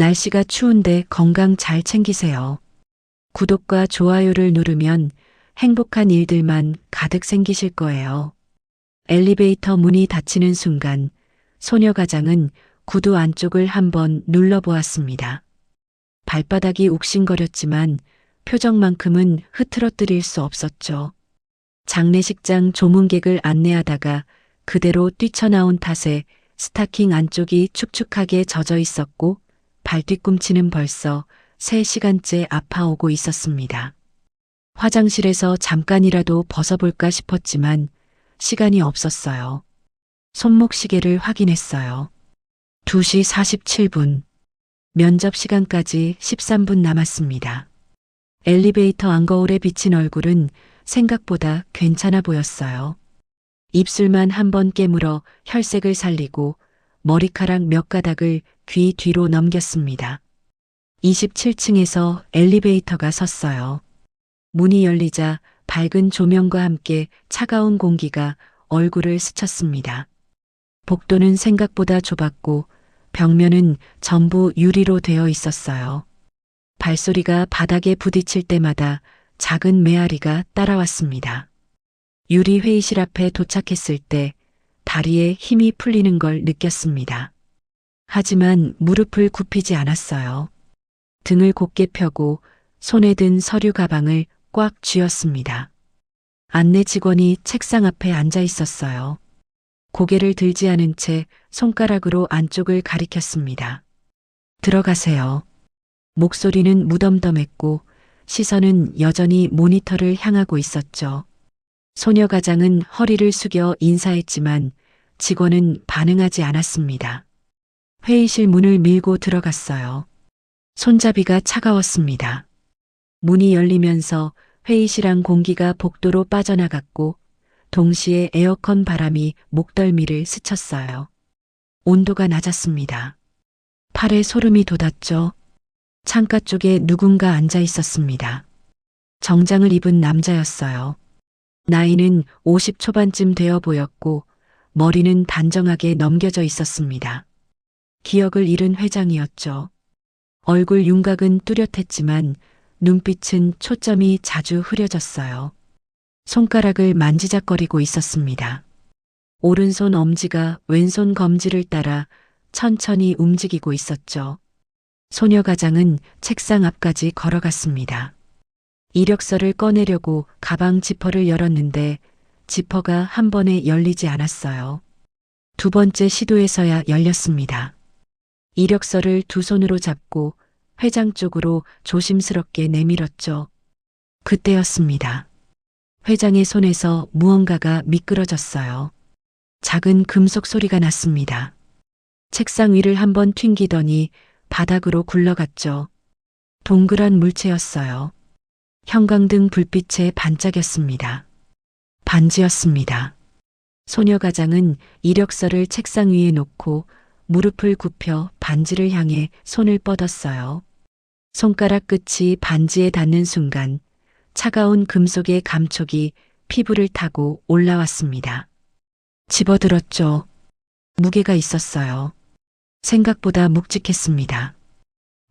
날씨가 추운데 건강 잘 챙기세요. 구독과 좋아요를 누르면 행복한 일들만 가득 생기실 거예요. 엘리베이터 문이 닫히는 순간 소녀 가장은 구두 안쪽을 한번 눌러보았습니다. 발바닥이 욱신거렸지만 표정만큼은 흐트러뜨릴 수 없었죠. 장례식장 조문객을 안내하다가 그대로 뛰쳐나온 탓에 스타킹 안쪽이 축축하게 젖어 있었고 발뒤꿈치는 벌써 3시간째 아파오고 있었습니다. 화장실에서 잠깐이라도 벗어볼까 싶었지만 시간이 없었어요. 손목시계를 확인했어요. 2시 47분. 면접 시간까지 13분 남았습니다. 엘리베이터 안거울에 비친 얼굴은 생각보다 괜찮아 보였어요. 입술만 한번 깨물어 혈색을 살리고 머리카락 몇 가닥을 귀 뒤로 넘겼습니다. 27층에서 엘리베이터가 섰어요. 문이 열리자 밝은 조명과 함께 차가운 공기가 얼굴을 스쳤습니다. 복도는 생각보다 좁았고 벽면은 전부 유리로 되어 있었어요. 발소리가 바닥에 부딪힐 때마다 작은 메아리가 따라왔습니다. 유리 회의실 앞에 도착했을 때 다리에 힘이 풀리는 걸 느꼈습니다. 하지만 무릎을 굽히지 않았어요. 등을 곧게 펴고 손에 든 서류 가방을 꽉 쥐었습니다. 안내 직원이 책상 앞에 앉아 있었어요. 고개를 들지 않은 채 손가락으로 안쪽을 가리켰습니다. 들어가세요. 목소리는 무덤덤했고 시선은 여전히 모니터를 향하고 있었죠. 소녀 가장은 허리를 숙여 인사했지만 직원은 반응하지 않았습니다. 회의실 문을 밀고 들어갔어요. 손잡이가 차가웠습니다. 문이 열리면서 회의실 안 공기가 복도로 빠져나갔고 동시에 에어컨 바람이 목덜미를 스쳤어요. 온도가 낮았습니다. 팔에 소름이 돋았죠. 창가 쪽에 누군가 앉아 있었습니다. 정장을 입은 남자였어요. 나이는 50 초반쯤 되어 보였고 머리는 단정하게 넘겨져 있었습니다. 기억을 잃은 회장이었죠. 얼굴 윤곽은 뚜렷했지만 눈빛은 초점이 자주 흐려졌어요. 손가락을 만지작거리고 있었습니다. 오른손 엄지가 왼손 검지를 따라 천천히 움직이고 있었죠. 소녀 가장은 책상 앞까지 걸어갔습니다. 이력서를 꺼내려고 가방 지퍼를 열었는데 지퍼가 한 번에 열리지 않았어요. 두 번째 시도에서야 열렸습니다. 이력서를 두 손으로 잡고 회장 쪽으로 조심스럽게 내밀었죠. 그때였습니다. 회장의 손에서 무언가가 미끄러졌어요. 작은 금속 소리가 났습니다. 책상 위를 한번 튕기더니 바닥으로 굴러갔죠. 동그란 물체였어요. 형광등 불빛에 반짝였습니다. 반지였습니다. 소녀 가장은 이력서를 책상 위에 놓고 무릎을 굽혀 반지를 향해 손을 뻗었어요. 손가락 끝이 반지에 닿는 순간 차가운 금속의 감촉이 피부를 타고 올라왔습니다. 집어들었죠. 무게가 있었어요. 생각보다 묵직했습니다.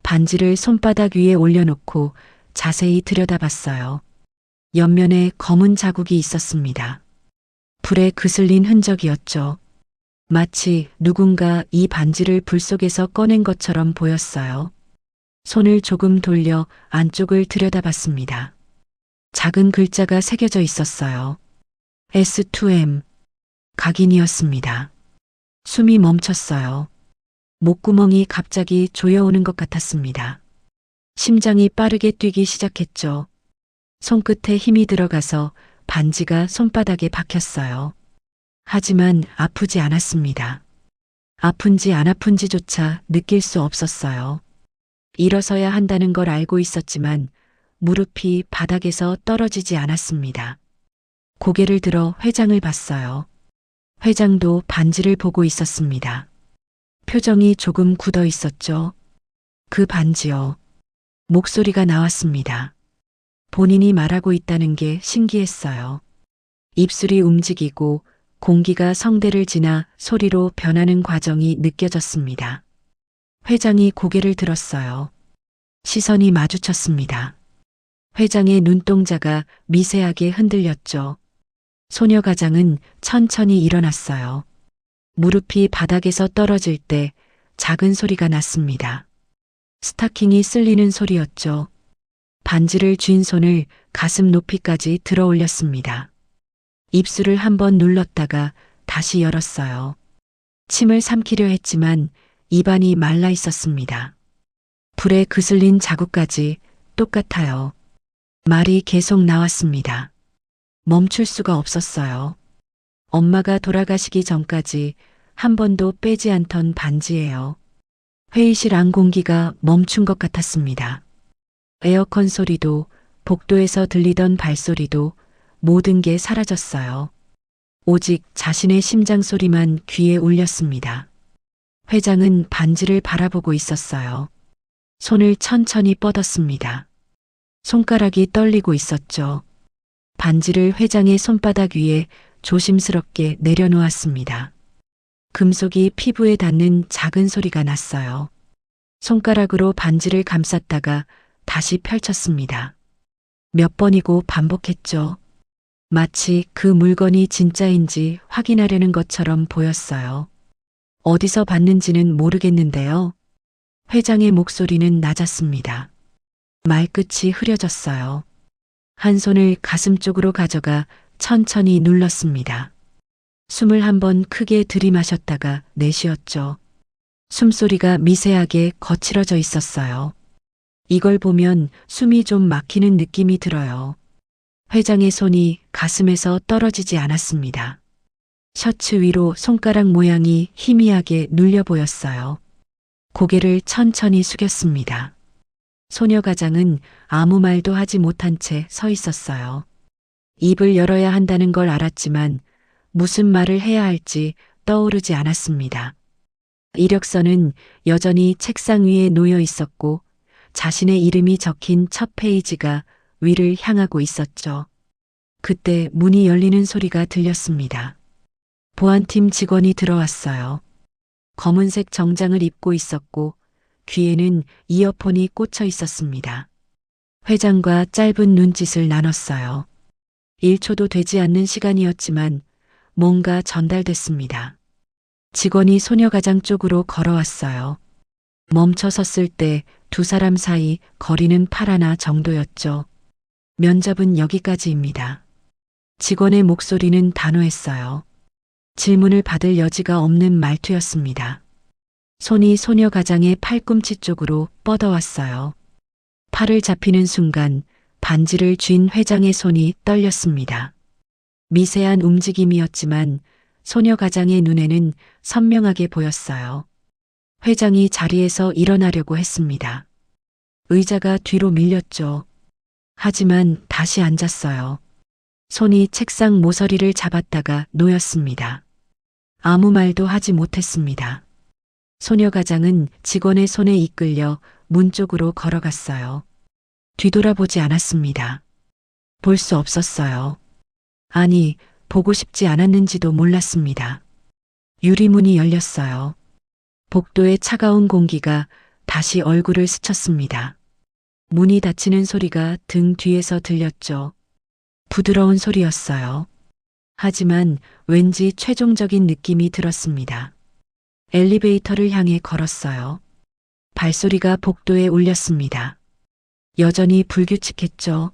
반지를 손바닥 위에 올려놓고 자세히 들여다봤어요. 옆면에 검은 자국이 있었습니다. 불에 그슬린 흔적이었죠. 마치 누군가 이 반지를 불 속에서 꺼낸 것처럼 보였어요. 손을 조금 돌려 안쪽을 들여다봤습니다. 작은 글자가 새겨져 있었어요. S2M. 각인이었습니다. 숨이 멈췄어요. 목구멍이 갑자기 조여오는 것 같았습니다. 심장이 빠르게 뛰기 시작했죠. 손끝에 힘이 들어가서 반지가 손바닥에 박혔어요. 하지만 아프지 않았습니다. 아픈지 안 아픈지조차 느낄 수 없었어요. 일어서야 한다는 걸 알고 있었지만 무릎이 바닥에서 떨어지지 않았습니다. 고개를 들어 회장을 봤어요. 회장도 반지를 보고 있었습니다. 표정이 조금 굳어 있었죠. 그 반지요. 목소리가 나왔습니다. 본인이 말하고 있다는 게 신기했어요. 입술이 움직이고 공기가 성대를 지나 소리로 변하는 과정이 느껴졌습니다. 회장이 고개를 들었어요. 시선이 마주쳤습니다. 회장의 눈동자가 미세하게 흔들렸죠. 소녀 가장은 천천히 일어났어요. 무릎이 바닥에서 떨어질 때 작은 소리가 났습니다. 스타킹이 쓸리는 소리였죠. 반지를 쥔 손을 가슴 높이까지 들어 올렸습니다. 입술을 한번 눌렀다가 다시 열었어요. 침을 삼키려 했지만 입안이 말라 있었습니다. 불에 그슬린 자국까지 똑같아요. 말이 계속 나왔습니다. 멈출 수가 없었어요. 엄마가 돌아가시기 전까지 한 번도 빼지 않던 반지예요. 회의실 안 공기가 멈춘 것 같았습니다. 에어컨 소리도, 복도에서 들리던 발소리도 모든 게 사라졌어요. 오직 자신의 심장 소리만 귀에 울렸습니다. 회장은 반지를 바라보고 있었어요. 손을 천천히 뻗었습니다. 손가락이 떨리고 있었죠. 반지를 회장의 손바닥 위에 조심스럽게 내려놓았습니다. 금속이 피부에 닿는 작은 소리가 났어요. 손가락으로 반지를 감쌌다가 다시 펼쳤습니다. 몇 번이고 반복했죠. 마치 그 물건이 진짜인지 확인하려는 것처럼 보였어요. 어디서 봤는지는 모르겠는데요. 회장의 목소리는 낮았습니다. 말끝이 흐려졌어요. 한 손을 가슴 쪽으로 가져가 천천히 눌렀습니다. 숨을 한번 크게 들이마셨다가 내쉬었죠. 숨소리가 미세하게 거칠어져 있었어요. 이걸 보면 숨이 좀 막히는 느낌이 들어요. 회장의 손이 가슴에서 떨어지지 않았습니다. 셔츠 위로 손가락 모양이 희미하게 눌려 보였어요. 고개를 천천히 숙였습니다. 소녀 가장은 아무 말도 하지 못한 채 서 있었어요. 입을 열어야 한다는 걸 알았지만 무슨 말을 해야 할지 떠오르지 않았습니다. 이력서는 여전히 책상 위에 놓여 있었고 자신의 이름이 적힌 첫 페이지가 위를 향하고 있었죠. 그때 문이 열리는 소리가 들렸습니다. 보안팀 직원이 들어왔어요. 검은색 정장을 입고 있었고 귀에는 이어폰이 꽂혀 있었습니다. 회장과 짧은 눈짓을 나눴어요. 1초도 되지 않는 시간이었지만 뭔가 전달됐습니다. 직원이 소녀 가장 쪽으로 걸어왔어요. 멈춰 섰을 때 두 사람 사이 거리는 팔 하나 정도였죠. 면접은 여기까지입니다. 직원의 목소리는 단호했어요. 질문을 받을 여지가 없는 말투였습니다. 손이 소녀 가장의 팔꿈치 쪽으로 뻗어왔어요. 팔을 잡히는 순간 반지를 쥔 회장의 손이 떨렸습니다. 미세한 움직임이었지만 소녀 가장의 눈에는 선명하게 보였어요. 회장이 자리에서 일어나려고 했습니다. 의자가 뒤로 밀렸죠. 하지만 다시 앉았어요. 손이 책상 모서리를 잡았다가 놓였습니다. 아무 말도 하지 못했습니다. 소녀 가장은 직원의 손에 이끌려 문 쪽으로 걸어갔어요. 뒤돌아보지 않았습니다. 볼 수 없었어요. 아니, 보고 싶지 않았는지도 몰랐습니다. 유리문이 열렸어요. 복도의 차가운 공기가 다시 얼굴을 스쳤습니다. 문이 닫히는 소리가 등 뒤에서 들렸죠. 부드러운 소리였어요. 하지만 왠지 최종적인 느낌이 들었습니다. 엘리베이터를 향해 걸었어요. 발소리가 복도에 울렸습니다. 여전히 불규칙했죠.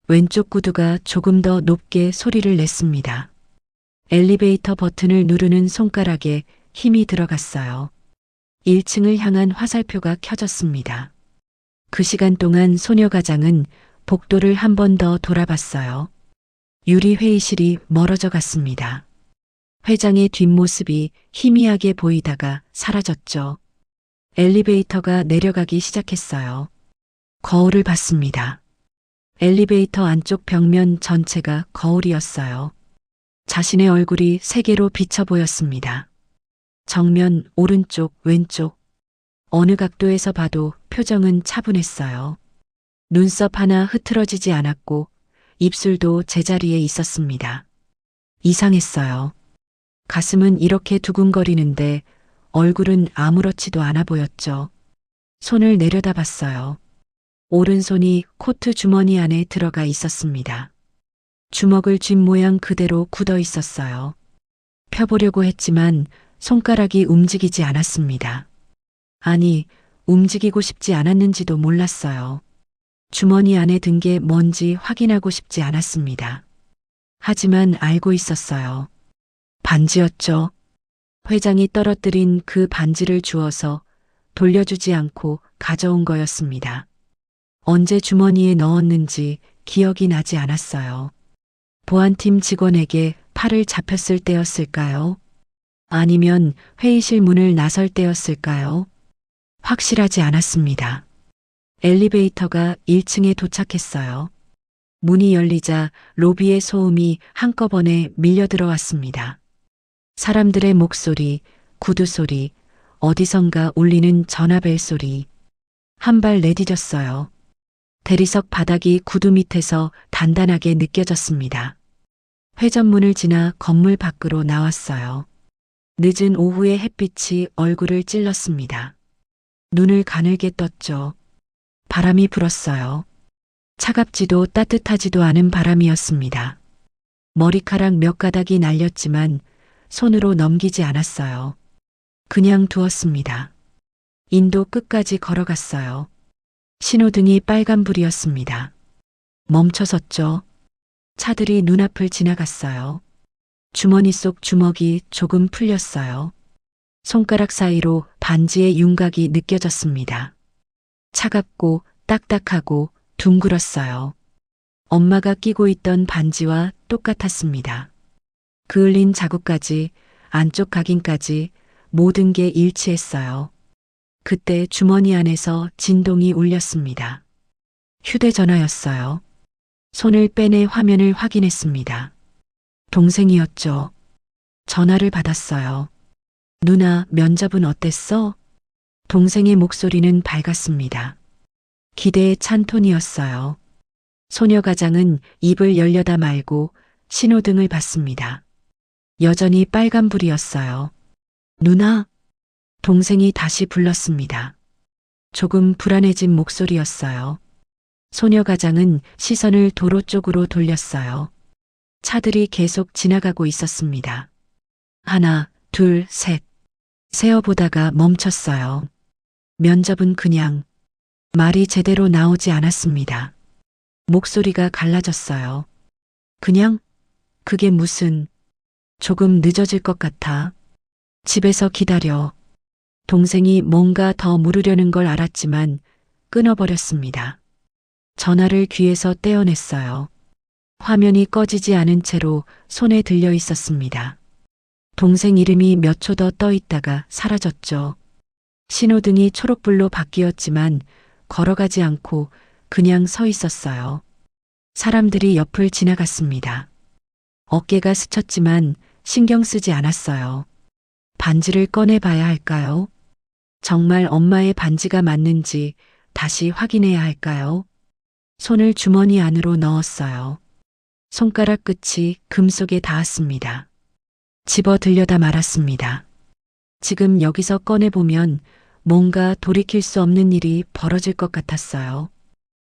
왼쪽 구두가 조금 더 높게 소리를 냈습니다. 엘리베이터 버튼을 누르는 손가락에 힘이 들어갔어요. 1층을 향한 화살표가 켜졌습니다. 그 시간 동안 소녀 가장은 복도를 한 번 더 돌아봤어요. 유리 회의실이 멀어져 갔습니다. 회장의 뒷모습이 희미하게 보이다가 사라졌죠. 엘리베이터가 내려가기 시작했어요. 거울을 봤습니다. 엘리베이터 안쪽 벽면 전체가 거울이었어요. 자신의 얼굴이 세 개로 비쳐 보였습니다. 정면, 오른쪽, 왼쪽. 어느 각도에서 봐도 표정은 차분했어요. 눈썹 하나 흐트러지지 않았고 입술도 제자리에 있었습니다. 이상했어요. 가슴은 이렇게 두근거리는데 얼굴은 아무렇지도 않아 보였죠. 손을 내려다봤어요. 오른손이 코트 주머니 안에 들어가 있었습니다. 주먹을 쥔 모양 그대로 굳어 있었어요. 펴보려고 했지만 손가락이 움직이지 않았습니다. 아니, 움직이고 싶지 않았는지도 몰랐어요. 주머니 안에 든 게 뭔지 확인하고 싶지 않았습니다. 하지만 알고 있었어요. 반지였죠. 회장이 떨어뜨린 그 반지를 주워서 돌려주지 않고 가져온 거였습니다. 언제 주머니에 넣었는지 기억이 나지 않았어요. 보안팀 직원에게 팔을 잡혔을 때였을까요? 아니면 회의실 문을 나설 때였을까요? 확실하지 않았습니다. 엘리베이터가 1층에 도착했어요. 문이 열리자 로비의 소음이 한꺼번에 밀려 들어왔습니다. 사람들의 목소리, 구두 소리, 어디선가 울리는 전화벨 소리. 한 발 내디뎠어요. 대리석 바닥이 구두 밑에서 단단하게 느껴졌습니다. 회전문을 지나 건물 밖으로 나왔어요. 늦은 오후의 햇빛이 얼굴을 찔렀습니다. 눈을 가늘게 떴죠. 바람이 불었어요. 차갑지도 따뜻하지도 않은 바람이었습니다. 머리카락 몇 가닥이 날렸지만 손으로 넘기지 않았어요. 그냥 두었습니다. 인도 끝까지 걸어갔어요. 신호등이 빨간불이었습니다. 멈춰섰죠. 차들이 눈앞을 지나갔어요. 주머니 속 주먹이 조금 풀렸어요. 손가락 사이로 반지의 윤곽이 느껴졌습니다. 차갑고 딱딱하고 둥글었어요. 엄마가 끼고 있던 반지와 똑같았습니다. 그을린 자국까지, 안쪽 각인까지 모든 게 일치했어요. 그때 주머니 안에서 진동이 울렸습니다. 휴대전화였어요. 손을 빼내 화면을 확인했습니다. 동생이었죠. 전화를 받았어요. 누나, 면접은 어땠어? 동생의 목소리는 밝았습니다. 기대에 찬 톤이었어요. 소녀 가장은 입을 열려다 말고 신호등을 봤습니다. 여전히 빨간불이었어요. 누나? 동생이 다시 불렀습니다. 조금 불안해진 목소리였어요. 소녀 가장은 시선을 도로 쪽으로 돌렸어요. 차들이 계속 지나가고 있었습니다. 하나, 둘, 셋. 세어보다가 멈췄어요. 면접은 그냥 말이 제대로 나오지 않았습니다. 목소리가 갈라졌어요. 그냥? 그게 무슨... 조금 늦어질 것 같아. 집에서 기다려. 동생이 뭔가 더 물으려는 걸 알았지만 끊어버렸습니다. 전화를 귀에서 떼어냈어요. 화면이 꺼지지 않은 채로 손에 들려 있었습니다. 동생 이름이 몇 초 더 떠 있다가 사라졌죠. 신호등이 초록불로 바뀌었지만 걸어가지 않고 그냥 서 있었어요. 사람들이 옆을 지나갔습니다. 어깨가 스쳤지만 신경 쓰지 않았어요. 반지를 꺼내봐야 할까요? 정말 엄마의 반지가 맞는지 다시 확인해야 할까요? 손을 주머니 안으로 넣었어요. 손가락 끝이 금속에 닿았습니다. 집어 들려다 말았습니다. 지금 여기서 꺼내보면 뭔가 돌이킬 수 없는 일이 벌어질 것 같았어요.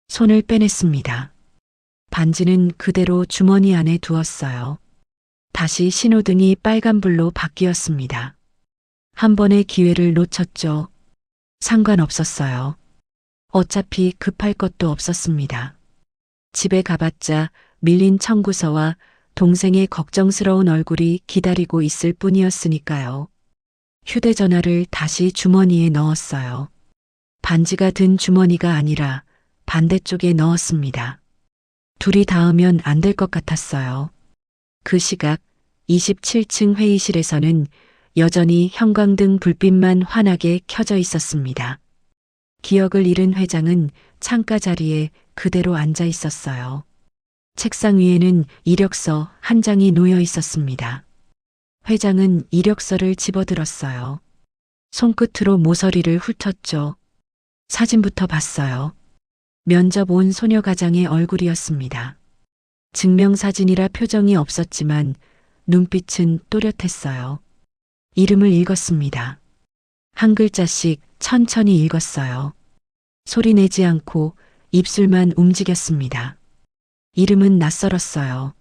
손을 빼냈습니다. 반지는 그대로 주머니 안에 두었어요. 다시 신호등이 빨간불로 바뀌었습니다. 한 번의 기회를 놓쳤죠. 상관없었어요. 어차피 급할 것도 없었습니다. 집에 가봤자 밀린 청구서와 동생의 걱정스러운 얼굴이 기다리고 있을 뿐이었으니까요. 휴대전화를 다시 주머니에 넣었어요. 반지가 든 주머니가 아니라 반대쪽에 넣었습니다. 둘이 닿으면 안 될 것 같았어요. 그 시각 27층 회의실에서는 여전히 형광등 불빛만 환하게 켜져 있었습니다. 기억을 잃은 회장은 창가 자리에 그대로 앉아 있었어요. 책상 위에는 이력서 한 장이 놓여 있었습니다. 회장은 이력서를 집어들었어요. 손끝으로 모서리를 훑었죠. 사진부터 봤어요. 면접 온 소녀 가장의 얼굴이었습니다. 증명사진이라 표정이 없었지만 눈빛은 또렷했어요. 이름을 읽었습니다. 한 글자씩 천천히 읽었어요. 소리 내지 않고 입술만 움직였습니다. 이름은 낯설었어요.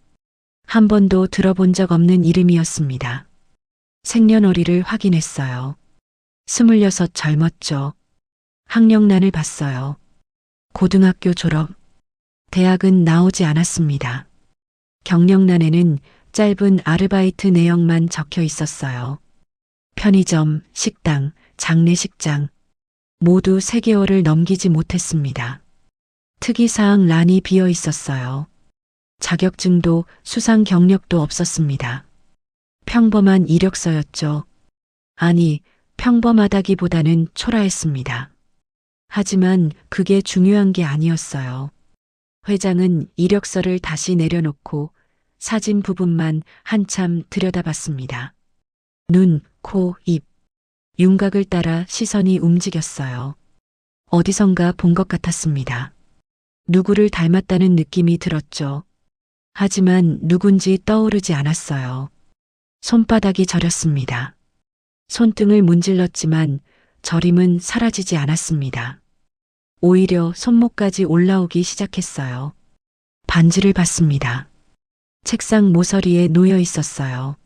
한 번도 들어본 적 없는 이름이었습니다. 생년월일을 확인했어요. 26 젊었죠. 학력란을 봤어요. 고등학교 졸업. 대학은 나오지 않았습니다. 경력란에는 짧은 아르바이트 내용만 적혀 있었어요. 편의점, 식당, 장례식장. 모두 3개월을 넘기지 못했습니다. 특이사항 란이 비어 있었어요. 자격증도 수상 경력도 없었습니다. 평범한 이력서였죠. 아니, 평범하다기보다는 초라했습니다. 하지만 그게 중요한 게 아니었어요. 회장은 이력서를 다시 내려놓고 사진 부분만 한참 들여다봤습니다. 눈, 코, 입. 윤곽을 따라 시선이 움직였어요. 어디선가 본 것 같았습니다. 누구를 닮았다는 느낌이 들었죠. 하지만 누군지 떠오르지 않았어요. 손바닥이 저렸습니다. 손등을 문질렀지만 저림은 사라지지 않았습니다. 오히려 손목까지 올라오기 시작했어요. 반지를 봤습니다. 책상 모서리에 놓여 있었어요.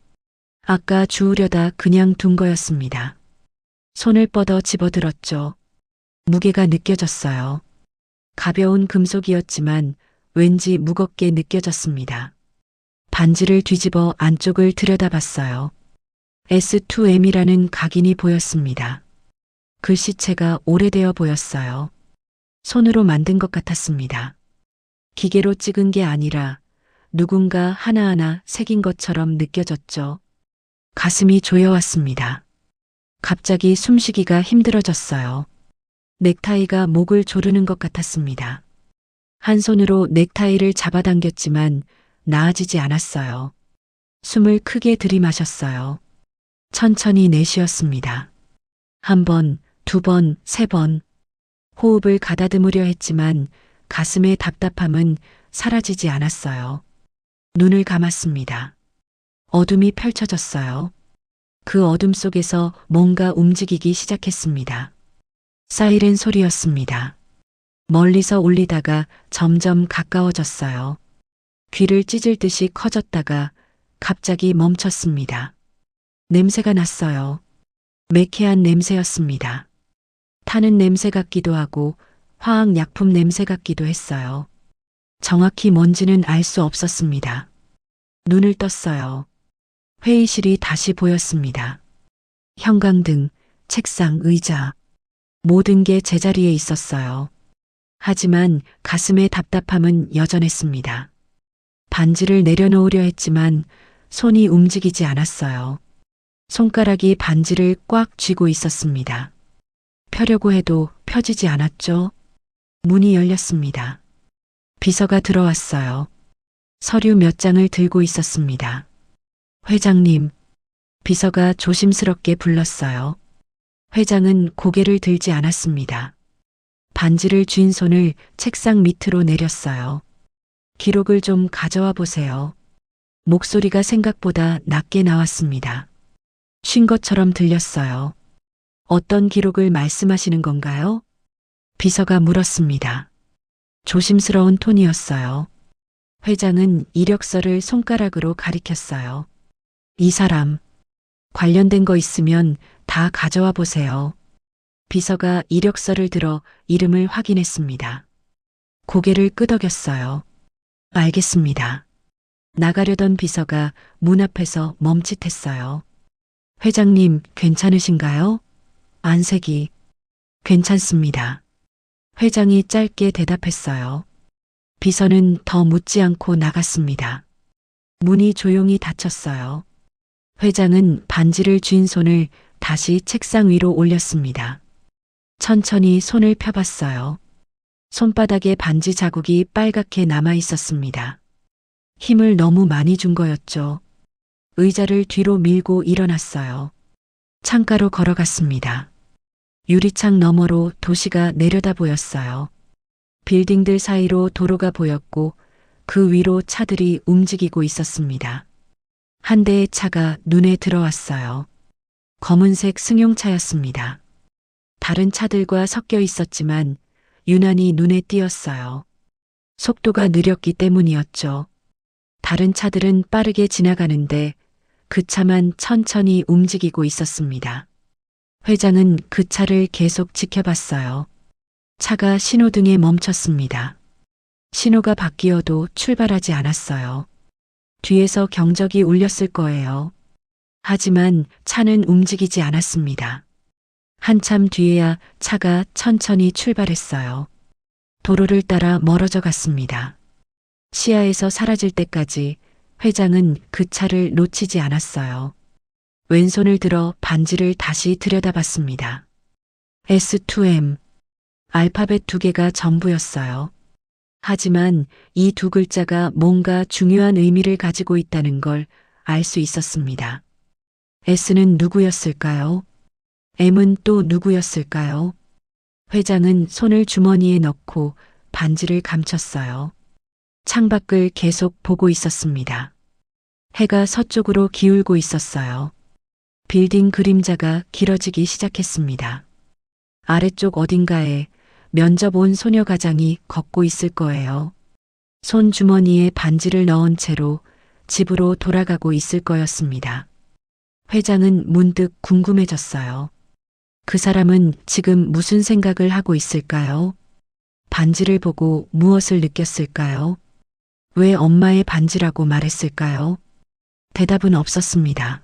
아까 주우려다 그냥 둔 거였습니다. 손을 뻗어 집어들었죠. 무게가 느껴졌어요. 가벼운 금속이었지만 왠지 무겁게 느껴졌습니다. 반지를 뒤집어 안쪽을 들여다봤어요. S2M이라는 각인이 보였습니다. 글씨체가 오래되어 보였어요. 손으로 만든 것 같았습니다. 기계로 찍은 게 아니라 누군가 하나하나 새긴 것처럼 느껴졌죠. 가슴이 조여왔습니다. 갑자기 숨쉬기가 힘들어졌어요. 넥타이가 목을 조르는 것 같았습니다. 한 손으로 넥타이를 잡아당겼지만 나아지지 않았어요. 숨을 크게 들이마셨어요. 천천히 내쉬었습니다. 1번, 2번, 3번. 호흡을 가다듬으려 했지만 가슴의 답답함은 사라지지 않았어요. 눈을 감았습니다. 어둠이 펼쳐졌어요. 그 어둠 속에서 뭔가 움직이기 시작했습니다. 사이렌 소리였습니다. 멀리서 울리다가 점점 가까워졌어요. 귀를 찢을 듯이 커졌다가 갑자기 멈췄습니다. 냄새가 났어요. 매캐한 냄새였습니다. 타는 냄새 같기도 하고 화학약품 냄새 같기도 했어요. 정확히 뭔지는 알 수 없었습니다. 눈을 떴어요. 회의실이 다시 보였습니다. 형광등, 책상, 의자. 모든 게 제자리에 있었어요. 하지만 가슴의 답답함은 여전했습니다. 반지를 내려놓으려 했지만 손이 움직이지 않았어요. 손가락이 반지를 꽉 쥐고 있었습니다. 펴려고 해도 펴지지 않았죠. 문이 열렸습니다. 비서가 들어왔어요. 서류 몇 장을 들고 있었습니다. 회장님, 비서가 조심스럽게 불렀어요. 회장은 고개를 들지 않았습니다. 반지를 쥔 손을 책상 밑으로 내렸어요. 기록을 좀 가져와 보세요. 목소리가 생각보다 낮게 나왔습니다. 쉰 것처럼 들렸어요. 어떤 기록을 말씀하시는 건가요? 비서가 물었습니다. 조심스러운 톤이었어요. 회장은 이력서를 손가락으로 가리켰어요. 이 사람, 관련된 거 있으면 다 가져와 보세요. 비서가 이력서를 들어 이름을 확인했습니다. 고개를 끄덕였어요. 알겠습니다. 나가려던 비서가 문 앞에서 멈칫했어요. 회장님, 괜찮으신가요? 안색이. 괜찮습니다. 회장이 짧게 대답했어요. 비서는 더 묻지 않고 나갔습니다. 문이 조용히 닫혔어요. 회장은 반지를 쥔 손을 다시 책상 위로 올렸습니다. 천천히 손을 펴봤어요. 손바닥에 반지 자국이 빨갛게 남아 있었습니다. 힘을 너무 많이 준 거였죠. 의자를 뒤로 밀고 일어났어요. 창가로 걸어갔습니다. 유리창 너머로 도시가 내려다 보였어요. 빌딩들 사이로 도로가 보였고 그 위로 차들이 움직이고 있었습니다. 한 대의 차가 눈에 들어왔어요. 검은색 승용차였습니다. 다른 차들과 섞여 있었지만 유난히 눈에 띄었어요. 속도가 느렸기 때문이었죠. 다른 차들은 빠르게 지나가는데 그 차만 천천히 움직이고 있었습니다. 회장은 그 차를 계속 지켜봤어요. 차가 신호등에 멈췄습니다. 신호가 바뀌어도 출발하지 않았어요. 뒤에서 경적이 울렸을 거예요. 하지만 차는 움직이지 않았습니다. 한참 뒤에야 차가 천천히 출발했어요. 도로를 따라 멀어져 갔습니다. 시야에서 사라질 때까지 회장은 그 차를 놓치지 않았어요. 왼손을 들어 반지를 다시 들여다봤습니다. S2M. 알파벳 2개가 전부였어요. 하지만 이 두 글자가 뭔가 중요한 의미를 가지고 있다는 걸 알 수 있었습니다. S는 누구였을까요? M은 또 누구였을까요? 회장은 손을 주머니에 넣고 반지를 감췄어요. 창밖을 계속 보고 있었습니다. 해가 서쪽으로 기울고 있었어요. 빌딩 그림자가 길어지기 시작했습니다. 아래쪽 어딘가에 면접 온 소녀 가장이 걷고 있을 거예요. 손 주머니에 반지를 넣은 채로 집으로 돌아가고 있을 거였습니다. 회장은 문득 궁금해졌어요. 그 사람은 지금 무슨 생각을 하고 있을까요? 반지를 보고 무엇을 느꼈을까요? 왜 엄마의 반지라고 말했을까요? 대답은 없었습니다.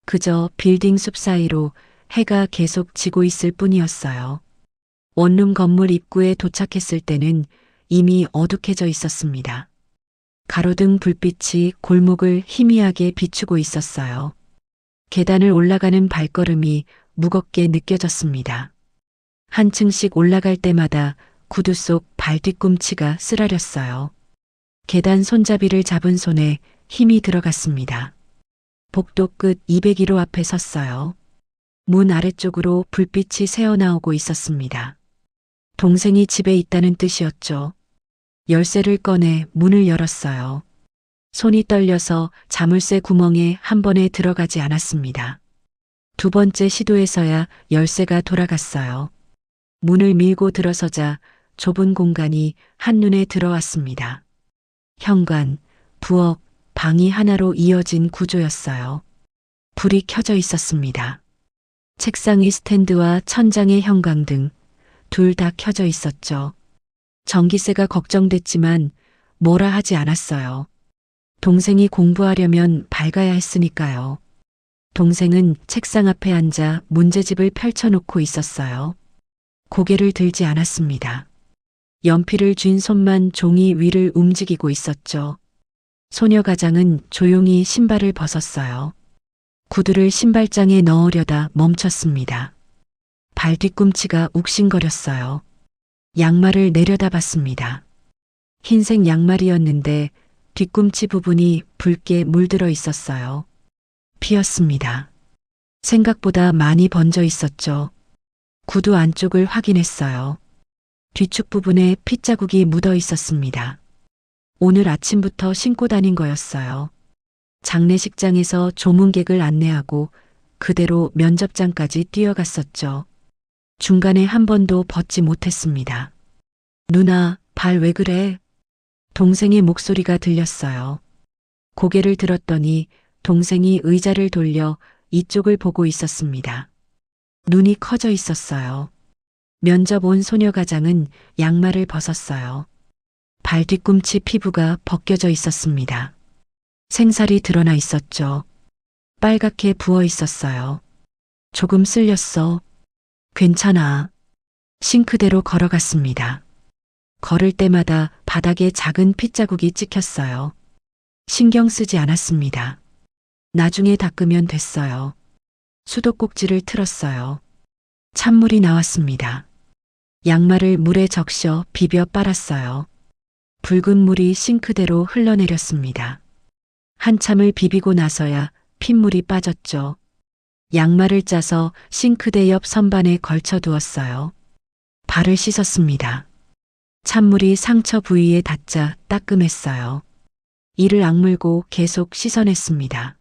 그저 빌딩 숲 사이로 해가 계속 지고 있을 뿐이었어요. 원룸 건물 입구에 도착했을 때는 이미 어둑해져 있었습니다. 가로등 불빛이 골목을 희미하게 비추고 있었어요. 계단을 올라가는 발걸음이 무겁게 느껴졌습니다. 한 층씩 올라갈 때마다 구두 속 발 뒤꿈치가 쓰라렸어요. 계단 손잡이를 잡은 손에 힘이 들어갔습니다. 복도 끝 201호 앞에 섰어요. 문 아래쪽으로 불빛이 새어나오고 있었습니다. 동생이 집에 있다는 뜻이었죠. 열쇠를 꺼내 문을 열었어요. 손이 떨려서 자물쇠 구멍에 한 번에 들어가지 않았습니다. 두 번째 시도에서야 열쇠가 돌아갔어요. 문을 밀고 들어서자 좁은 공간이 한눈에 들어왔습니다. 현관, 부엌, 방이 하나로 이어진 구조였어요. 불이 켜져 있었습니다. 책상 위 스탠드와 천장의 형광등, 둘 다 켜져 있었죠. 전기세가 걱정됐지만 뭐라 하지 않았어요. 동생이 공부하려면 밝아야 했으니까요. 동생은 책상 앞에 앉아 문제집을 펼쳐놓고 있었어요. 고개를 들지 않았습니다. 연필을 쥔 손만 종이 위를 움직이고 있었죠. 소녀 가장은 조용히 신발을 벗었어요. 구두를 신발장에 넣으려다 멈췄습니다. 발 뒤꿈치가 욱신거렸어요. 양말을 내려다봤습니다. 흰색 양말이었는데 뒤꿈치 부분이 붉게 물들어 있었어요. 피었습니다. 생각보다 많이 번져 있었죠. 구두 안쪽을 확인했어요. 뒤축 부분에 핏자국이 묻어 있었습니다. 오늘 아침부터 신고 다닌 거였어요. 장례식장에서 조문객을 안내하고 그대로 면접장까지 뛰어갔었죠. 중간에 한 번도 벗지 못했습니다. 누나, 발 왜 그래? 동생의 목소리가 들렸어요. 고개를 들었더니 동생이 의자를 돌려 이쪽을 보고 있었습니다. 눈이 커져 있었어요. 면접 온 소녀 가장은 양말을 벗었어요. 발 뒤꿈치 피부가 벗겨져 있었습니다. 생살이 드러나 있었죠. 빨갛게 부어 있었어요. 조금 쓸렸어. 괜찮아. 싱크대로 걸어갔습니다. 걸을 때마다 바닥에 작은 핏자국이 찍혔어요. 신경 쓰지 않았습니다. 나중에 닦으면 됐어요. 수도꼭지를 틀었어요. 찬물이 나왔습니다. 양말을 물에 적셔 비벼 빨았어요. 붉은 물이 싱크대로 흘러내렸습니다. 한참을 비비고 나서야 핏물이 빠졌죠. 양말을 짜서 싱크대 옆 선반에 걸쳐 두었어요. 발을 씻었습니다. 찬물이 상처 부위에 닿자 따끔했어요. 이를 악물고 계속 씻어냈습니다.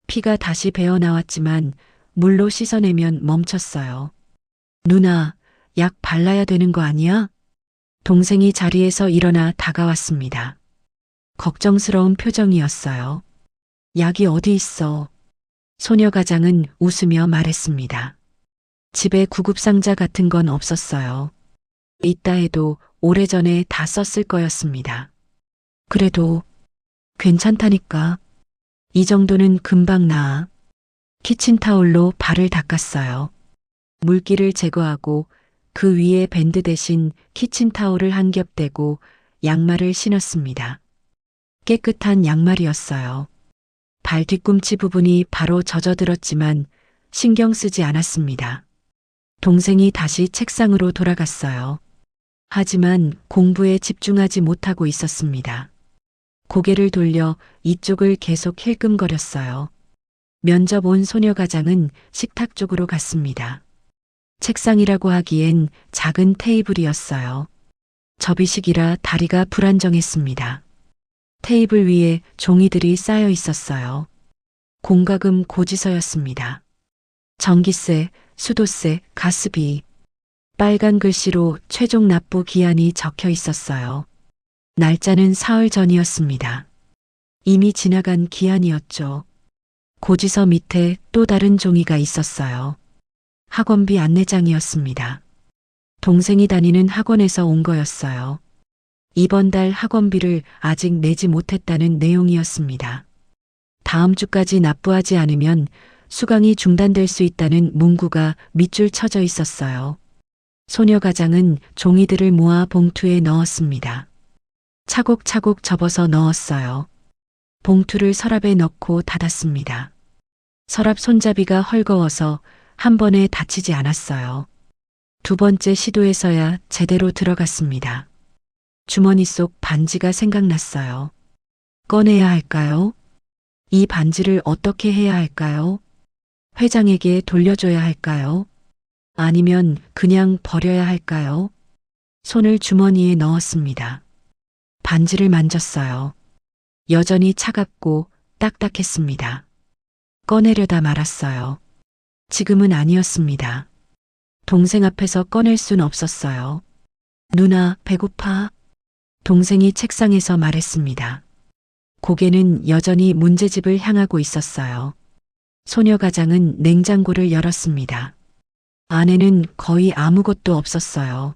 피가 다시 배어 나왔지만 물로 씻어내면 멈췄어요. 누나, 약 발라야 되는 거 아니야? 동생이 자리에서 일어나 다가왔습니다. 걱정스러운 표정이었어요. 약이 어디 있어? 소녀 가장은 웃으며 말했습니다. 집에 구급상자 같은 건 없었어요. 있다 해도 오래전에 다 썼을 거였습니다. 그래도 괜찮다니까. 이 정도는 금방 나아. 키친타올로 발을 닦았어요. 물기를 제거하고 그 위에 밴드 대신 키친타올을 한 겹 대고 양말을 신었습니다. 깨끗한 양말이었어요. 발 뒤꿈치 부분이 바로 젖어들었지만 신경 쓰지 않았습니다. 동생이 다시 책상으로 돌아갔어요. 하지만 공부에 집중하지 못하고 있었습니다. 고개를 돌려 이쪽을 계속 힐끔거렸어요. 면접 온 소녀 가장은 식탁 쪽으로 갔습니다. 책상이라고 하기엔 작은 테이블이었어요. 접이식이라 다리가 불안정했습니다. 테이블 위에 종이들이 쌓여 있었어요. 공과금 고지서였습니다. 전기세, 수도세, 가스비. 빨간 글씨로 최종 납부 기한이 적혀 있었어요. 날짜는 사흘 전이었습니다. 이미 지나간 기한이었죠. 고지서 밑에 또 다른 종이가 있었어요. 학원비 안내장이었습니다. 동생이 다니는 학원에서 온 거였어요. 이번 달 학원비를 아직 내지 못했다는 내용이었습니다. 다음 주까지 납부하지 않으면 수강이 중단될 수 있다는 문구가 밑줄 쳐져 있었어요. 소녀 가장은 종이들을 모아 봉투에 넣었습니다. 차곡차곡 접어서 넣었어요. 봉투를 서랍에 넣고 닫았습니다. 서랍 손잡이가 헐거워서 한 번에 닫히지 않았어요. 두 번째 시도에서야 제대로 들어갔습니다. 주머니 속 반지가 생각났어요. 꺼내야 할까요? 이 반지를 어떻게 해야 할까요? 회장에게 돌려줘야 할까요? 아니면 그냥 버려야 할까요? 손을 주머니에 넣었습니다. 반지를 만졌어요. 여전히 차갑고 딱딱했습니다. 꺼내려다 말았어요. 지금은 아니었습니다. 동생 앞에서 꺼낼 순 없었어요. 누나, 배고파? 동생이 책상에서 말했습니다. 고개는 여전히 문제집을 향하고 있었어요. 소녀 가장은 냉장고를 열었습니다. 안에는 거의 아무것도 없었어요.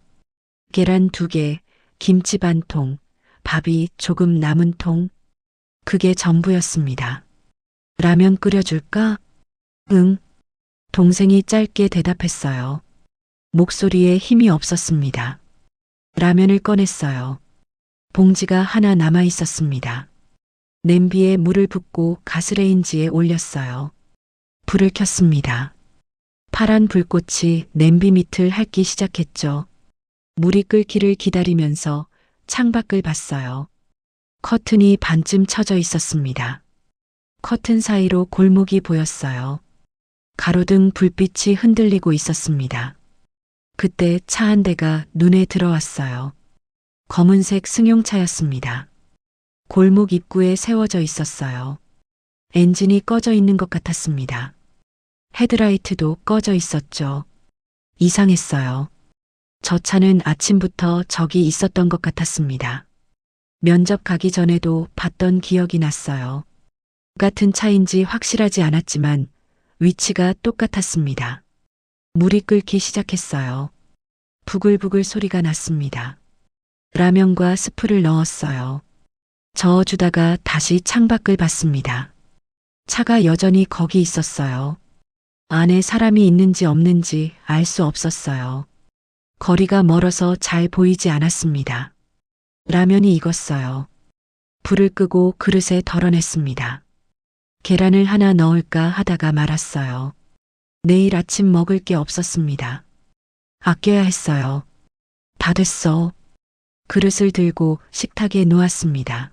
계란 2개, 김치 반 통, 밥이 조금 남은 통. 그게 전부였습니다. 라면 끓여줄까? 응. 동생이 짧게 대답했어요. 목소리에 힘이 없었습니다. 라면을 꺼냈어요. 봉지가 하나 남아 있었습니다. 냄비에 물을 붓고 가스레인지에 올렸어요. 불을 켰습니다. 파란 불꽃이 냄비 밑을 핥기 시작했죠. 물이 끓기를 기다리면서 창밖을 봤어요. 커튼이 반쯤 쳐져 있었습니다. 커튼 사이로 골목이 보였어요. 가로등 불빛이 흔들리고 있었습니다. 그때 차 한 대가 눈에 들어왔어요. 검은색 승용차였습니다. 골목 입구에 세워져 있었어요. 엔진이 꺼져 있는 것 같았습니다. 헤드라이트도 꺼져 있었죠. 이상했어요. 저 차는 아침부터 저기 있었던 것 같았습니다. 면접 가기 전에도 봤던 기억이 났어요. 같은 차인지 확실하지 않았지만 위치가 똑같았습니다. 물이 끓기 시작했어요. 부글부글 소리가 났습니다. 라면과 스프를 넣었어요. 저어주다가 다시 창밖을 봤습니다. 차가 여전히 거기 있었어요. 안에 사람이 있는지 없는지 알 수 없었어요. 거리가 멀어서 잘 보이지 않았습니다. 라면이 익었어요. 불을 끄고 그릇에 덜어냈습니다. 계란을 하나 넣을까 하다가 말았어요. 내일 아침 먹을 게 없었습니다. 아껴야 했어요. 다 됐어. 그릇을 들고 식탁에 놓았습니다.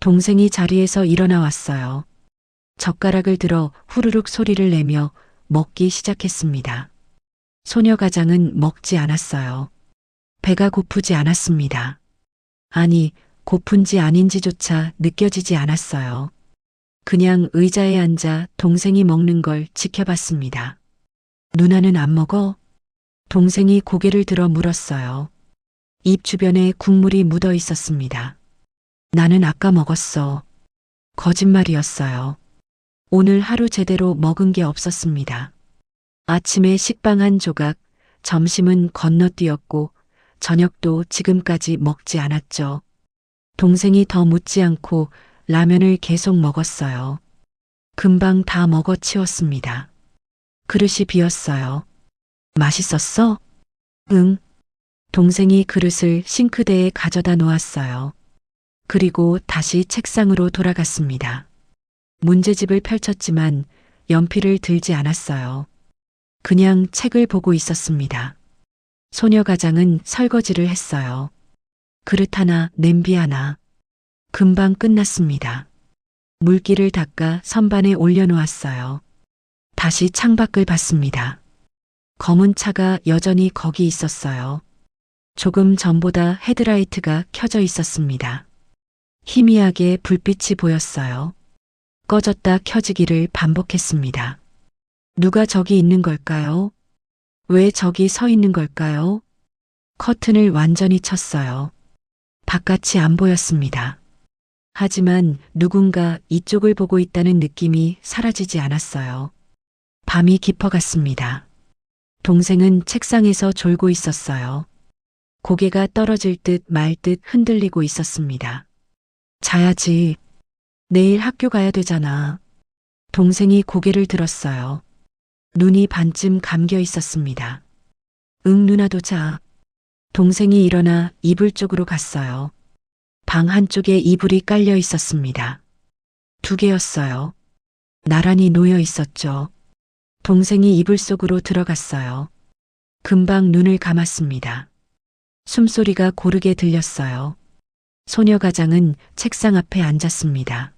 동생이 자리에서 일어나 왔어요. 젓가락을 들어 후루룩 소리를 내며 먹기 시작했습니다. 소녀 가장은 먹지 않았어요. 배가 고프지 않았습니다. 아니, 고픈지 아닌지조차 느껴지지 않았어요. 그냥 의자에 앉아 동생이 먹는 걸 지켜봤습니다. 누나는 안 먹어? 동생이 고개를 들어 물었어요. 입 주변에 국물이 묻어 있었습니다. 나는 아까 먹었어. 거짓말이었어요. 오늘 하루 제대로 먹은 게 없었습니다. 아침에 식빵 한 조각, 점심은 건너뛰었고 저녁도 지금까지 먹지 않았죠. 동생이 더 묻지 않고 라면을 계속 먹었어요. 금방 다 먹어 치웠습니다. 그릇이 비었어요. 맛있었어? 응. 동생이 그릇을 싱크대에 가져다 놓았어요. 그리고 다시 책상으로 돌아갔습니다. 문제집을 펼쳤지만 연필을 들지 않았어요. 그냥 책을 보고 있었습니다. 소녀가장은 설거지를 했어요. 그릇 하나, 냄비 하나. 금방 끝났습니다. 물기를 닦아 선반에 올려놓았어요. 다시 창밖을 봤습니다. 검은 차가 여전히 거기 있었어요. 조금 전보다 헤드라이트가 켜져 있었습니다. 희미하게 불빛이 보였어요. 꺼졌다 켜지기를 반복했습니다. 누가 저기 있는 걸까요? 왜 저기 서 있는 걸까요? 커튼을 완전히 쳤어요. 바깥이 안 보였습니다. 하지만 누군가 이쪽을 보고 있다는 느낌이 사라지지 않았어요. 밤이 깊어갔습니다. 동생은 책상에서 졸고 있었어요. 고개가 떨어질 듯 말 듯 흔들리고 있었습니다. 자야지. 내일 학교 가야 되잖아. 동생이 고개를 들었어요. 눈이 반쯤 감겨 있었습니다. 응, 누나도 자. 동생이 일어나 이불 쪽으로 갔어요. 방 한쪽에 이불이 깔려 있었습니다. 2개였어요. 나란히 놓여 있었죠. 동생이 이불 속으로 들어갔어요. 금방 눈을 감았습니다. 숨소리가 고르게 들렸어요. 소녀가장은 책상 앞에 앉았습니다.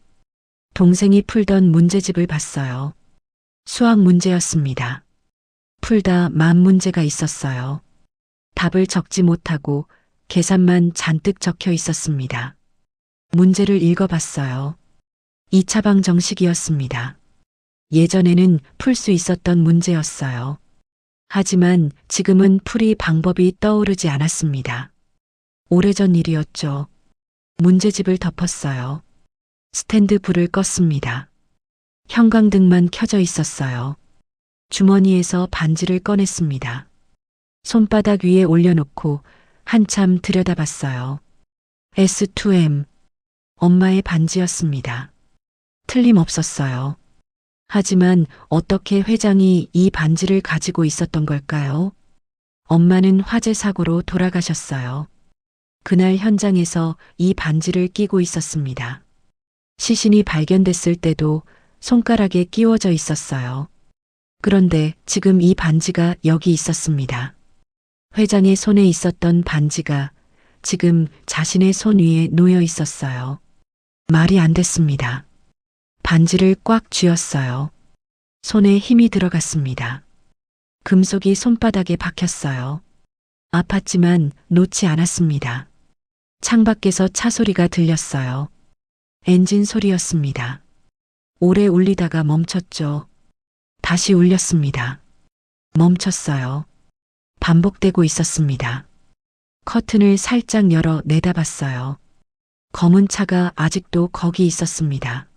동생이 풀던 문제집을 봤어요. 수학 문제였습니다. 풀다 만 문제가 있었어요. 답을 적지 못하고 계산만 잔뜩 적혀 있었습니다. 문제를 읽어봤어요. 2차 방정식이었습니다. 예전에는 풀 수 있었던 문제였어요. 하지만 지금은 풀이 방법이 떠오르지 않았습니다. 오래전 일이었죠. 문제집을 덮었어요. 스탠드 불을 껐습니다. 형광등만 켜져 있었어요. 주머니에서 반지를 꺼냈습니다. 손바닥 위에 올려놓고 한참 들여다봤어요. S2M. 엄마의 반지였습니다. 틀림없었어요. 하지만 어떻게 회장이 이 반지를 가지고 있었던 걸까요? 엄마는 화재 사고로 돌아가셨어요. 그날 현장에서 이 반지를 끼고 있었습니다. 시신이 발견됐을 때도 손가락에 끼워져 있었어요. 그런데 지금 이 반지가 여기 있었습니다. 회장의 손에 있었던 반지가 지금 자신의 손 위에 놓여 있었어요. 말이 안 됐습니다. 반지를 꽉 쥐었어요. 손에 힘이 들어갔습니다. 금속이 손바닥에 박혔어요. 아팠지만 놓지 않았습니다. 창밖에서 차 소리가 들렸어요. 엔진 소리였습니다. 오래 울리다가 멈췄죠. 다시 울렸습니다. 멈췄어요. 반복되고 있었습니다. 커튼을 살짝 열어 내다봤어요. 검은 차가 아직도 거기 있었습니다.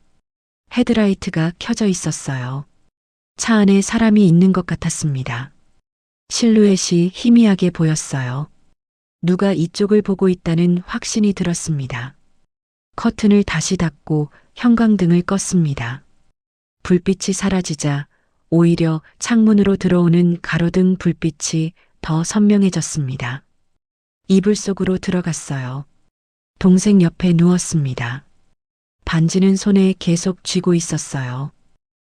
헤드라이트가 켜져 있었어요. 차 안에 사람이 있는 것 같았습니다. 실루엣이 희미하게 보였어요. 누가 이쪽을 보고 있다는 확신이 들었습니다. 커튼을 다시 닫고 형광등을 껐습니다. 불빛이 사라지자 오히려 창문으로 들어오는 가로등 불빛이 더 선명해졌습니다. 이불 속으로 들어갔어요. 동생 옆에 누웠습니다. 반지는 손에 계속 쥐고 있었어요.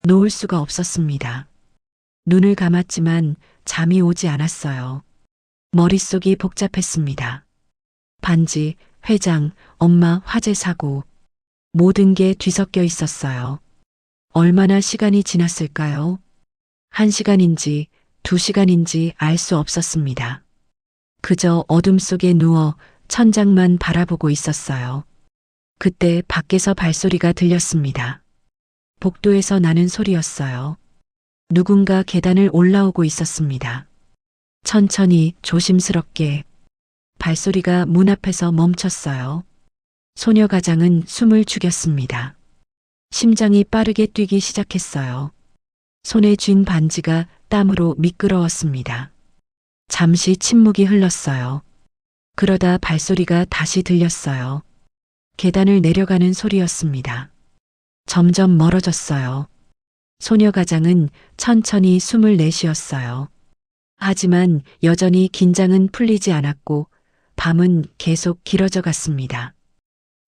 놓을 수가 없었습니다. 눈을 감았지만 잠이 오지 않았어요. 머릿속이 복잡했습니다. 반지, 회장, 엄마, 화재 사고. 모든 게 뒤섞여 있었어요. 얼마나 시간이 지났을까요? 1시간인지 2시간인지 알 수 없었습니다. 그저 어둠 속에 누워 천장만 바라보고 있었어요. 그때 밖에서 발소리가 들렸습니다. 복도에서 나는 소리였어요. 누군가 계단을 올라오고 있었습니다. 천천히 조심스럽게 발소리가 문 앞에서 멈췄어요. 소녀 가장은 숨을 죽였습니다. 심장이 빠르게 뛰기 시작했어요. 손에 쥔 반지가 땀으로 미끄러웠습니다. 잠시 침묵이 흘렀어요. 그러다 발소리가 다시 들렸어요. 계단을 내려가는 소리였습니다. 점점 멀어졌어요. 소녀 가장은 천천히 숨을 내쉬었어요. 하지만 여전히 긴장은 풀리지 않았고 밤은 계속 길어져 갔습니다.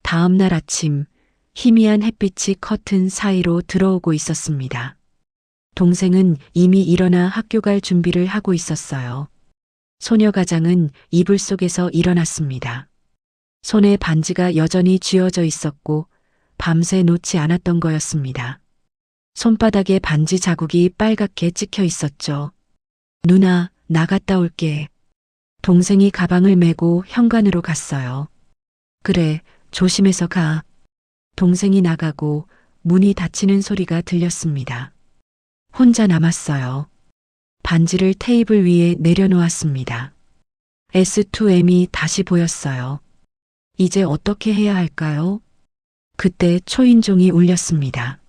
다음 날 아침 희미한 햇빛이 커튼 사이로 들어오고 있었습니다. 동생은 이미 일어나 학교 갈 준비를 하고 있었어요. 소녀 가장은 이불 속에서 일어났습니다. 손에 반지가 여전히 쥐어져 있었고 밤새 놓지 않았던 거였습니다. 손바닥에 반지 자국이 빨갛게 찍혀 있었죠. 누나, 나갔다 올게. 동생이 가방을 메고 현관으로 갔어요. 그래, 조심해서 가. 동생이 나가고 문이 닫히는 소리가 들렸습니다. 혼자 남았어요. 반지를 테이블 위에 내려놓았습니다. S2M이 다시 보였어요. 이제 어떻게 해야 할까요? 그때 초인종이 울렸습니다.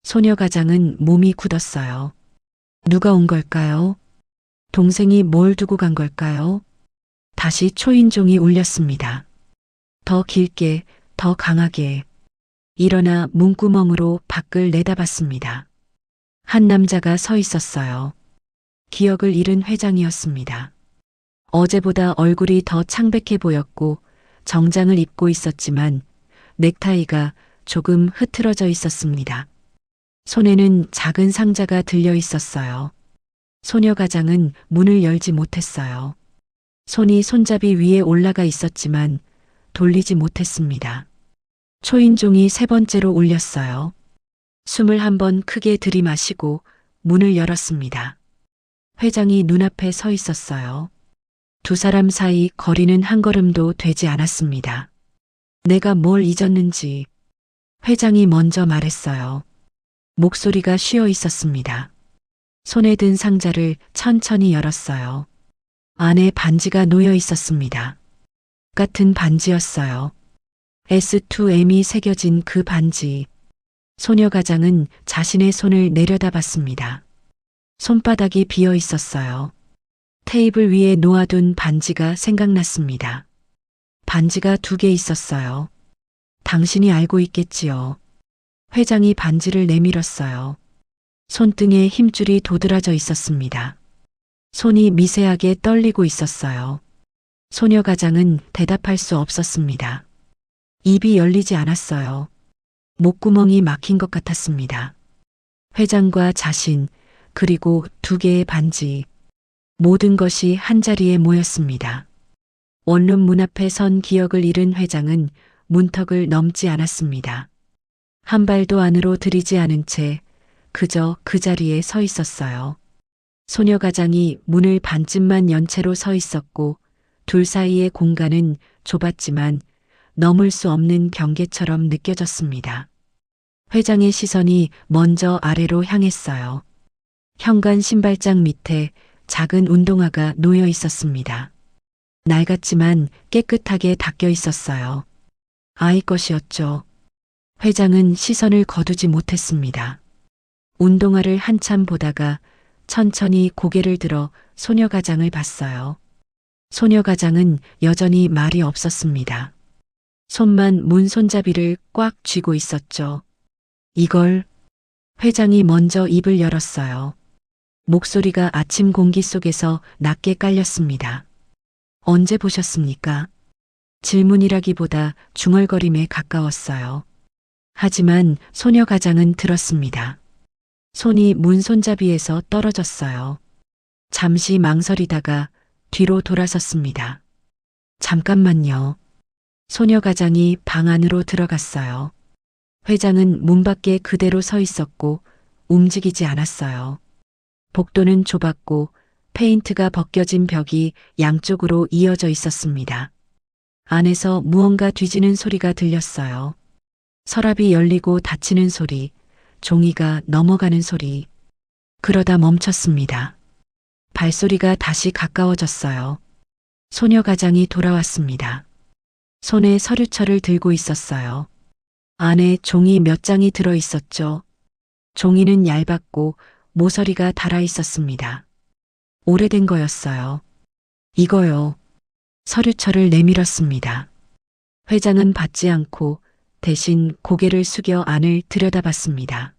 소녀 가장은 몸이 굳었어요. 누가 온 걸까요? 동생이 뭘 두고 간 걸까요? 다시 초인종이 울렸습니다. 더 길게, 더 강하게. 일어나 문구멍으로 밖을 내다봤습니다. 한 남자가 서 있었어요. 기억을 잃은 회장이었습니다. 어제보다 얼굴이 더 창백해 보였고 정장을 입고 있었지만 넥타이가 조금 흐트러져 있었습니다. 손에는 작은 상자가 들려 있었어요. 소녀 가장은 문을 열지 못했어요. 손이 손잡이 위에 올라가 있었지만 돌리지 못했습니다. 초인종이 세 번째로 울렸어요. 숨을 한 번 크게 들이마시고 문을 열었습니다. 회장이 눈앞에 서 있었어요. 두 사람 사이 거리는 한 걸음도 되지 않았습니다. 내가 뭘 잊었는지 회장이 먼저 말했어요. 목소리가 쉬어 있었습니다. 손에 든 상자를 천천히 열었어요. 안에 반지가 놓여 있었습니다. 같은 반지였어요. S2M이 새겨진 그 반지. 소녀 가장은 자신의 손을 내려다봤습니다. 손바닥이 비어 있었어요. 테이블 위에 놓아둔 반지가 생각났습니다. 반지가 2개 있었어요. 당신이 알고 있겠지요. 회장이 반지를 내밀었어요. 손등에 힘줄이 도드라져 있었습니다. 손이 미세하게 떨리고 있었어요. 소녀 가장은 대답할 수 없었습니다. 입이 열리지 않았어요. 목구멍이 막힌 것 같았습니다. 회장과 자신, 그리고 2개의 반지. 모든 것이 한자리에 모였습니다. 원룸 문 앞에 선 기억을 잃은 회장은 문턱을 넘지 않았습니다. 한 발도 안으로 들이지 않은 채 그저 그 자리에 서 있었어요. 소녀 가장이 문을 반쯤만 연 채로 서 있었고 둘 사이의 공간은 좁았지만 넘을 수 없는 경계처럼 느껴졌습니다. 회장의 시선이 먼저 아래로 향했어요. 현관 신발장 밑에 작은 운동화가 놓여 있었습니다. 낡았지만 깨끗하게 닦여 있었어요. 아이 것이었죠. 회장은 시선을 거두지 못했습니다. 운동화를 한참 보다가 천천히 고개를 들어 소녀 가장을 봤어요. 소녀 가장은 여전히 말이 없었습니다. 손만 문 손잡이를 꽉 쥐고 있었죠. 이걸 회장이 먼저 입을 열었어요. 목소리가 아침 공기 속에서 낮게 깔렸습니다. 언제 보셨습니까? 질문이라기보다 중얼거림에 가까웠어요. 하지만 소녀 가장은 들었습니다. 손이 문 손잡이에서 떨어졌어요. 잠시 망설이다가 뒤로 돌아섰습니다. 잠깐만요. 소녀 가장이 방 안으로 들어갔어요. 회장은 문 밖에 그대로 서 있었고 움직이지 않았어요. 복도는 좁았고 페인트가 벗겨진 벽이 양쪽으로 이어져 있었습니다. 안에서 무언가 뒤지는 소리가 들렸어요. 서랍이 열리고 닫히는 소리, 종이가 넘어가는 소리. 그러다 멈췄습니다. 발소리가 다시 가까워졌어요. 소녀 가장이 돌아왔습니다. 손에 서류철을 들고 있었어요. 안에 종이 몇 장이 들어 있었죠. 종이는 얇았고 모서리가 달아 있었습니다. 오래된 거였어요. 이거요. 서류철을 내밀었습니다. 회장은 받지 않고 대신 고개를 숙여 안을 들여다봤습니다.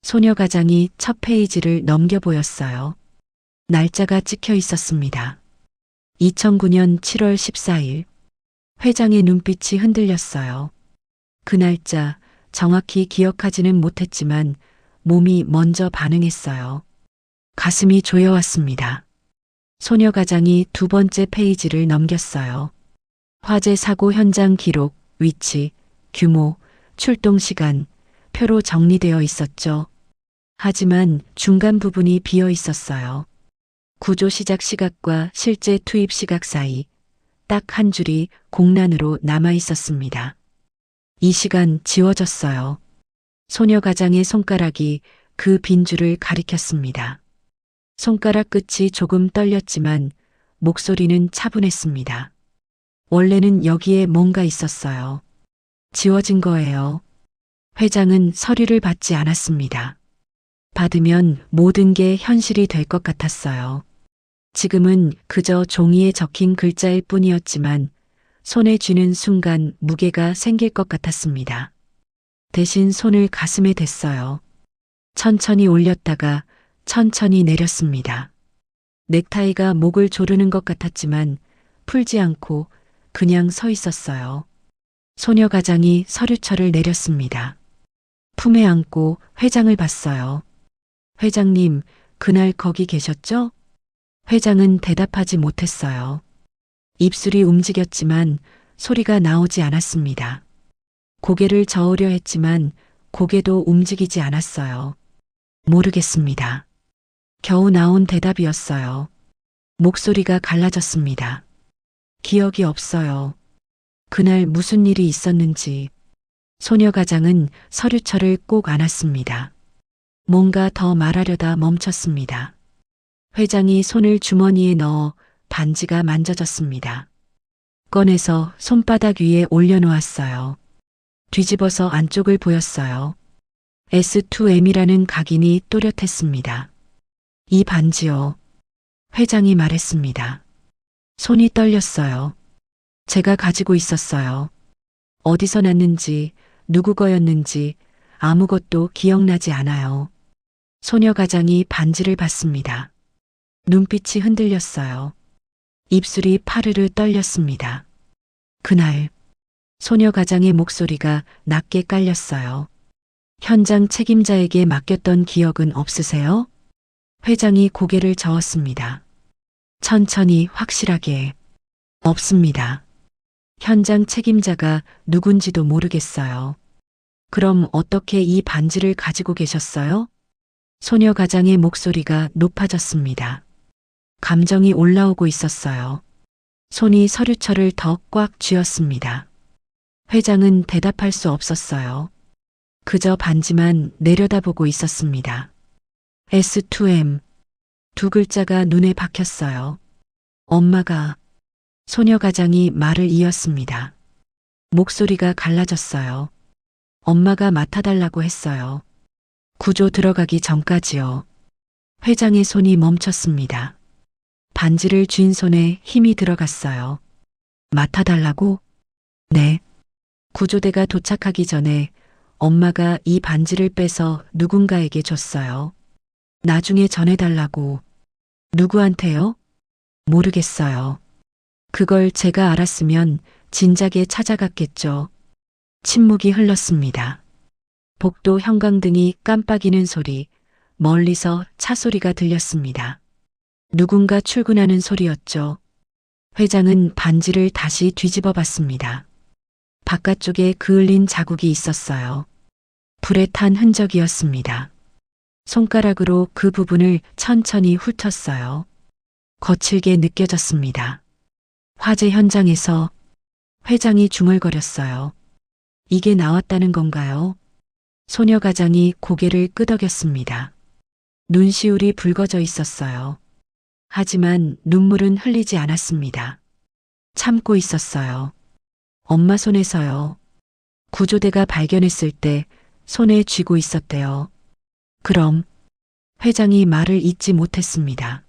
소녀 가장이 첫 페이지를 넘겨 보였어요. 날짜가 찍혀 있었습니다. 2009년 7월 14일. 회장의 눈빛이 흔들렸어요. 그 날짜 정확히 기억하지는 못했지만 몸이 먼저 반응했어요. 가슴이 조여왔습니다. 소녀 가장이 두 번째 페이지를 넘겼어요. 화재 사고 현장 기록, 위치, 규모, 출동 시간, 표로 정리되어 있었죠. 하지만 중간 부분이 비어 있었어요. 구조 시작 시각과 실제 투입 시각 사이 딱 한 줄이 공란으로 남아 있었습니다. 이 시간 지워졌어요. 소녀 가장의 손가락이 그 빈줄을 가리켰습니다. 손가락 끝이 조금 떨렸지만 목소리는 차분했습니다. 원래는 여기에 뭔가 있었어요. 지워진 거예요. 회장은 서류를 받지 않았습니다. 받으면 모든 게 현실이 될 것 같았어요. 지금은 그저 종이에 적힌 글자일 뿐이었지만 손에 쥐는 순간 무게가 생길 것 같았습니다. 대신 손을 가슴에 댔어요. 천천히 올렸다가 천천히 내렸습니다. 넥타이가 목을 조르는 것 같았지만 풀지 않고 그냥 서 있었어요. 소녀 가장이 서류철을 내렸습니다. 품에 안고 회장을 봤어요. 회장님, 그날 거기 계셨죠? 회장은 대답하지 못했어요. 입술이 움직였지만 소리가 나오지 않았습니다. 고개를 저으려 했지만 고개도 움직이지 않았어요. 모르겠습니다. 겨우 나온 대답이었어요. 목소리가 갈라졌습니다. 기억이 없어요. 그날 무슨 일이 있었는지. 소녀 가장은 서류철을 꼭 안았습니다. 뭔가 더 말하려다 멈췄습니다. 회장이 손을 주머니에 넣어 반지가 만져졌습니다. 꺼내서 손바닥 위에 올려놓았어요. 뒤집어서 안쪽을 보였어요. S2M이라는 각인이 또렷했습니다. 이 반지요. 회장이 말했습니다. 손이 떨렸어요. 제가 가지고 있었어요. 어디서 났는지, 누구 거였는지 아무것도 기억나지 않아요. 소녀 가장이 반지를 봤습니다. 눈빛이 흔들렸어요. 입술이 파르르 떨렸습니다. 그날 소녀 가장의 목소리가 낮게 깔렸어요. 현장 책임자에게 맡겼던 기억은 없으세요? 회장이 고개를 저었습니다. 천천히 확실하게. 없습니다. 현장 책임자가 누군지도 모르겠어요. 그럼 어떻게 이 반지를 가지고 계셨어요? 소녀 가장의 목소리가 높아졌습니다. 감정이 올라오고 있었어요. 손이 서류철을 더 꽉 쥐었습니다. 회장은 대답할 수 없었어요. 그저 반지만 내려다보고 있었습니다. S2M. 두 글자가 눈에 박혔어요. 엄마가. 소녀 가장이 말을 이었습니다. 목소리가 갈라졌어요. 엄마가 맡아달라고 했어요. 구조 들어가기 전까지요. 회장의 손이 멈췄습니다. 반지를 쥔 손에 힘이 들어갔어요. 맡아달라고? 네. 구조대가 도착하기 전에 엄마가 이 반지를 빼서 누군가에게 줬어요. 나중에 전해달라고. 누구한테요? 모르겠어요. 그걸 제가 알았으면 진작에 찾아갔겠죠. 침묵이 흘렀습니다. 복도 형광등이 깜빡이는 소리, 멀리서 차 소리가 들렸습니다. 누군가 출근하는 소리였죠. 회장은 반지를 다시 뒤집어 봤습니다. 바깥쪽에 그을린 자국이 있었어요. 불에 탄 흔적이었습니다. 손가락으로 그 부분을 천천히 훑었어요. 거칠게 느껴졌습니다. 화재 현장에서. 회장이 중얼거렸어요. 이게 나왔다는 건가요? 소녀 가장이 고개를 끄덕였습니다. 눈시울이 붉어져 있었어요. 하지만 눈물은 흘리지 않았습니다. 참고 있었어요. 엄마 손에서요. 구조대가 발견했을 때 손에 쥐고 있었대요. 그럼 회장이 말을 잇지 못했습니다.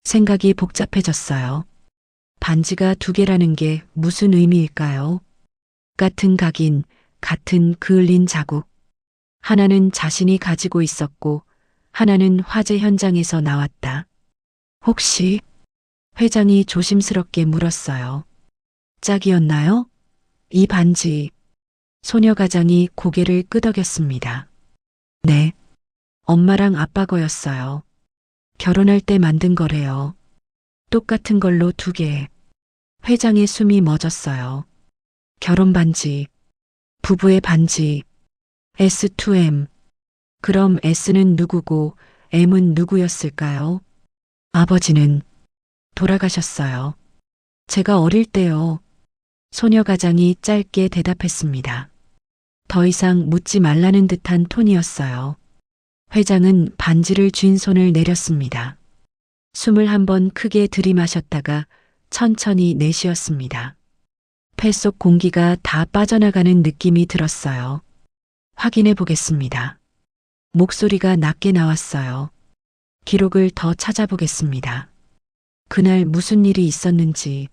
생각이 복잡해졌어요. 반지가 두 개라는 게 무슨 의미일까요? 같은 각인, 같은 그을린 자국. 하나는 자신이 가지고 있었고, 하나는 화재 현장에서 나왔다. 혹시 회장이 조심스럽게 물었어요. 짝이었나요? 이 반지. 소녀 가장이 고개를 끄덕였습니다. 네. 엄마랑 아빠 거였어요. 결혼할 때 만든 거래요. 똑같은 걸로 두 개. 회장의 숨이 멎었어요. 결혼 반지. 부부의 반지. S2M. 그럼 S는 누구고 M은 누구였을까요? 아버지는 돌아가셨어요. 제가 어릴 때요. 소녀 가장이 짧게 대답했습니다. 더 이상 묻지 말라는 듯한 톤이었어요. 회장은 반지를 쥔 손을 내렸습니다. 숨을 한 번 크게 들이마셨다가 천천히 내쉬었습니다. 폐 속 공기가 다 빠져나가는 느낌이 들었어요. 확인해 보겠습니다. 목소리가 낮게 나왔어요. 기록을 더 찾아보겠습니다. 그날 무슨 일이 있었는지.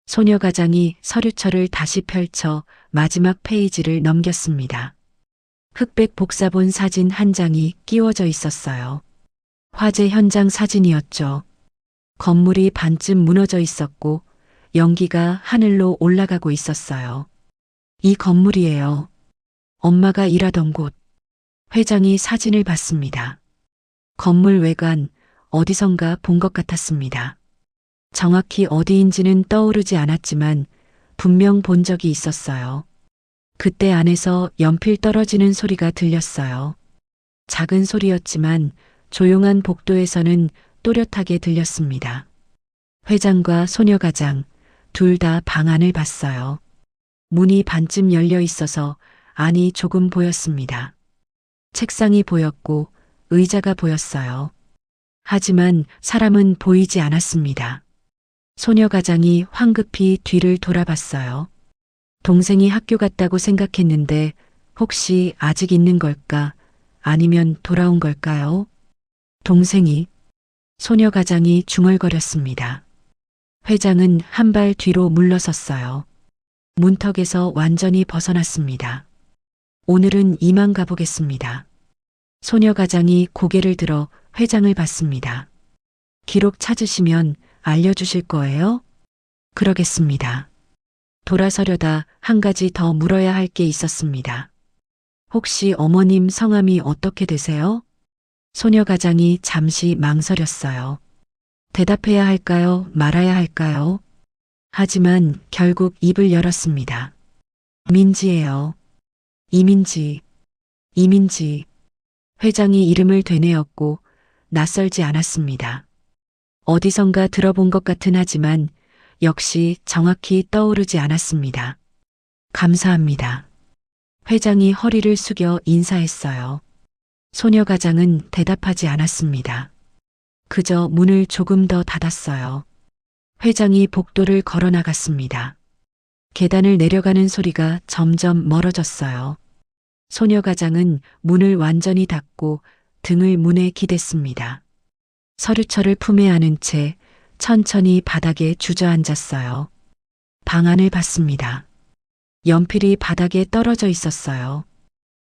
소녀 가장이 서류철을 다시 펼쳐 마지막 페이지를 넘겼습니다. 흑백 복사본 사진 한 장이 끼워져 있었어요. 화재 현장 사진이었죠. 건물이 반쯤 무너져 있었고 연기가 하늘로 올라가고 있었어요. 이 건물이에요. 엄마가 일하던 곳. 회장이 사진을 봤습니다. 건물 외관 어디선가 본 것 같았습니다. 정확히 어디인지는 떠오르지 않았지만 분명 본 적이 있었어요. 그때 안에서 연필 떨어지는 소리가 들렸어요. 작은 소리였지만 조용한 복도에서는 또렷하게 들렸습니다. 회장과 소녀 가장 둘 다 방 안을 봤어요. 문이 반쯤 열려 있어서 안이 조금 보였습니다. 책상이 보였고 의자가 보였어요. 하지만 사람은 보이지 않았습니다. 소녀 가장이 황급히 뒤를 돌아봤어요. 동생이 학교 갔다고 생각했는데 혹시 아직 있는 걸까? 아니면 돌아온 걸까요? 동생이. 소녀 가장이 중얼거렸습니다. 회장은 한 발 뒤로 물러섰어요. 문턱에서 완전히 벗어났습니다. 오늘은 이만 가보겠습니다. 소녀 가장이 고개를 들어 회장을 봤습니다. 기록 찾으시면 알려주실 거예요? 그러겠습니다. 돌아서려다 한 가지 더 물어야 할 게 있었습니다. 혹시 어머님 성함이 어떻게 되세요? 소녀 가장이 잠시 망설였어요. 대답해야 할까요? 말아야 할까요? 하지만 결국 입을 열었습니다. 민지예요. 이민지. 이민지. 회장이 이름을 되뇌었고 낯설지 않았습니다. 어디선가 들어본 것 같은 하지만 역시 정확히 떠오르지 않았습니다. 감사합니다. 회장이 허리를 숙여 인사했어요. 소녀 가장은 대답하지 않았습니다. 그저 문을 조금 더 닫았어요. 회장이 복도를 걸어 나갔습니다. 계단을 내려가는 소리가 점점 멀어졌어요. 소녀 가장은 문을 완전히 닫고 등을 문에 기댔습니다. 서류철을 품에 안은 채 천천히 바닥에 주저앉았어요. 방 안을 봤습니다. 연필이 바닥에 떨어져 있었어요.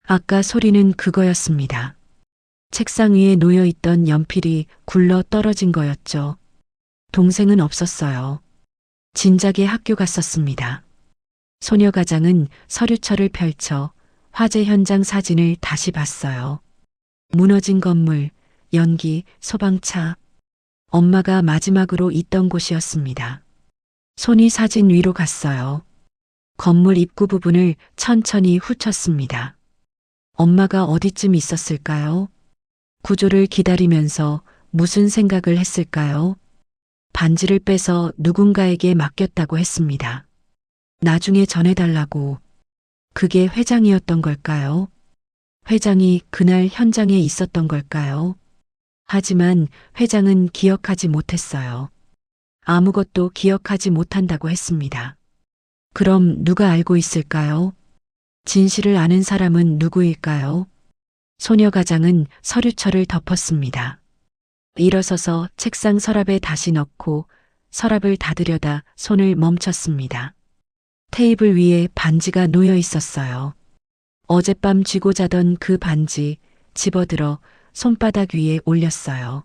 아까 소리는 그거였습니다. 책상 위에 놓여 있던 연필이 굴러 떨어진 거였죠. 동생은 없었어요. 진작에 학교 갔었습니다. 소녀 가장은 서류철을 펼쳐 화재 현장 사진을 다시 봤어요. 무너진 건물, 연기, 소방차. 엄마가 마지막으로 있던 곳이었습니다. 손이 사진 위로 갔어요. 건물 입구 부분을 천천히 훑었습니다. 엄마가 어디쯤 있었을까요? 구조를 기다리면서 무슨 생각을 했을까요? 반지를 빼서 누군가에게 맡겼다고 했습니다. 나중에 전해달라고. 그게 회장이었던 걸까요? 회장이 그날 현장에 있었던 걸까요? 하지만 회장은 기억하지 못했어요. 아무것도 기억하지 못한다고 했습니다. 그럼 누가 알고 있을까요? 진실을 아는 사람은 누구일까요? 소녀 가장은 서류철을 덮었습니다. 일어서서 책상 서랍에 다시 넣고 서랍을 닫으려다 손을 멈췄습니다. 테이블 위에 반지가 놓여 있었어요. 어젯밤 쥐고 자던 그 반지 집어들어 손바닥 위에 올렸어요.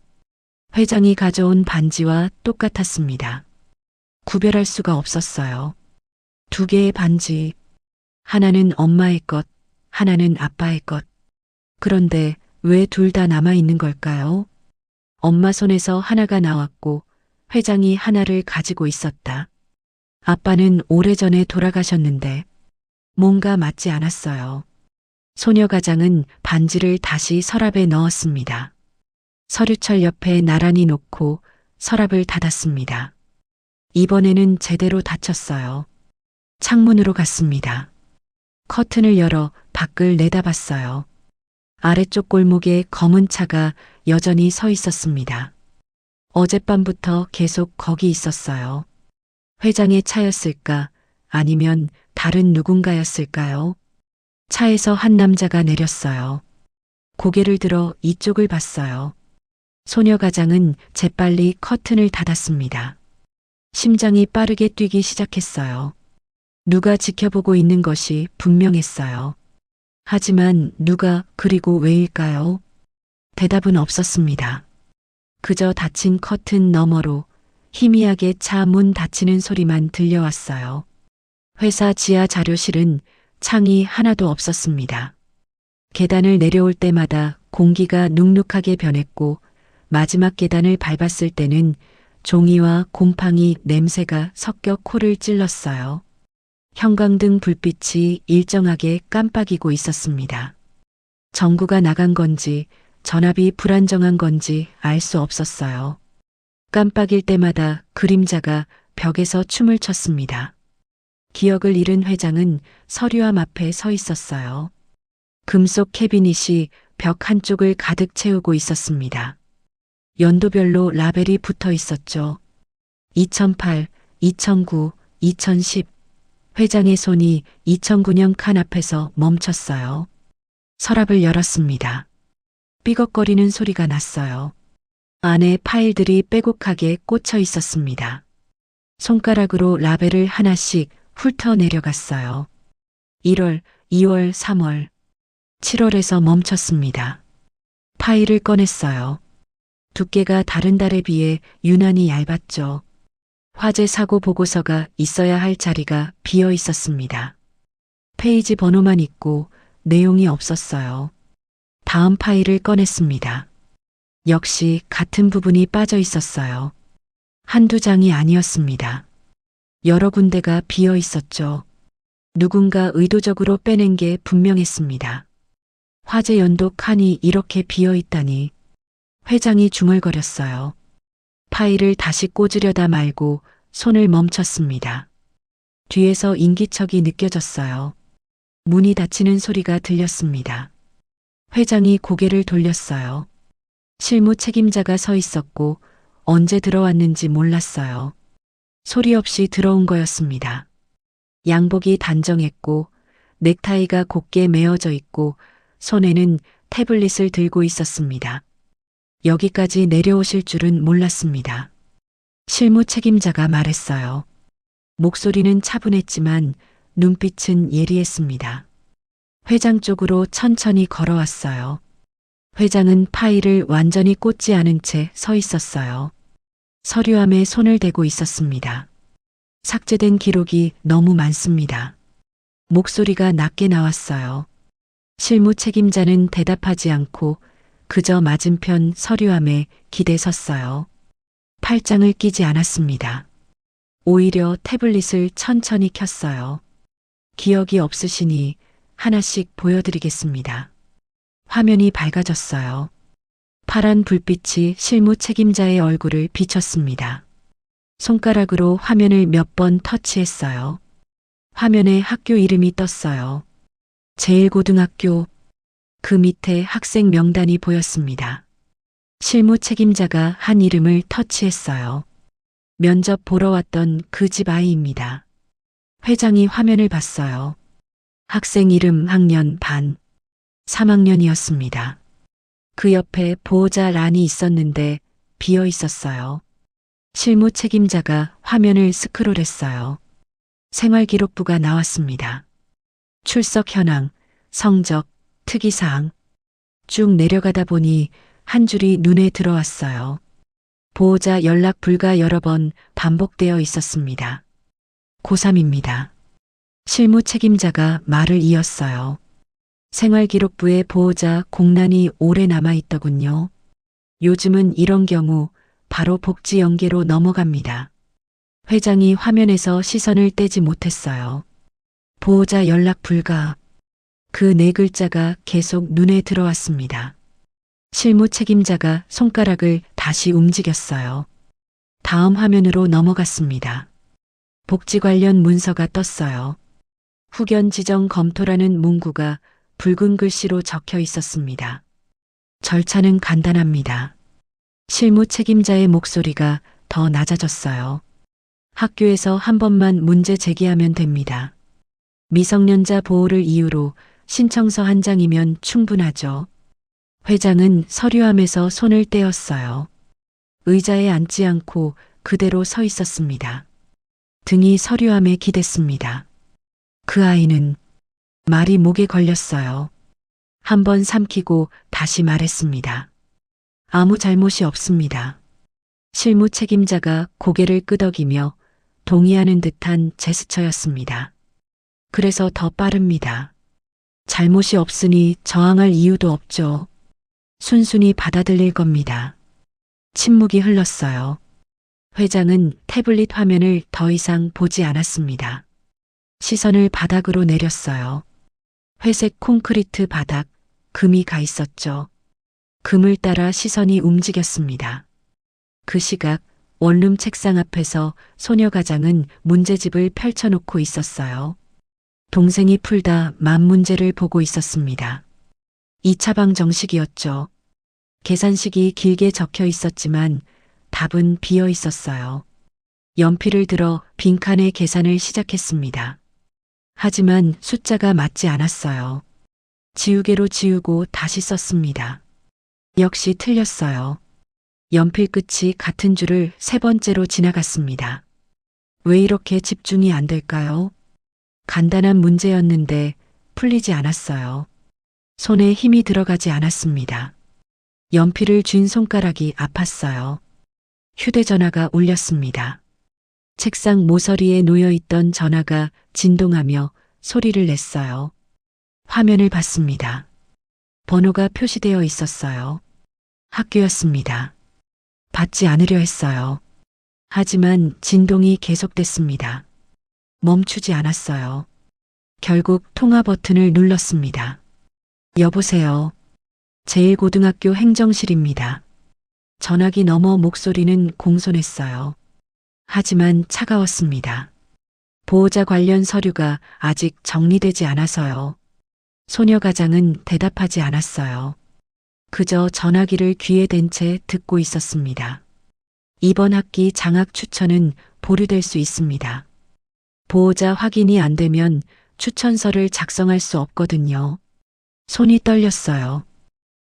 회장이 가져온 반지와 똑같았습니다. 구별할 수가 없었어요. 두 개의 반지, 하나는 엄마의 것, 하나는 아빠의 것. 그런데 왜 둘 다 남아 있는 걸까요? 엄마 손에서 하나가 나왔고 회장이 하나를 가지고 있었다. 아빠는 오래전에 돌아가셨는데 뭔가 맞지 않았어요. 소녀 가장은 반지를 다시 서랍에 넣었습니다. 서류철 옆에 나란히 놓고 서랍을 닫았습니다. 이번에는 제대로 닫혔어요. 창문으로 갔습니다. 커튼을 열어 밖을 내다봤어요. 아래쪽 골목에 검은 차가 여전히 서 있었습니다. 어젯밤부터 계속 거기 있었어요. 회장의 차였을까? 아니면 다른 누군가였을까요? 차에서 한 남자가 내렸어요. 고개를 들어 이쪽을 봤어요. 소녀 가장은 재빨리 커튼을 닫았습니다. 심장이 빠르게 뛰기 시작했어요. 누가 지켜보고 있는 것이 분명했어요. 하지만 누가 그리고 왜일까요? 대답은 없었습니다. 그저 닫힌 커튼 너머로 희미하게 차 문 닫히는 소리만 들려왔어요. 회사 지하 자료실은 창이 하나도 없었습니다. 계단을 내려올 때마다 공기가 눅눅하게 변했고 마지막 계단을 밟았을 때는 종이와 곰팡이 냄새가 섞여 코를 찔렀어요. 형광등 불빛이 일정하게 깜빡이고 있었습니다. 전구가 나간 건지 전압이 불안정한 건지 알 수 없었어요. 깜빡일 때마다 그림자가 벽에서 춤을 췄습니다. 기억을 잃은 회장은 서류함 앞에 서 있었어요. 금속 캐비닛이 벽 한쪽을 가득 채우고 있었습니다. 연도별로 라벨이 붙어 있었죠. 2008, 2009, 2010. 회장의 손이 2009년 칸 앞에서 멈췄어요. 서랍을 열었습니다. 삐걱거리는 소리가 났어요. 안에 파일들이 빼곡하게 꽂혀 있었습니다. 손가락으로 라벨을 하나씩 훑어 내려갔어요. 1월, 2월, 3월, 7월에서 멈췄습니다. 파일을 꺼냈어요. 두께가 다른 달에 비해 유난히 얇았죠. 화재 사고 보고서가 있어야 할 자리가 비어 있었습니다. 페이지 번호만 있고 내용이 없었어요. 다음 파일을 꺼냈습니다. 역시 같은 부분이 빠져 있었어요. 한두 장이 아니었습니다. 여러 군데가 비어 있었죠. 누군가 의도적으로 빼낸 게 분명했습니다. 화재 연도 칸이 이렇게 비어 있다니. 회장이 중얼거렸어요. 파일을 다시 꽂으려다 말고 손을 멈췄습니다. 뒤에서 인기척이 느껴졌어요. 문이 닫히는 소리가 들렸습니다. 회장이 고개를 돌렸어요. 실무 책임자가 서 있었고 언제 들어왔는지 몰랐어요. 소리 없이 들어온 거였습니다. 양복이 단정했고 넥타이가 곱게 메어져 있고 손에는 태블릿을 들고 있었습니다. 여기까지 내려오실 줄은 몰랐습니다. 실무 책임자가 말했어요. 목소리는 차분했지만 눈빛은 예리했습니다. 회장 쪽으로 천천히 걸어왔어요. 회장은 파일을 완전히 꽂지 않은 채 서 있었어요. 서류함에 손을 대고 있었습니다. 삭제된 기록이 너무 많습니다. 목소리가 낮게 나왔어요. 실무 책임자는 대답하지 않고 그저 맞은편 서류함에 기대 섰어요. 팔짱을 끼지 않았습니다. 오히려 태블릿을 천천히 켰어요. 기억이 없으시니 하나씩 보여드리겠습니다. 화면이 밝아졌어요. 파란 불빛이 실무 책임자의 얼굴을 비췄습니다. 손가락으로 화면을 몇 번 터치했어요. 화면에 학교 이름이 떴어요. 제1고등학교. 그 밑에 학생 명단이 보였습니다. 실무 책임자가 한 이름을 터치했어요. 면접 보러 왔던 그 집 아이입니다. 회장이 화면을 봤어요. 학생 이름 학년 반. 3학년이었습니다. 그 옆에 보호자 란이 있었는데 비어 있었어요. 실무 책임자가 화면을 스크롤했어요. 생활기록부가 나왔습니다. 출석 현황, 성적, 특이사항. 쭉 내려가다 보니 한 줄이 눈에 들어왔어요. 보호자 연락 불가 여러 번 반복되어 있었습니다. 고3입니다. 실무 책임자가 말을 이었어요. 생활기록부에 보호자 공란이 오래 남아있더군요. 요즘은 이런 경우 바로 복지 연계로 넘어갑니다. 회장이 화면에서 시선을 떼지 못했어요. 보호자 연락 불가. 그 네 글자가 계속 눈에 들어왔습니다. 실무 책임자가 손가락을 다시 움직였어요. 다음 화면으로 넘어갔습니다. 복지 관련 문서가 떴어요. 후견 지정 검토라는 문구가 붉은 글씨로 적혀 있었습니다. 절차는 간단합니다. 실무 책임자의 목소리가 더 낮아졌어요. 학교에서 한 번만 문제 제기하면 됩니다. 미성년자 보호를 이유로 신청서 한 장이면 충분하죠. 회장은 서류함에서 손을 떼었어요. 의자에 앉지 않고 그대로 서 있었습니다. 등이 서류함에 기댔습니다. 그 아이는 말이 목에 걸렸어요. 한 번 삼키고 다시 말했습니다. 아무 잘못이 없습니다. 실무 책임자가 고개를 끄덕이며 동의하는 듯한 제스처였습니다. 그래서 더 빠릅니다. 잘못이 없으니 저항할 이유도 없죠. 순순히 받아들일 겁니다. 침묵이 흘렀어요. 회장은 태블릿 화면을 더 이상 보지 않았습니다. 시선을 바닥으로 내렸어요. 회색 콘크리트 바닥, 금이 가 있었죠. 금을 따라 시선이 움직였습니다. 그 시각 원룸 책상 앞에서 소녀가장은 문제집을 펼쳐놓고 있었어요. 동생이 풀다 맘문제를 보고 있었습니다. 2차 방 정식이었죠. 계산식이 길게 적혀 있었지만 답은 비어 있었어요. 연필을 들어 빈칸에 계산을 시작했습니다. 하지만 숫자가 맞지 않았어요. 지우개로 지우고 다시 썼습니다. 역시 틀렸어요. 연필 끝이 같은 줄을 세 번째로 지나갔습니다. 왜 이렇게 집중이 안 될까요? 간단한 문제였는데 풀리지 않았어요. 손에 힘이 들어가지 않았습니다. 연필을 쥔 손가락이 아팠어요. 휴대전화가 울렸습니다. 책상 모서리에 놓여있던 전화가 진동하며 소리를 냈어요. 화면을 봤습니다. 번호가 표시되어 있었어요. 학교였습니다. 받지 않으려 했어요. 하지만 진동이 계속됐습니다. 멈추지 않았어요. 결국 통화 버튼을 눌렀습니다. 여보세요. 제1고등학교 행정실입니다. 전화기 너머 목소리는 공손했어요. 하지만 차가웠습니다. 보호자 관련 서류가 아직 정리되지 않아서요. 소녀가장은 대답하지 않았어요. 그저 전화기를 귀에 댄 채 듣고 있었습니다. 이번 학기 장학 추천은 보류될 수 있습니다. 보호자 확인이 안 되면 추천서를 작성할 수 없거든요. 손이 떨렸어요.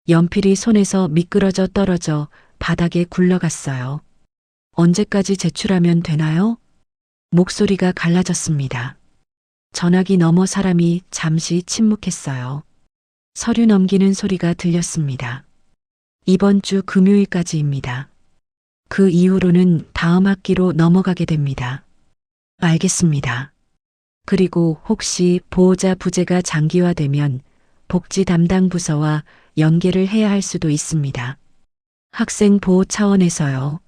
연필이 손에서 미끄러져 떨어져 바닥에 굴러갔어요. 언제까지 제출하면 되나요? 목소리가 갈라졌습니다. 전화기 너머 사람이 잠시 침묵했어요. 서류 넘기는 소리가 들렸습니다. 이번 주 금요일까지입니다. 그 이후로는 다음 학기로 넘어가게 됩니다. 알겠습니다. 그리고 혹시 보호자 부재가 장기화되면 복지 담당 부서와 연계를 해야 할 수도 있습니다. 학생 보호 차원에서요.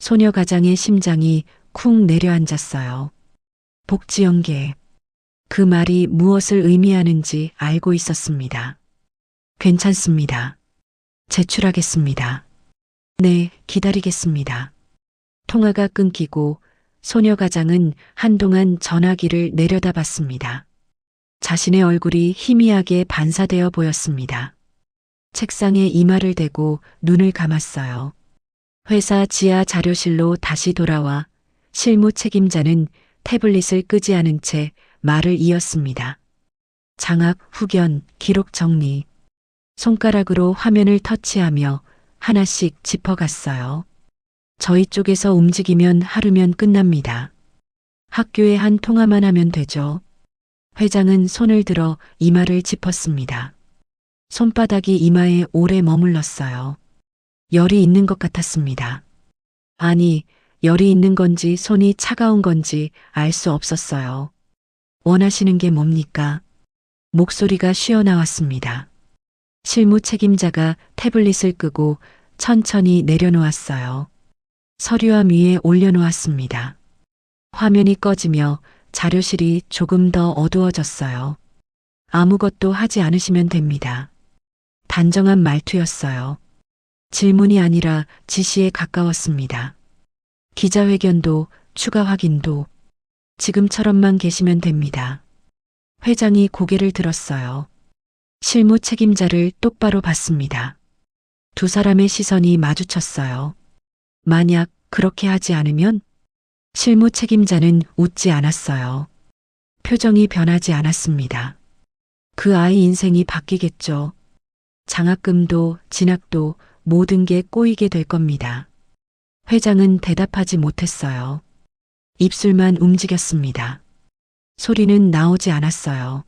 소녀가장의 심장이 쿵 내려앉았어요. 복지 연계. 그 말이 무엇을 의미하는지 알고 있었습니다. 괜찮습니다. 제출하겠습니다. 네, 기다리겠습니다. 통화가 끊기고 소녀가장은 한동안 전화기를 내려다봤습니다. 자신의 얼굴이 희미하게 반사되어 보였습니다. 책상에 이마를 대고 눈을 감았어요. 회사 지하 자료실로 다시 돌아와 실무 책임자는 태블릿을 끄지 않은 채 말을 이었습니다. 장악, 후견, 기록 정리. 손가락으로 화면을 터치하며 하나씩 짚어갔어요. 저희 쪽에서 움직이면 하루면 끝납니다. 학교에 한 통화만 하면 되죠. 회장은 손을 들어 이마를 짚었습니다. 손바닥이 이마에 오래 머물렀어요. 열이 있는 것 같았습니다. 아니, 열이 있는 건지 손이 차가운 건지 알 수 없었어요. 원하시는 게 뭡니까? 목소리가 쉬어나왔습니다. 실무 책임자가 태블릿을 끄고 천천히 내려놓았어요. 서류함 위에 올려놓았습니다. 화면이 꺼지며 자료실이 조금 더 어두워졌어요. 아무것도 하지 않으시면 됩니다. 단정한 말투였어요. 질문이 아니라 지시에 가까웠습니다. 기자회견도 추가 확인도 지금처럼만 계시면 됩니다. 회장이 고개를 들었어요. 실무 책임자를 똑바로 봤습니다. 두 사람의 시선이 마주쳤어요. 만약 그렇게 하지 않으면 실무 책임자는 웃지 않았어요. 표정이 변하지 않았습니다. 그 아이 인생이 바뀌겠죠. 장학금도 진학도 모든 게 꼬이게 될 겁니다. 회장은 대답하지 못했어요. 입술만 움직였습니다. 소리는 나오지 않았어요.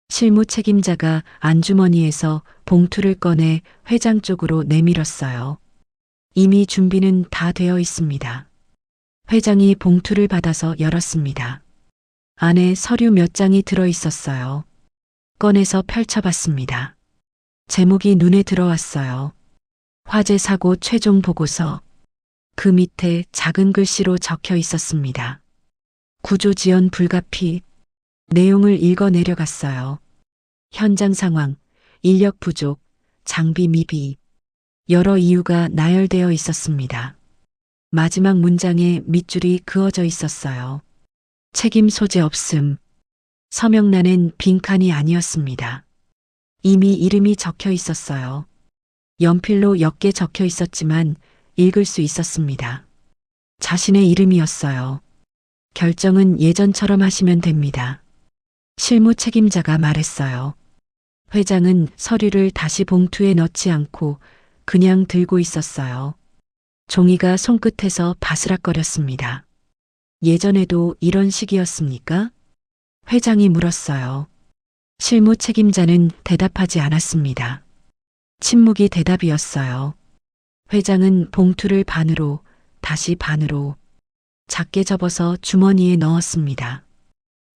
실무 책임자가 안주머니에서 봉투를 꺼내 회장 쪽으로 내밀었어요. 이미 준비는 다 되어 있습니다. 회장이 봉투를 받아서 열었습니다. 안에 서류 몇 장이 들어 있었어요. 꺼내서 펼쳐봤습니다. 제목이 눈에 들어왔어요. 화재 사고 최종 보고서. 그 밑에 작은 글씨로 적혀 있었습니다. 구조 지연 불가피. 내용을 읽어 내려갔어요. 현장 상황, 인력 부족, 장비 미비. 여러 이유가 나열되어 있었습니다. 마지막 문장에 밑줄이 그어져 있었어요. 책임 소재 없음. 서명란엔 빈칸이 아니었습니다. 이미 이름이 적혀 있었어요. 연필로 옅게 적혀 있었지만 읽을 수 있었습니다. 자신의 이름이었어요. 결정은 예전처럼 하시면 됩니다. 실무 책임자가 말했어요. 회장은 서류를 다시 봉투에 넣지 않고 그냥 들고 있었어요. 종이가 손끝에서 바스락거렸습니다. 예전에도 이런 식이었습니까? 회장이 물었어요. 실무 책임자는 대답하지 않았습니다. 침묵이 대답이었어요. 회장은 봉투를 반으로, 다시 반으로 작게 접어서 주머니에 넣었습니다.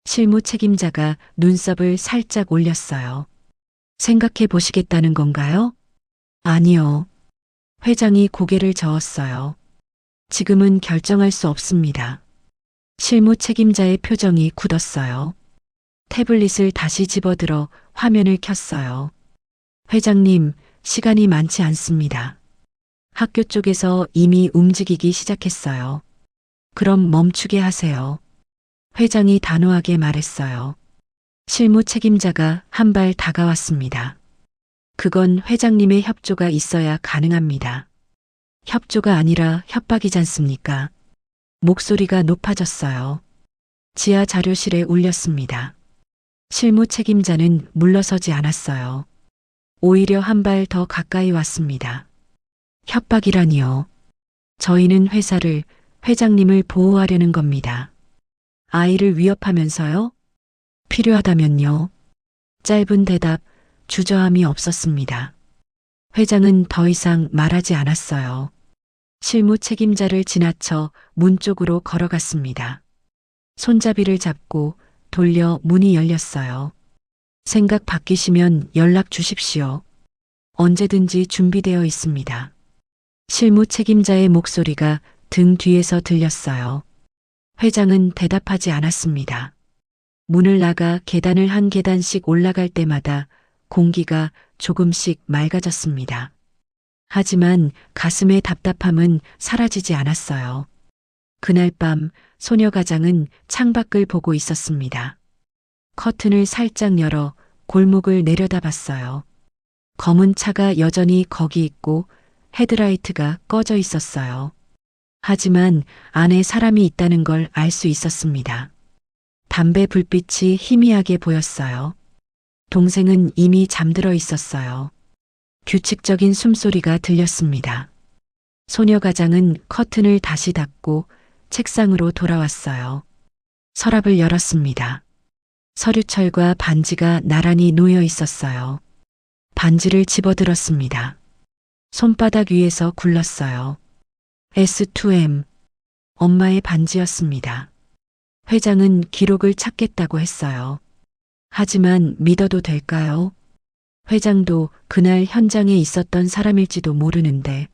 실무 책임자가 눈썹을 살짝 올렸어요. 생각해 보시겠다는 건가요? 아니요. 회장이 고개를 저었어요. 지금은 결정할 수 없습니다. 실무 책임자의 표정이 굳었어요. 태블릿을 다시 집어들어 화면을 켰어요. 회장님, 시간이 많지 않습니다. 학교 쪽에서 이미 움직이기 시작했어요. 그럼 멈추게 하세요. 회장이 단호하게 말했어요. 실무 책임자가 한 발 다가왔습니다. 그건 회장님의 협조가 있어야 가능합니다. 협조가 아니라 협박이지 않습니까? 목소리가 높아졌어요. 지하 자료실에 울렸습니다. 실무 책임자는 물러서지 않았어요. 오히려 한 발 더 가까이 왔습니다. 협박이라니요. 저희는 회사를, 회장님을 보호하려는 겁니다. 아이를 위협하면서요? 필요하다면요. 짧은 대답, 주저함이 없었습니다. 회장은 더 이상 말하지 않았어요. 실무 책임자를 지나쳐 문 쪽으로 걸어갔습니다. 손잡이를 잡고 돌려 문이 열렸어요. 생각 바뀌시면 연락 주십시오. 언제든지 준비되어 있습니다. 실무 책임자의 목소리가 등 뒤에서 들렸어요. 회장은 대답하지 않았습니다. 문을 나가 계단을 한 계단씩 올라갈 때마다 공기가 조금씩 맑아졌습니다. 하지만 가슴의 답답함은 사라지지 않았어요. 그날 밤 소녀 가장은 창밖을 보고 있었습니다. 커튼을 살짝 열어 골목을 내려다봤어요. 검은 차가 여전히 거기 있고 헤드라이트가 꺼져 있었어요. 하지만 안에 사람이 있다는 걸 알 수 있었습니다. 담배 불빛이 희미하게 보였어요. 동생은 이미 잠들어 있었어요. 규칙적인 숨소리가 들렸습니다. 소녀 가장은 커튼을 다시 닫고 책상으로 돌아왔어요. 서랍을 열었습니다. 서류철과 반지가 나란히 놓여 있었어요. 반지를 집어들었습니다. 손바닥 위에서 굴렀어요. S2M. 엄마의 반지였습니다. 회장은 기록을 찾겠다고 했어요. 하지만 믿어도 될까요? 회장도 그날 현장에 있었던 사람일지도 모르는데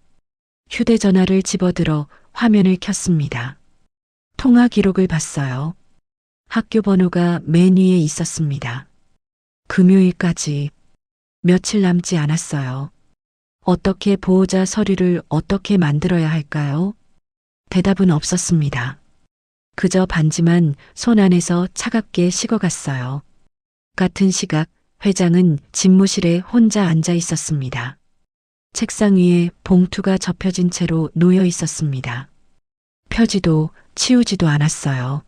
휴대전화를 집어들어 화면을 켰습니다. 통화 기록을 봤어요. 학교 번호가 맨 위에 있었습니다. 금요일까지 며칠 남지 않았어요. 어떻게 보호자 서류를 어떻게 만들어야 할까요? 대답은 없었습니다. 그저 반지만 손 안에서 차갑게 식어갔어요. 같은 시각 회장은 집무실에 혼자 앉아 있었습니다. 책상 위에 봉투가 접혀진 채로 놓여 있었습니다. 펴지도 치우지도 않았어요.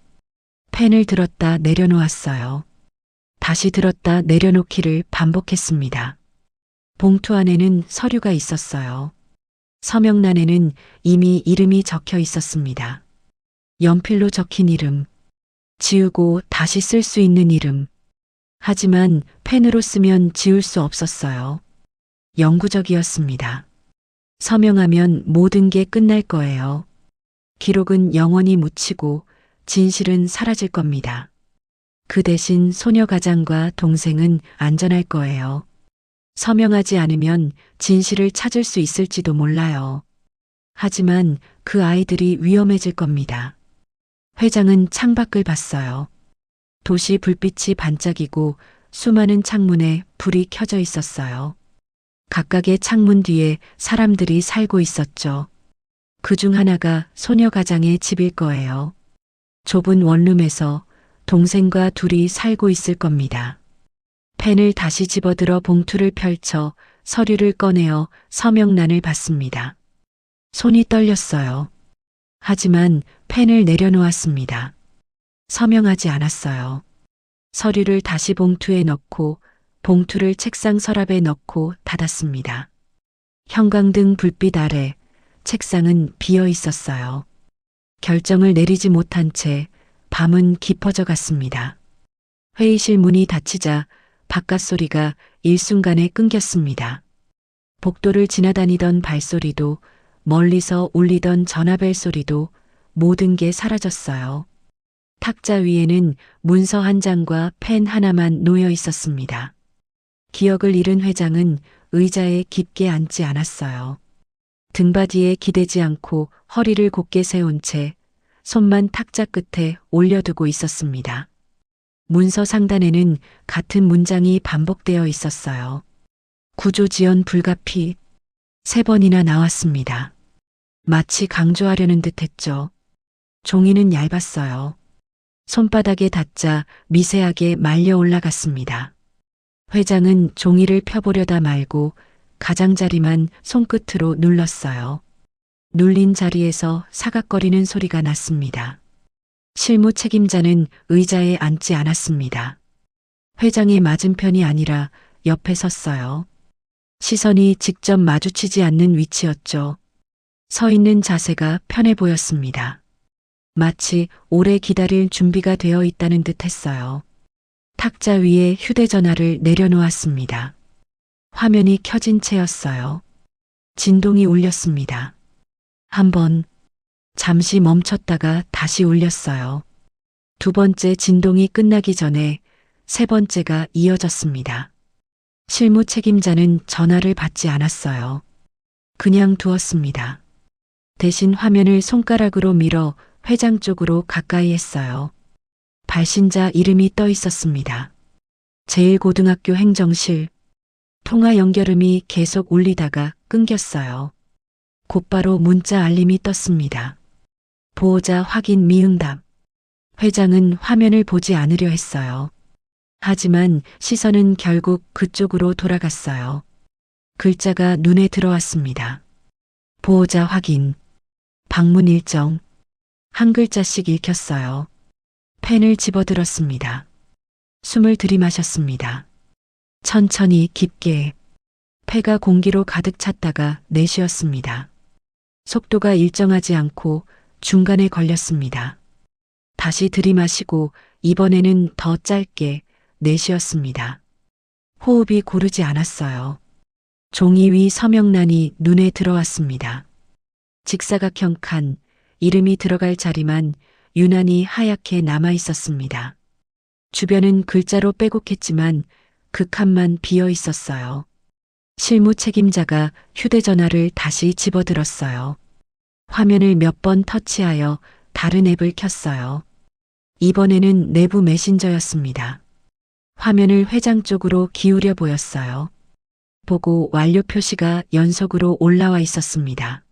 펜을 들었다 내려놓았어요. 다시 들었다 내려놓기를 반복했습니다. 봉투 안에는 서류가 있었어요. 서명란에는 이미 이름이 적혀 있었습니다. 연필로 적힌 이름, 지우고 다시 쓸 수 있는 이름. 하지만 펜으로 쓰면 지울 수 없었어요. 영구적이었습니다. 서명하면 모든 게 끝날 거예요. 기록은 영원히 묻히고 진실은 사라질 겁니다. 그 대신 소녀 가장과 동생은 안전할 거예요. 서명하지 않으면 진실을 찾을 수 있을지도 몰라요. 하지만 그 아이들이 위험해질 겁니다. 회장은 창밖을 봤어요. 도시 불빛이 반짝이고 수많은 창문에 불이 켜져 있었어요. 각각의 창문 뒤에 사람들이 살고 있었죠. 그 중 하나가 소녀 가장의 집일 거예요. 좁은 원룸에서 동생과 둘이 살고 있을 겁니다. 펜을 다시 집어들어 봉투를 펼쳐 서류를 꺼내어 서명란을 봤습니다. 손이 떨렸어요. 하지만 펜을 내려놓았습니다. 서명하지 않았어요. 서류를 다시 봉투에 넣고 봉투를 책상 서랍에 넣고 닫았습니다. 형광등 불빛 아래 책상은 비어 있었어요. 결정을 내리지 못한 채 밤은 깊어져 갔습니다. 회의실 문이 닫히자 바깥 소리가 일순간에 끊겼습니다. 복도를 지나다니던 발소리도 멀리서 울리던 전화벨 소리도 모든 게 사라졌어요. 탁자 위에는 문서 한 장과 펜 하나만 놓여 있었습니다. 기억을 잃은 회장은 의자에 깊게 앉지 않았어요. 등받이에 기대지 않고 허리를 곧게 세운 채 손만 탁자 끝에 올려두고 있었습니다. 문서 상단에는 같은 문장이 반복되어 있었어요. 구조지연 불가피 3번이나 나왔습니다. 마치 강조하려는 듯 했죠. 종이는 얇았어요. 손바닥에 닿자 미세하게 말려 올라갔습니다. 회장은 종이를 펴보려다 말고 가장자리만 손끝으로 눌렀어요. 눌린 자리에서 사각거리는 소리가 났습니다. 실무 책임자는 의자에 앉지 않았습니다. 회장의 맞은편이 아니라 옆에 섰어요. 시선이 직접 마주치지 않는 위치였죠. 서 있는 자세가 편해 보였습니다. 마치 오래 기다릴 준비가 되어 있다는 듯 했어요. 탁자 위에 휴대전화를 내려놓았습니다. 화면이 켜진 채였어요. 진동이 울렸습니다. 한 번, 잠시 멈췄다가 다시 울렸어요. 두 번째 진동이 끝나기 전에 세 번째가 이어졌습니다. 실무 책임자는 전화를 받지 않았어요. 그냥 두었습니다. 대신 화면을 손가락으로 밀어 회장 쪽으로 가까이 했어요. 발신자 이름이 떠 있었습니다. 제1고등학교 행정실. 통화 연결음이 계속 울리다가 끊겼어요. 곧바로 문자 알림이 떴습니다. 보호자 확인 미응답. 회장은 화면을 보지 않으려 했어요. 하지만 시선은 결국 그쪽으로 돌아갔어요. 글자가 눈에 들어왔습니다. 보호자 확인. 방문 일정. 한 글자씩 읽혔어요. 펜을 집어들었습니다. 숨을 들이마셨습니다. 천천히 깊게. 폐가 공기로 가득 찼다가 내쉬었습니다. 속도가 일정하지 않고 중간에 걸렸습니다. 다시 들이마시고 이번에는 더 짧게 내쉬었습니다. 호흡이 고르지 않았어요. 종이 위 서명란이 눈에 들어왔습니다. 직사각형 칸, 이름이 들어갈 자리만 유난히 하얗게 남아 있었습니다. 주변은 글자로 빼곡했지만 그 칸만 비어 있었어요. 실무 책임자가 휴대전화를 다시 집어들었어요. 화면을 몇 번 터치하여 다른 앱을 켰어요. 이번에는 내부 메신저였습니다. 화면을 회장 쪽으로 기울여 보였어요. 보고 완료 표시가 연속으로 올라와 있었습니다.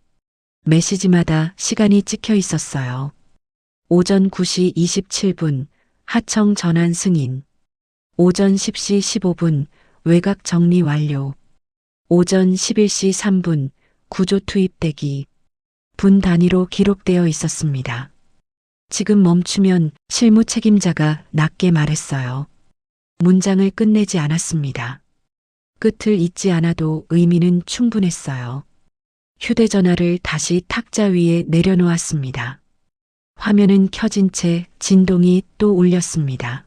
메시지마다 시간이 찍혀 있었어요. 오전 9시 27분 하청 전환 승인. 오전 10시 15분 외곽 정리 완료. 오전 11시 3분 구조 투입 대기. 분 단위로 기록되어 있었습니다. 지금 멈추면 실무 책임자가 낮게 말했어요. 문장을 끝내지 않았습니다. 끝을 잇지 않아도 의미는 충분했어요. 휴대전화를 다시 탁자 위에 내려놓았습니다. 화면은 켜진 채 진동이 또 울렸습니다.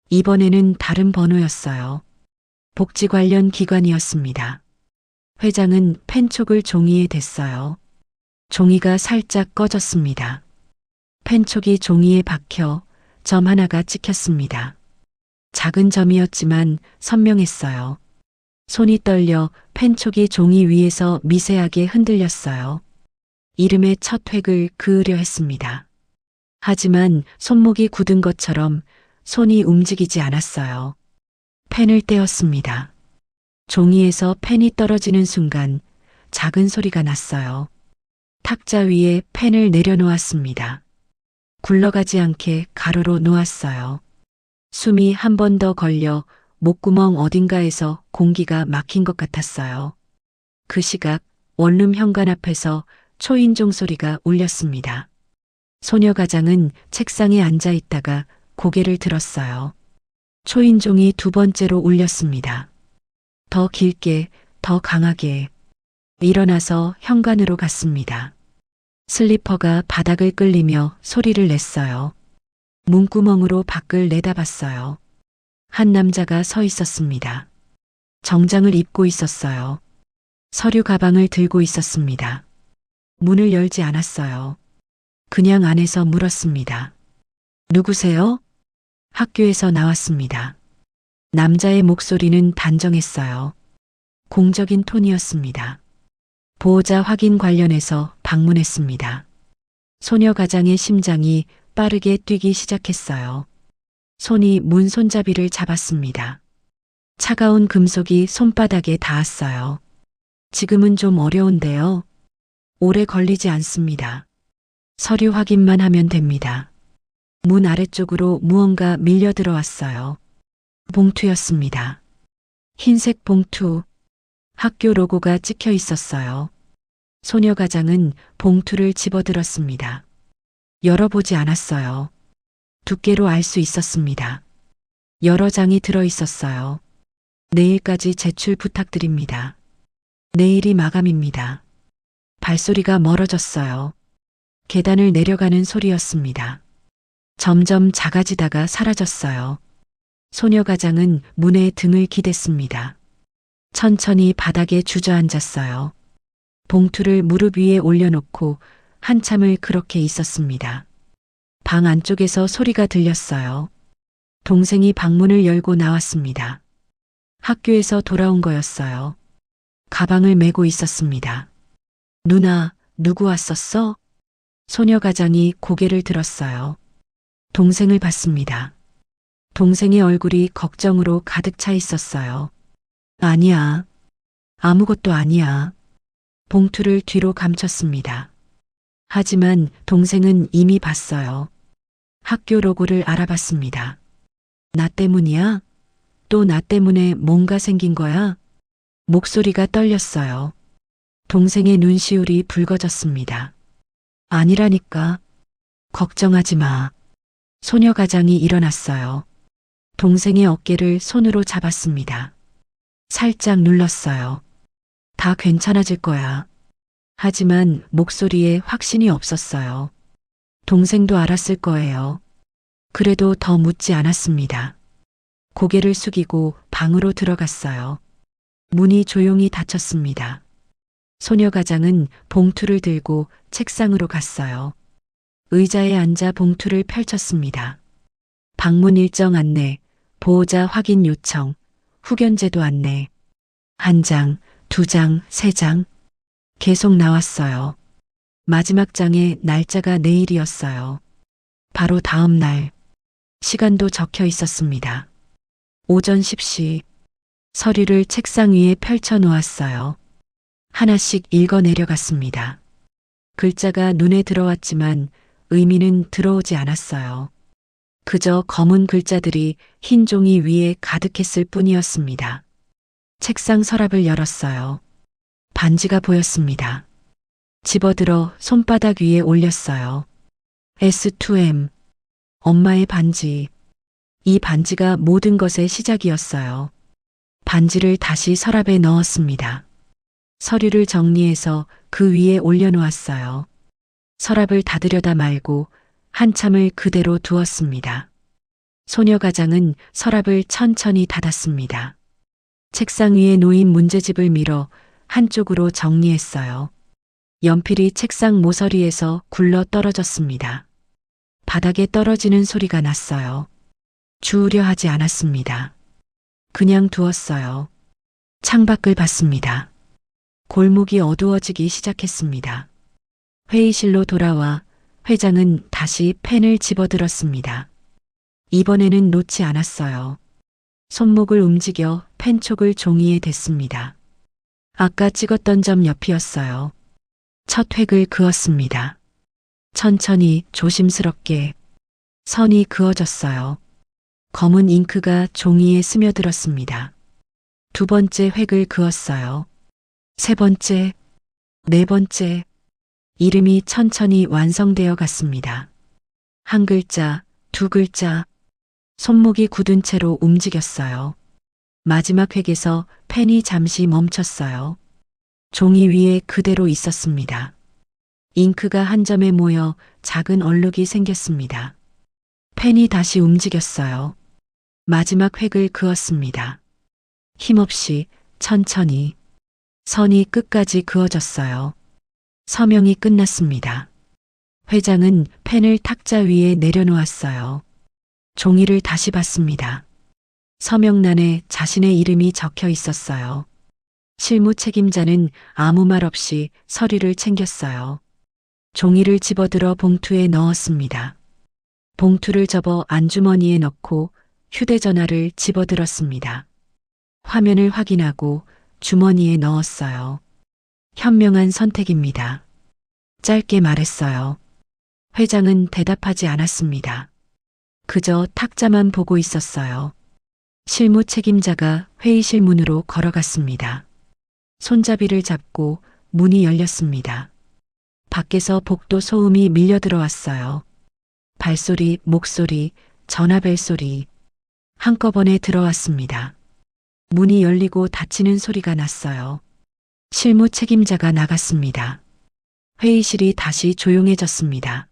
이번에는 다른 번호였어요. 복지 관련 기관이었습니다. 회장은 펜촉을 종이에 댔어요. 종이가 살짝 꺼졌습니다. 펜촉이 종이에 박혀 점 하나가 찍혔습니다. 작은 점이었지만 선명했어요. 손이 떨려 펜촉이 종이 위에서 미세하게 흔들렸어요. 이름의 첫 획을 그으려 했습니다. 하지만 손목이 굳은 것처럼 손이 움직이지 않았어요. 펜을 떼었습니다. 종이에서 펜이 떨어지는 순간 작은 소리가 났어요. 탁자 위에 펜을 내려놓았습니다. 굴러가지 않게 가로로 놓았어요. 숨이 한 번 더 걸려 목구멍 어딘가에서 공기가 막힌 것 같았어요. 그 시각 원룸 현관 앞에서 초인종 소리가 울렸습니다. 소녀 가장은 책상에 앉아 있다가 고개를 들었어요. 초인종이 두 번째로 울렸습니다. 더 길게, 더 강하게. 일어나서 현관으로 갔습니다. 슬리퍼가 바닥을 끌리며 소리를 냈어요. 문구멍으로 밖을 내다봤어요. 한 남자가 서 있었습니다. 정장을 입고 있었어요. 서류 가방을 들고 있었습니다. 문을 열지 않았어요. 그냥 안에서 물었습니다. 누구세요? 학교에서 나왔습니다. 남자의 목소리는 단정했어요. 공적인 톤이었습니다. 보호자 확인 관련해서 방문했습니다. 소녀 가장의 심장이 빠르게 뛰기 시작했어요. 손이 문 손잡이를 잡았습니다. 차가운 금속이 손바닥에 닿았어요. 지금은 좀 어려운데요. 오래 걸리지 않습니다. 서류 확인만 하면 됩니다. 문 아래쪽으로 무언가 밀려 들어왔어요. 봉투였습니다. 흰색 봉투. 학교 로고가 찍혀 있었어요. 소녀 가장은 봉투를 집어들었습니다. 열어보지 않았어요. 두께로 알 수 있었습니다. 여러 장이 들어 있었어요. 내일까지 제출 부탁드립니다. 내일이 마감입니다. 발소리가 멀어졌어요. 계단을 내려가는 소리였습니다. 점점 작아지다가 사라졌어요. 소녀 가장은 문에 등을 기댔습니다. 천천히 바닥에 주저앉았어요. 봉투를 무릎 위에 올려놓고 한참을 그렇게 있었습니다. 방 안쪽에서 소리가 들렸어요. 동생이 방문을 열고 나왔습니다. 학교에서 돌아온 거였어요. 가방을 메고 있었습니다. 누나, 누구 왔었어? 소녀 가장이 고개를 들었어요. 동생을 봤습니다. 동생의 얼굴이 걱정으로 가득 차 있었어요. 아니야. 아무것도 아니야. 봉투를 뒤로 감췄습니다. 하지만 동생은 이미 봤어요. 학교 로고를 알아봤습니다. 나 때문이야? 또 나 때문에 뭔가 생긴 거야? 목소리가 떨렸어요. 동생의 눈시울이 붉어졌습니다. 아니라니까. 걱정하지 마. 소녀 가장이 일어났어요. 동생의 어깨를 손으로 잡았습니다. 살짝 눌렀어요. 다 괜찮아질 거야. 하지만 목소리에 확신이 없었어요. 동생도 알았을 거예요. 그래도 더 묻지 않았습니다. 고개를 숙이고 방으로 들어갔어요. 문이 조용히 닫혔습니다. 소녀 가장은 봉투를 들고 책상으로 갔어요. 의자에 앉아 봉투를 펼쳤습니다. 방문 일정 안내, 보호자 확인 요청, 후견제도 안내. 1장, 2장, 3장. 계속 나왔어요. 마지막 장에 날짜가 내일이었어요. 바로 다음 날. 시간도 적혀 있었습니다. 오전 10시. 서류를 책상 위에 펼쳐 놓았어요. 하나씩 읽어 내려갔습니다. 글자가 눈에 들어왔지만 의미는 들어오지 않았어요. 그저 검은 글자들이 흰 종이 위에 가득했을 뿐이었습니다. 책상 서랍을 열었어요. 반지가 보였습니다. 집어들어 손바닥 위에 올렸어요. S2M. 엄마의 반지. 이 반지가 모든 것의 시작이었어요. 반지를 다시 서랍에 넣었습니다. 서류를 정리해서 그 위에 올려놓았어요. 서랍을 닫으려다 말고 한참을 그대로 두었습니다. 소녀 가장은 서랍을 천천히 닫았습니다. 책상 위에 놓인 문제집을 밀어 한쪽으로 정리했어요. 연필이 책상 모서리에서 굴러 떨어졌습니다. 바닥에 떨어지는 소리가 났어요. 주우려 하지 않았습니다. 그냥 두었어요. 창밖을 봤습니다. 골목이 어두워지기 시작했습니다. 회의실로 돌아와 회장은 다시 펜을 집어들었습니다. 이번에는 놓지 않았어요. 손목을 움직여 펜촉을 종이에 댔습니다. 아까 찍었던 점 옆이었어요. 첫 획을 그었습니다. 천천히 조심스럽게 선이 그어졌어요. 검은 잉크가 종이에 스며들었습니다. 두 번째 획을 그었어요. 세 번째, 네 번째. 이름이 천천히 완성되어 갔습니다. 한 글자, 두 글자. 손목이 굳은 채로 움직였어요. 마지막 획에서 펜이 잠시 멈췄어요. 종이 위에 그대로 있었습니다. 잉크가 한 점에 모여 작은 얼룩이 생겼습니다. 펜이 다시 움직였어요. 마지막 획을 그었습니다. 힘없이 천천히 선이 끝까지 그어졌어요. 서명이 끝났습니다. 회장은 펜을 탁자 위에 내려놓았어요. 종이를 다시 봤습니다. 서명란에 자신의 이름이 적혀 있었어요. 실무 책임자는 아무 말 없이 서류를 챙겼어요. 종이를 집어들어 봉투에 넣었습니다. 봉투를 접어 안주머니에 넣고 휴대전화를 집어들었습니다. 화면을 확인하고 주머니에 넣었어요. 현명한 선택입니다. 짧게 말했어요. 회장은 대답하지 않았습니다. 그저 탁자만 보고 있었어요. 실무 책임자가 회의실 문으로 걸어갔습니다. 손잡이를 잡고 문이 열렸습니다. 밖에서 복도 소음이 밀려 들어왔어요. 발소리, 목소리, 전화벨 소리. 한꺼번에 들어왔습니다. 문이 열리고 닫히는 소리가 났어요. 실무 책임자가 나갔습니다. 회의실이 다시 조용해졌습니다.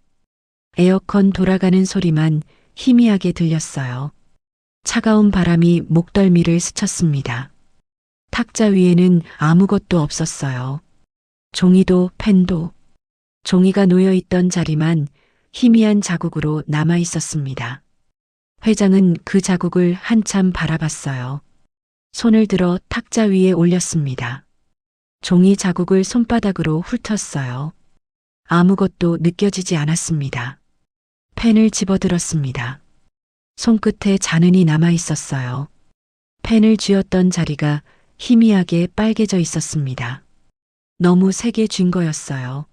에어컨 돌아가는 소리만 희미하게 들렸어요. 차가운 바람이 목덜미를 스쳤습니다. 탁자 위에는 아무것도 없었어요. 종이도 펜도. 종이가 놓여 있던 자리만 희미한 자국으로 남아 있었습니다. 회장은 그 자국을 한참 바라봤어요. 손을 들어 탁자 위에 올렸습니다. 종이 자국을 손바닥으로 훑었어요. 아무것도 느껴지지 않았습니다. 펜을 집어들었습니다. 손끝에 잔흔이 남아 있었어요. 펜을 쥐었던 자리가 희미하게 빨개져 있었습니다. 너무 세게 쥔 거였어요.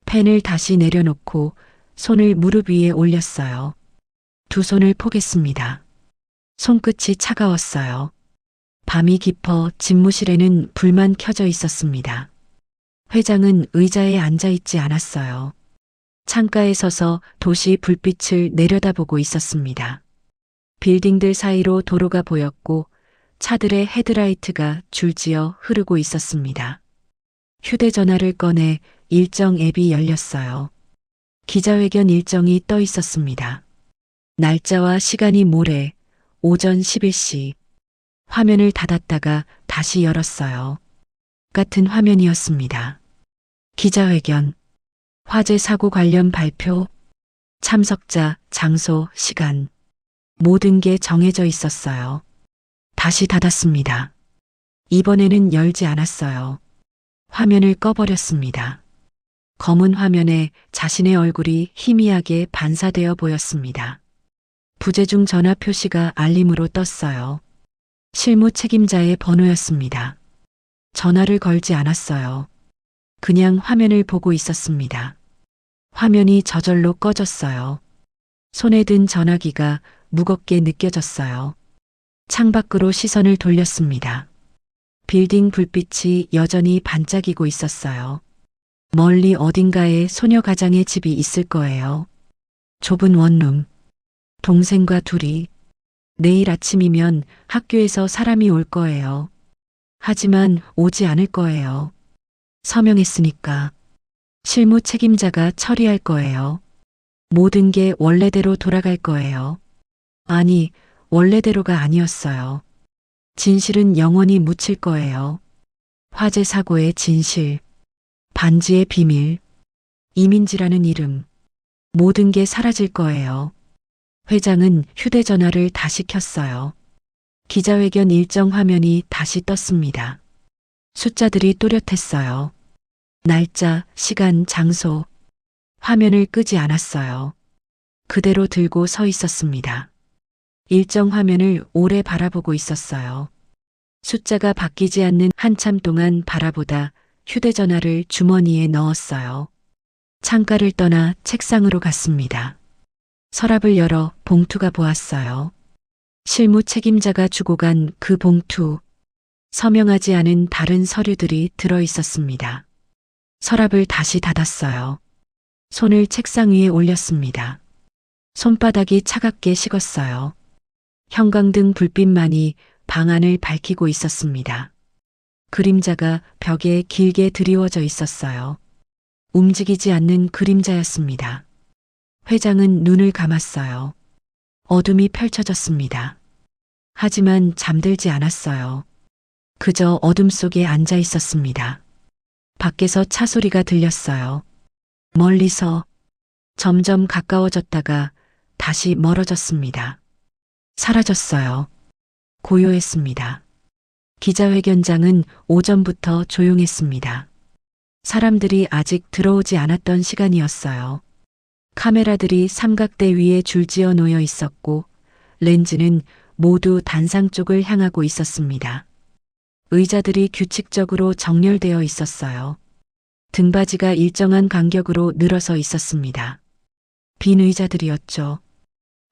펜을 다시 내려놓고 손을 무릎 위에 올렸어요. 두 손을 포겠습니다. 손끝이 차가웠어요. 밤이 깊어 집무실에는 불만 켜져 있었습니다. 회장은 의자에 앉아 있지 않았어요. 창가에 서서 도시 불빛을 내려다보고 있었습니다. 빌딩들 사이로 도로가 보였고 차들의 헤드라이트가 줄지어 흐르고 있었습니다. 휴대전화를 꺼내 일정 앱이 열렸어요. 기자회견 일정이 떠 있었습니다. 날짜와 시간이 모레 오전 11시. 화면을 닫았다가 다시 열었어요. 같은 화면이었습니다. 기자회견, 화재 사고 관련 발표, 참석자, 장소, 시간, 모든 게 정해져 있었어요. 다시 닫았습니다. 이번에는 열지 않았어요. 화면을 꺼버렸습니다. 검은 화면에 자신의 얼굴이 희미하게 반사되어 보였습니다. 부재중 전화 표시가 알림으로 떴어요. 실무 책임자의 번호였습니다. 전화를 걸지 않았어요. 그냥 화면을 보고 있었습니다. 화면이 저절로 꺼졌어요. 손에 든 전화기가 무겁게 느껴졌어요. 창밖으로 시선을 돌렸습니다. 빌딩 불빛이 여전히 반짝이고 있었어요. 멀리 어딘가에 소녀 가장의 집이 있을 거예요. 좁은 원룸. 동생과 둘이. 내일 아침이면 학교에서 사람이 올 거예요. 하지만 오지 않을 거예요. 서명했으니까. 실무 책임자가 처리할 거예요. 모든 게 원래대로 돌아갈 거예요. 아니, 원래대로가 아니었어요. 진실은 영원히 묻힐 거예요. 화재 사고의 진실, 반지의 비밀, 이민지라는 이름, 모든 게 사라질 거예요. 회장은 휴대전화를 다시 켰어요. 기자회견 일정 화면이 다시 떴습니다. 숫자들이 또렷했어요. 날짜, 시간, 장소. 화면을 끄지 않았어요. 그대로 들고 서 있었습니다. 일정 화면을 오래 바라보고 있었어요. 숫자가 바뀌지 않는 한참 동안 바라보다 휴대전화를 주머니에 넣었어요. 창가를 떠나 책상으로 갔습니다. 서랍을 열어 봉투가 보았어요. 실무 책임자가 주고 간 그 봉투. 서명하지 않은 다른 서류들이 들어 있었습니다. 서랍을 다시 닫았어요. 손을 책상 위에 올렸습니다. 손바닥이 차갑게 식었어요. 형광등 불빛만이 방 안을 밝히고 있었습니다. 그림자가 벽에 길게 드리워져 있었어요. 움직이지 않는 그림자였습니다. 회장은 눈을 감았어요. 어둠이 펼쳐졌습니다. 하지만 잠들지 않았어요. 그저 어둠 속에 앉아 있었습니다. 밖에서 차 소리가 들렸어요. 멀리서 점점 가까워졌다가 다시 멀어졌습니다. 사라졌어요. 고요했습니다. 기자회견장은 오전부터 조용했습니다. 사람들이 아직 들어오지 않았던 시간이었어요. 카메라들이 삼각대 위에 줄지어 놓여 있었고 렌즈는 모두 단상 쪽을 향하고 있었습니다. 의자들이 규칙적으로 정렬되어 있었어요. 등받이가 일정한 간격으로 늘어서 있었습니다. 빈 의자들이었죠.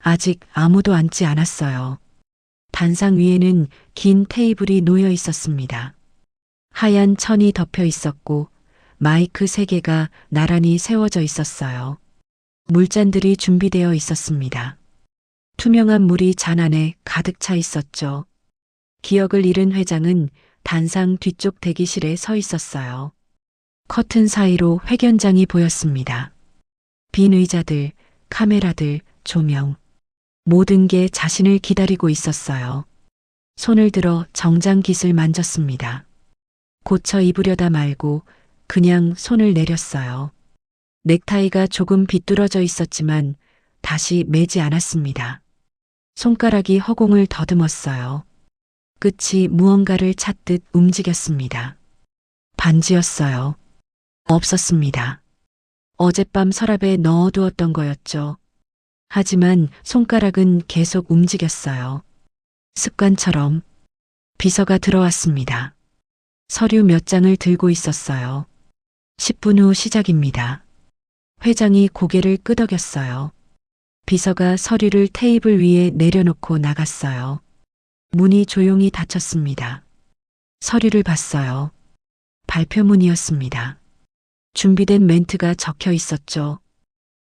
아직 아무도 앉지 않았어요. 단상 위에는 긴 테이블이 놓여 있었습니다. 하얀 천이 덮여 있었고 마이크 3개가 나란히 세워져 있었어요. 물잔들이 준비되어 있었습니다. 투명한 물이 잔 안에 가득 차 있었죠. 기억을 잃은 회장은 단상 뒤쪽 대기실에 서 있었어요. 커튼 사이로 회견장이 보였습니다. 빈 의자들, 카메라들, 조명. 모든 게 자신을 기다리고 있었어요. 손을 들어 정장 깃을 만졌습니다. 고쳐 입으려다 말고 그냥 손을 내렸어요. 넥타이가 조금 비뚤어져 있었지만 다시 매지 않았습니다. 손가락이 허공을 더듬었어요. 끝이 무언가를 찾듯 움직였습니다. 반지였어요. 없었습니다. 어젯밤 서랍에 넣어두었던 거였죠. 하지만 손가락은 계속 움직였어요. 습관처럼. 비서가 들어왔습니다. 서류 몇 장을 들고 있었어요. 10분 후 시작입니다. 회장이 고개를 끄덕였어요. 비서가 서류를 테이블 위에 내려놓고 나갔어요. 문이 조용히 닫혔습니다. 서류를 봤어요. 발표문이었습니다. 준비된 멘트가 적혀 있었죠.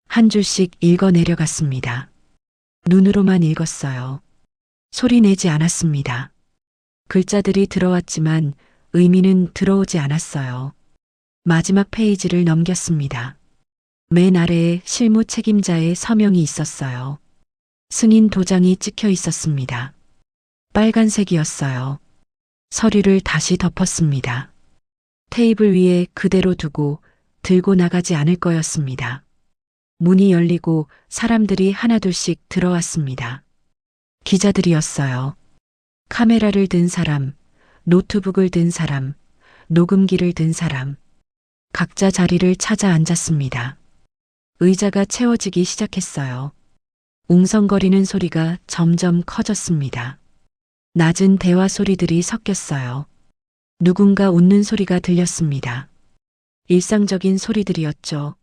한 줄씩 읽어 내려갔습니다. 눈으로만 읽었어요. 소리 내지 않았습니다. 글자들이 들어왔지만 의미는 들어오지 않았어요. 마지막 페이지를 넘겼습니다. 맨 아래에 실무 책임자의 서명이 있었어요. 승인 도장이 찍혀 있었습니다. 빨간색이었어요. 서류를 다시 덮었습니다. 테이블 위에 그대로 두고 들고 나가지 않을 거였습니다. 문이 열리고 사람들이 하나둘씩 들어왔습니다. 기자들이었어요. 카메라를 든 사람, 노트북을 든 사람, 녹음기를 든 사람. 각자 자리를 찾아 앉았습니다. 의자가 채워지기 시작했어요. 웅성거리는 소리가 점점 커졌습니다. 낮은 대화 소리들이 섞였어요. 누군가 웃는 소리가 들렸습니다. 일상적인 소리들이었죠.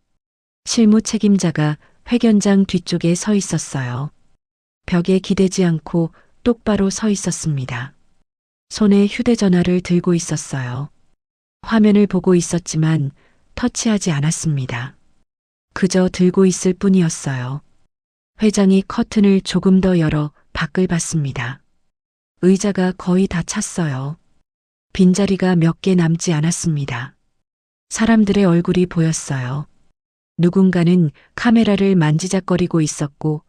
실무 책임자가 회견장 뒤쪽에 서 있었어요. 벽에 기대지 않고 똑바로 서 있었습니다. 손에 휴대전화를 들고 있었어요. 화면을 보고 있었지만 터치하지 않았습니다. 그저 들고 있을 뿐이었어요. 회장이 커튼을 조금 더 열어 밖을 봤습니다. 의자가 거의 다 찼어요. 빈자리가 몇 개 남지 않았습니다. 사람들의 얼굴이 보였어요. 누군가는 카메라를 만지작거리고 있었고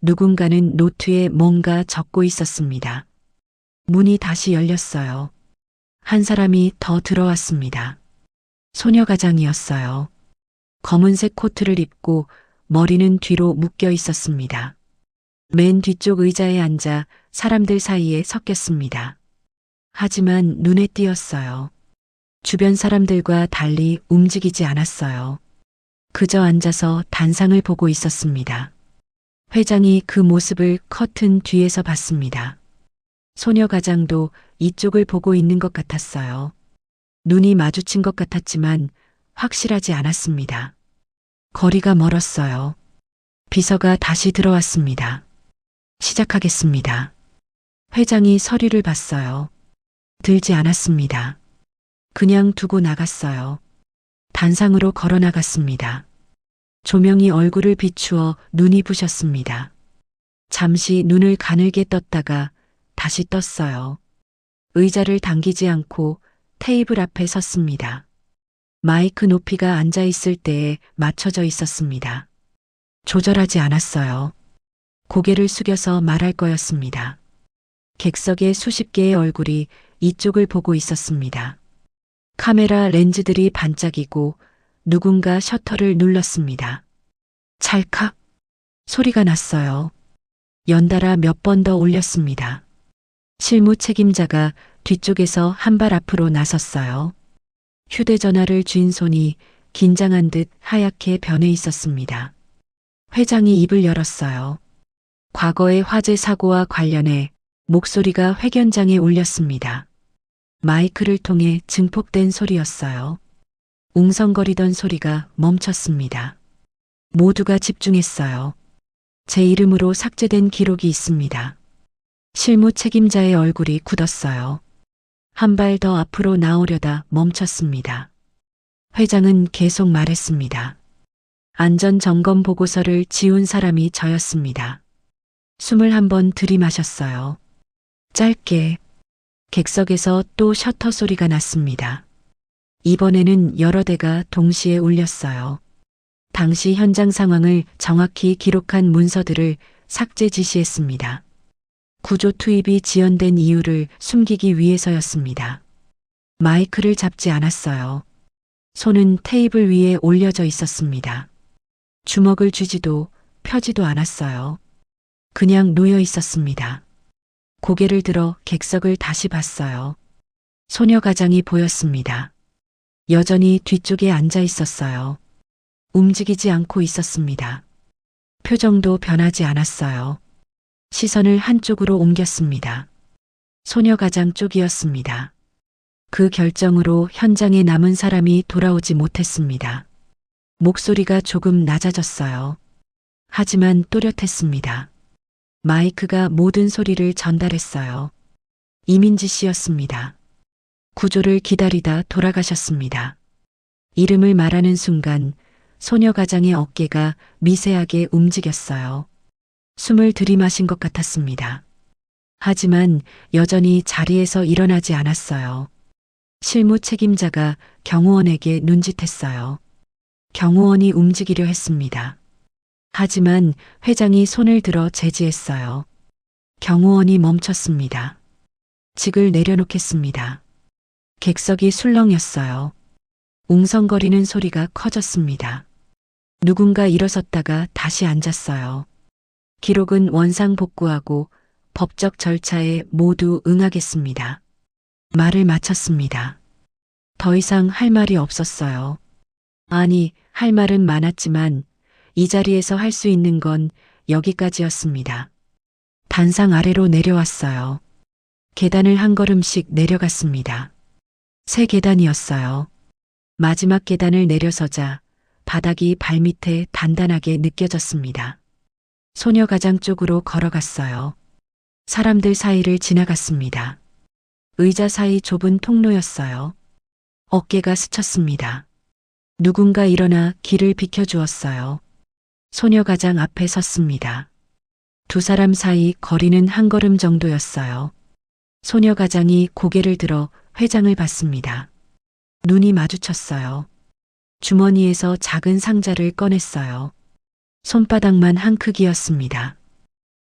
누군가는 노트에 뭔가 적고 있었습니다. 문이 다시 열렸어요. 한 사람이 더 들어왔습니다. 소녀가장이었어요. 검은색 코트를 입고 머리는 뒤로 묶여 있었습니다. 맨 뒤쪽 의자에 앉아 사람들 사이에 섞였습니다. 하지만 눈에 띄었어요. 주변 사람들과 달리 움직이지 않았어요. 그저 앉아서 단상을 보고 있었습니다. 회장이 그 모습을 커튼 뒤에서 봤습니다. 소녀가장도 이쪽을 보고 있는 것 같았어요. 눈이 마주친 것 같았지만 확실하지 않았습니다. 거리가 멀었어요. 비서가 다시 들어왔습니다. 시작하겠습니다. 회장이 서류를 봤어요. 들지 않았습니다. 그냥 두고 나갔어요. 단상으로 걸어 나갔습니다. 조명이 얼굴을 비추어 눈이 부셨습니다. 잠시 눈을 가늘게 떴다가 다시 떴어요. 의자를 당기지 않고 테이블 앞에 섰습니다. 마이크 높이가 앉아 있을 때에 맞춰져 있었습니다. 조절하지 않았어요. 고개를 숙여서 말할 거였습니다. 객석의 수십 개의 얼굴이 이쪽을 보고 있었습니다. 카메라 렌즈들이 반짝이고 누군가 셔터를 눌렀습니다. 찰칵 소리가 났어요. 연달아 몇 번 더 올렸습니다. 실무 책임자가 뒤쪽에서 한 발 앞으로 나섰어요. 휴대전화를 쥔 손이 긴장한 듯 하얗게 변해 있었습니다. 회장이 입을 열었어요. 과거의 화재 사고와 관련해 목소리가 회견장에 울렸습니다. 마이크를 통해 증폭된 소리였어요. 웅성거리던 소리가 멈췄습니다. 모두가 집중했어요. 제 이름으로 삭제된 기록이 있습니다. 실무 책임자의 얼굴이 굳었어요. 한 발 더 앞으로 나오려다 멈췄습니다. 회장은 계속 말했습니다. 안전점검 보고서를 지운 사람이 저였습니다. 21번 들이마셨어요. 짧게. 객석에서 또 셔터 소리가 났습니다. 이번에는 여러 대가 동시에 울렸어요. 당시 현장 상황을 정확히 기록한 문서들을 삭제 지시했습니다. 구조 투입이 지연된 이유를 숨기기 위해서였습니다. 마이크를 잡지 않았어요. 손은 테이블 위에 올려져 있었습니다. 주먹을 쥐지도 펴지도 않았어요. 그냥 놓여 있었습니다. 고개를 들어 객석을 다시 봤어요. 소녀가장이 보였습니다. 여전히 뒤쪽에 앉아 있었어요. 움직이지 않고 있었습니다. 표정도 변하지 않았어요. 시선을 한쪽으로 옮겼습니다. 소녀가장 쪽이었습니다. 그 결정으로 현장에 남은 사람이 돌아오지 못했습니다. 목소리가 조금 낮아졌어요. 하지만 또렷했습니다. 마이크가 모든 소리를 전달했어요. 이민지 씨였습니다. 구조를 기다리다 돌아가셨습니다. 이름을 말하는 순간 소녀 가장의 어깨가 미세하게 움직였어요. 숨을 들이마신 것 같았습니다. 하지만 여전히 자리에서 일어나지 않았어요. 실무 책임자가 경호원에게 눈짓했어요. 경호원이 움직이려 했습니다. 하지만 회장이 손을 들어 제지했어요. 경호원이 멈췄습니다. 직을 내려놓겠습니다. 객석이 술렁였어요. 웅성거리는 소리가 커졌습니다. 누군가 일어섰다가 다시 앉았어요. 기록은 원상복구하고 법적 절차에 모두 응하겠습니다. 말을 마쳤습니다. 더 이상 할 말이 없었어요. 아니, 할 말은 많았지만 이 자리에서 할 수 있는 건 여기까지였습니다. 단상 아래로 내려왔어요. 계단을 한 걸음씩 내려갔습니다. 새 계단이었어요. 마지막 계단을 내려서자 바닥이 발밑에 단단하게 느껴졌습니다. 소녀 가장 쪽으로 걸어갔어요. 사람들 사이를 지나갔습니다. 의자 사이 좁은 통로였어요. 어깨가 스쳤습니다. 누군가 일어나 길을 비켜주었어요. 소녀 가장 앞에 섰습니다. 두 사람 사이 거리는 한 걸음 정도였어요. 소녀 가장이 고개를 들어 회장을 봤습니다. 눈이 마주쳤어요. 주머니에서 작은 상자를 꺼냈어요. 손바닥만 한 크기였습니다.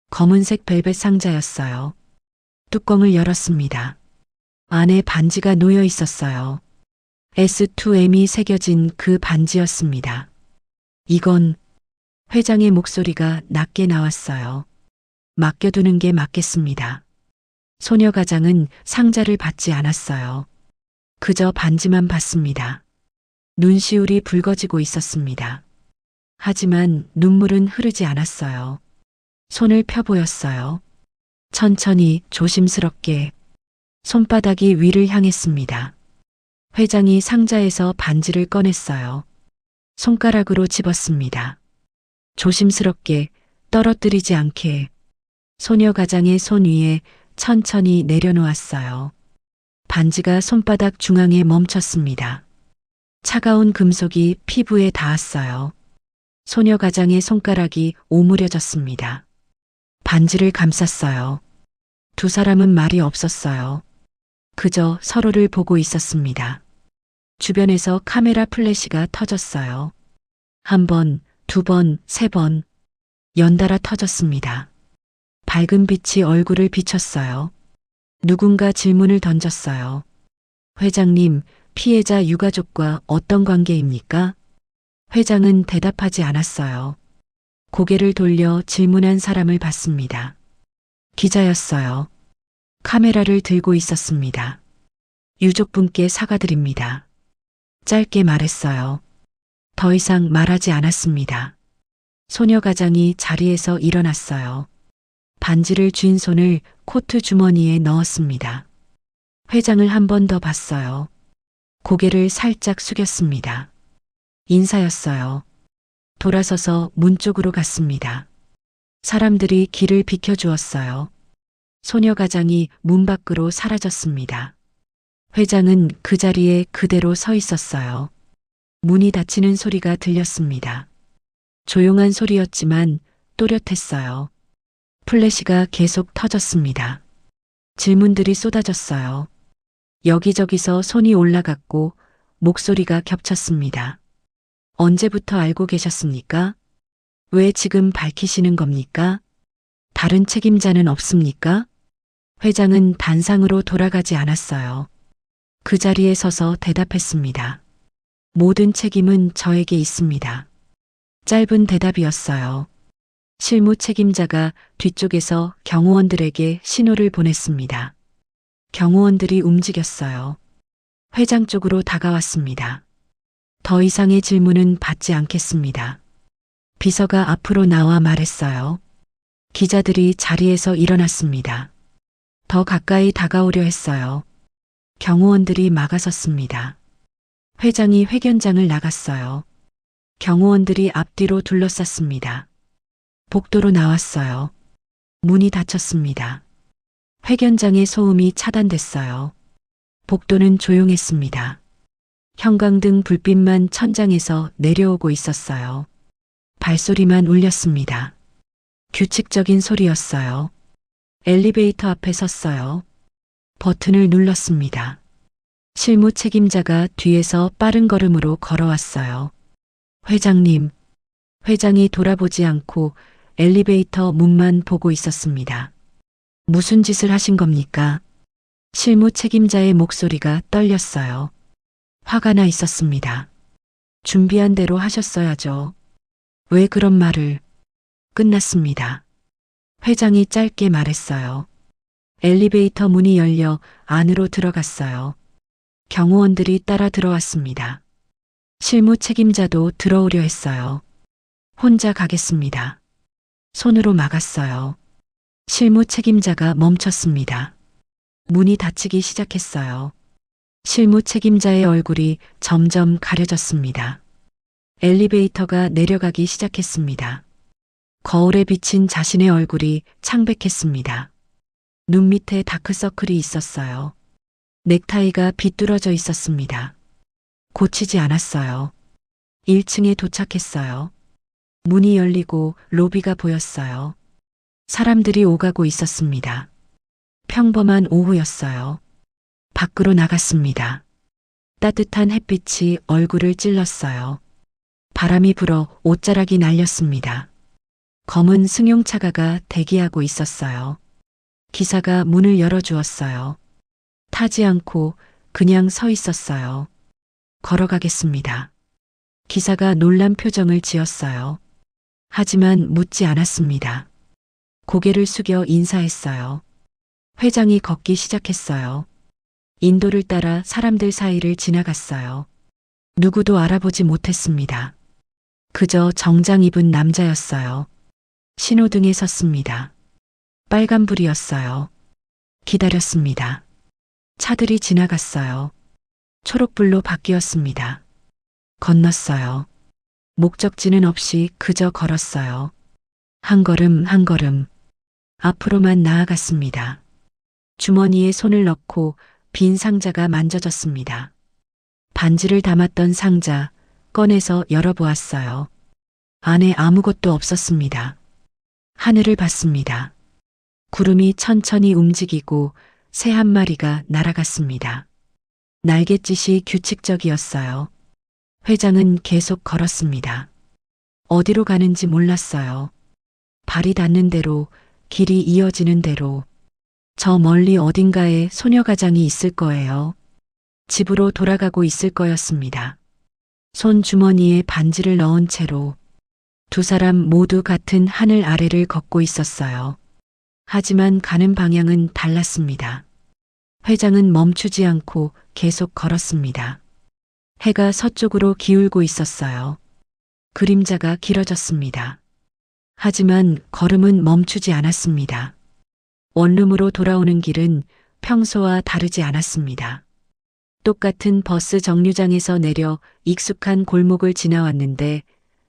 검은색 벨벳 상자였어요. 뚜껑을 열었습니다. 안에 반지가 놓여 있었어요. S2M이 새겨진 그 반지였습니다. 이건 회장의 목소리가 낮게 나왔어요. 맡겨두는 게 맞겠습니다. 소녀 가장은 상자를 받지 않았어요. 그저 반지만 봤습니다. 눈시울이 붉어지고 있었습니다. 하지만 눈물은 흐르지 않았어요. 손을 펴 보였어요. 천천히 조심스럽게 손바닥이 위를 향했습니다. 회장이 상자에서 반지를 꺼냈어요. 손가락으로 집었습니다. 조심스럽게 떨어뜨리지 않게 소녀 가장의 손 위에 천천히 내려놓았어요. 반지가 손바닥 중앙에 멈췄습니다. 차가운 금속이 피부에 닿았어요. 소녀 가장의 손가락이 오므려졌습니다. 반지를 감쌌어요. 두 사람은 말이 없었어요. 그저 서로를 보고 있었습니다. 주변에서 카메라 플래시가 터졌어요. 한 번, 두 번, 세 번, 연달아 터졌습니다. 밝은 빛이 얼굴을 비쳤어요. 누군가 질문을 던졌어요. 회장님, 피해자 유가족과 어떤 관계입니까? 회장은 대답하지 않았어요. 고개를 돌려 질문한 사람을 봤습니다. 기자였어요. 카메라를 들고 있었습니다. 유족분께 사과드립니다. 짧게 말했어요. 더 이상 말하지 않았습니다. 소녀 가장이 자리에서 일어났어요. 반지를 쥔 손을 코트 주머니에 넣었습니다. 회장을 한 번 더 봤어요. 고개를 살짝 숙였습니다. 인사였어요. 돌아서서 문 쪽으로 갔습니다. 사람들이 길을 비켜주었어요. 소녀 가장이 문 밖으로 사라졌습니다. 회장은 그 자리에 그대로 서 있었어요. 문이 닫히는 소리가 들렸습니다. 조용한 소리였지만 또렷했어요. 플래시가 계속 터졌습니다. 질문들이 쏟아졌어요. 여기저기서 손이 올라갔고 목소리가 겹쳤습니다. 언제부터 알고 계셨습니까? 왜 지금 밝히시는 겁니까? 다른 책임자는 없습니까? 회장은 단상으로 돌아가지 않았어요. 그 자리에 서서 대답했습니다. 모든 책임은 저에게 있습니다. 짧은 대답이었어요. 실무 책임자가 뒤쪽에서 경호원들에게 신호를 보냈습니다. 경호원들이 움직였어요. 회장 쪽으로 다가왔습니다. 더 이상의 질문은 받지 않겠습니다. 비서가 앞으로 나와 말했어요. 기자들이 자리에서 일어났습니다. 더 가까이 다가오려 했어요. 경호원들이 막아섰습니다. 회장이 회견장을 나갔어요. 경호원들이 앞뒤로 둘러쌌습니다. 복도로 나왔어요. 문이 닫혔습니다. 회견장의 소음이 차단됐어요. 복도는 조용했습니다. 형광등 불빛만 천장에서 내려오고 있었어요. 발소리만 울렸습니다. 규칙적인 소리였어요. 엘리베이터 앞에 섰어요. 버튼을 눌렀습니다. 실무 책임자가 뒤에서 빠른 걸음으로 걸어왔어요. 회장님. 회장이 돌아보지 않고 엘리베이터 문만 보고 있었습니다. 무슨 짓을 하신 겁니까? 실무 책임자의 목소리가 떨렸어요. 화가 나 있었습니다. 준비한 대로 하셨어야죠. 왜 그런 말을? 끝났습니다. 회장이 짧게 말했어요. 엘리베이터 문이 열려 안으로 들어갔어요. 경호원들이 따라 들어왔습니다. 실무 책임자도 들어오려 했어요. 혼자 가겠습니다. 손으로 막았어요. 실무 책임자가 멈췄습니다. 문이 닫히기 시작했어요. 실무 책임자의 얼굴이 점점 가려졌습니다. 엘리베이터가 내려가기 시작했습니다. 거울에 비친 자신의 얼굴이 창백했습니다. 눈 밑에 다크서클이 있었어요. 넥타이가 비뚤어져 있었습니다. 고치지 않았어요. 1층에 도착했어요. 문이 열리고 로비가 보였어요. 사람들이 오가고 있었습니다. 평범한 오후였어요. 밖으로 나갔습니다. 따뜻한 햇빛이 얼굴을 찔렀어요. 바람이 불어 옷자락이 날렸습니다. 검은 승용차가 대기하고 있었어요. 기사가 문을 열어주었어요. 타지 않고 그냥 서 있었어요. 걸어가겠습니다. 기사가 놀란 표정을 지었어요. 하지만 묻지 않았습니다. 고개를 숙여 인사했어요. 회장이 걷기 시작했어요. 인도를 따라 사람들 사이를 지나갔어요. 누구도 알아보지 못했습니다. 그저 정장 입은 남자였어요. 신호등에 섰습니다. 빨간불이었어요. 기다렸습니다. 차들이 지나갔어요. 초록불로 바뀌었습니다. 건넜어요. 목적지는 없이 그저 걸었어요. 한 걸음 한 걸음 앞으로만 나아갔습니다. 주머니에 손을 넣고 빈 상자가 만져졌습니다. 반지를 담았던 상자 꺼내서 열어보았어요. 안에 아무것도 없었습니다. 하늘을 봤습니다. 구름이 천천히 움직이고 새 한 마리가 날아갔습니다. 날갯짓이 규칙적이었어요. 회장은 계속 걸었습니다. 어디로 가는지 몰랐어요. 발이 닿는 대로, 길이 이어지는 대로. 저 멀리 어딘가에 소녀가장이 있을 거예요. 집으로 돌아가고 있을 거였습니다. 손 주머니에 반지를 넣은 채로 두 사람 모두 같은 하늘 아래를 걷고 있었어요. 하지만 가는 방향은 달랐습니다. 회장은 멈추지 않고 계속 걸었습니다. 해가 서쪽으로 기울고 있었어요. 그림자가 길어졌습니다. 하지만 걸음은 멈추지 않았습니다. 원룸으로 돌아오는 길은 평소와 다르지 않았습니다. 똑같은 버스 정류장에서 내려 익숙한 골목을 지나왔는데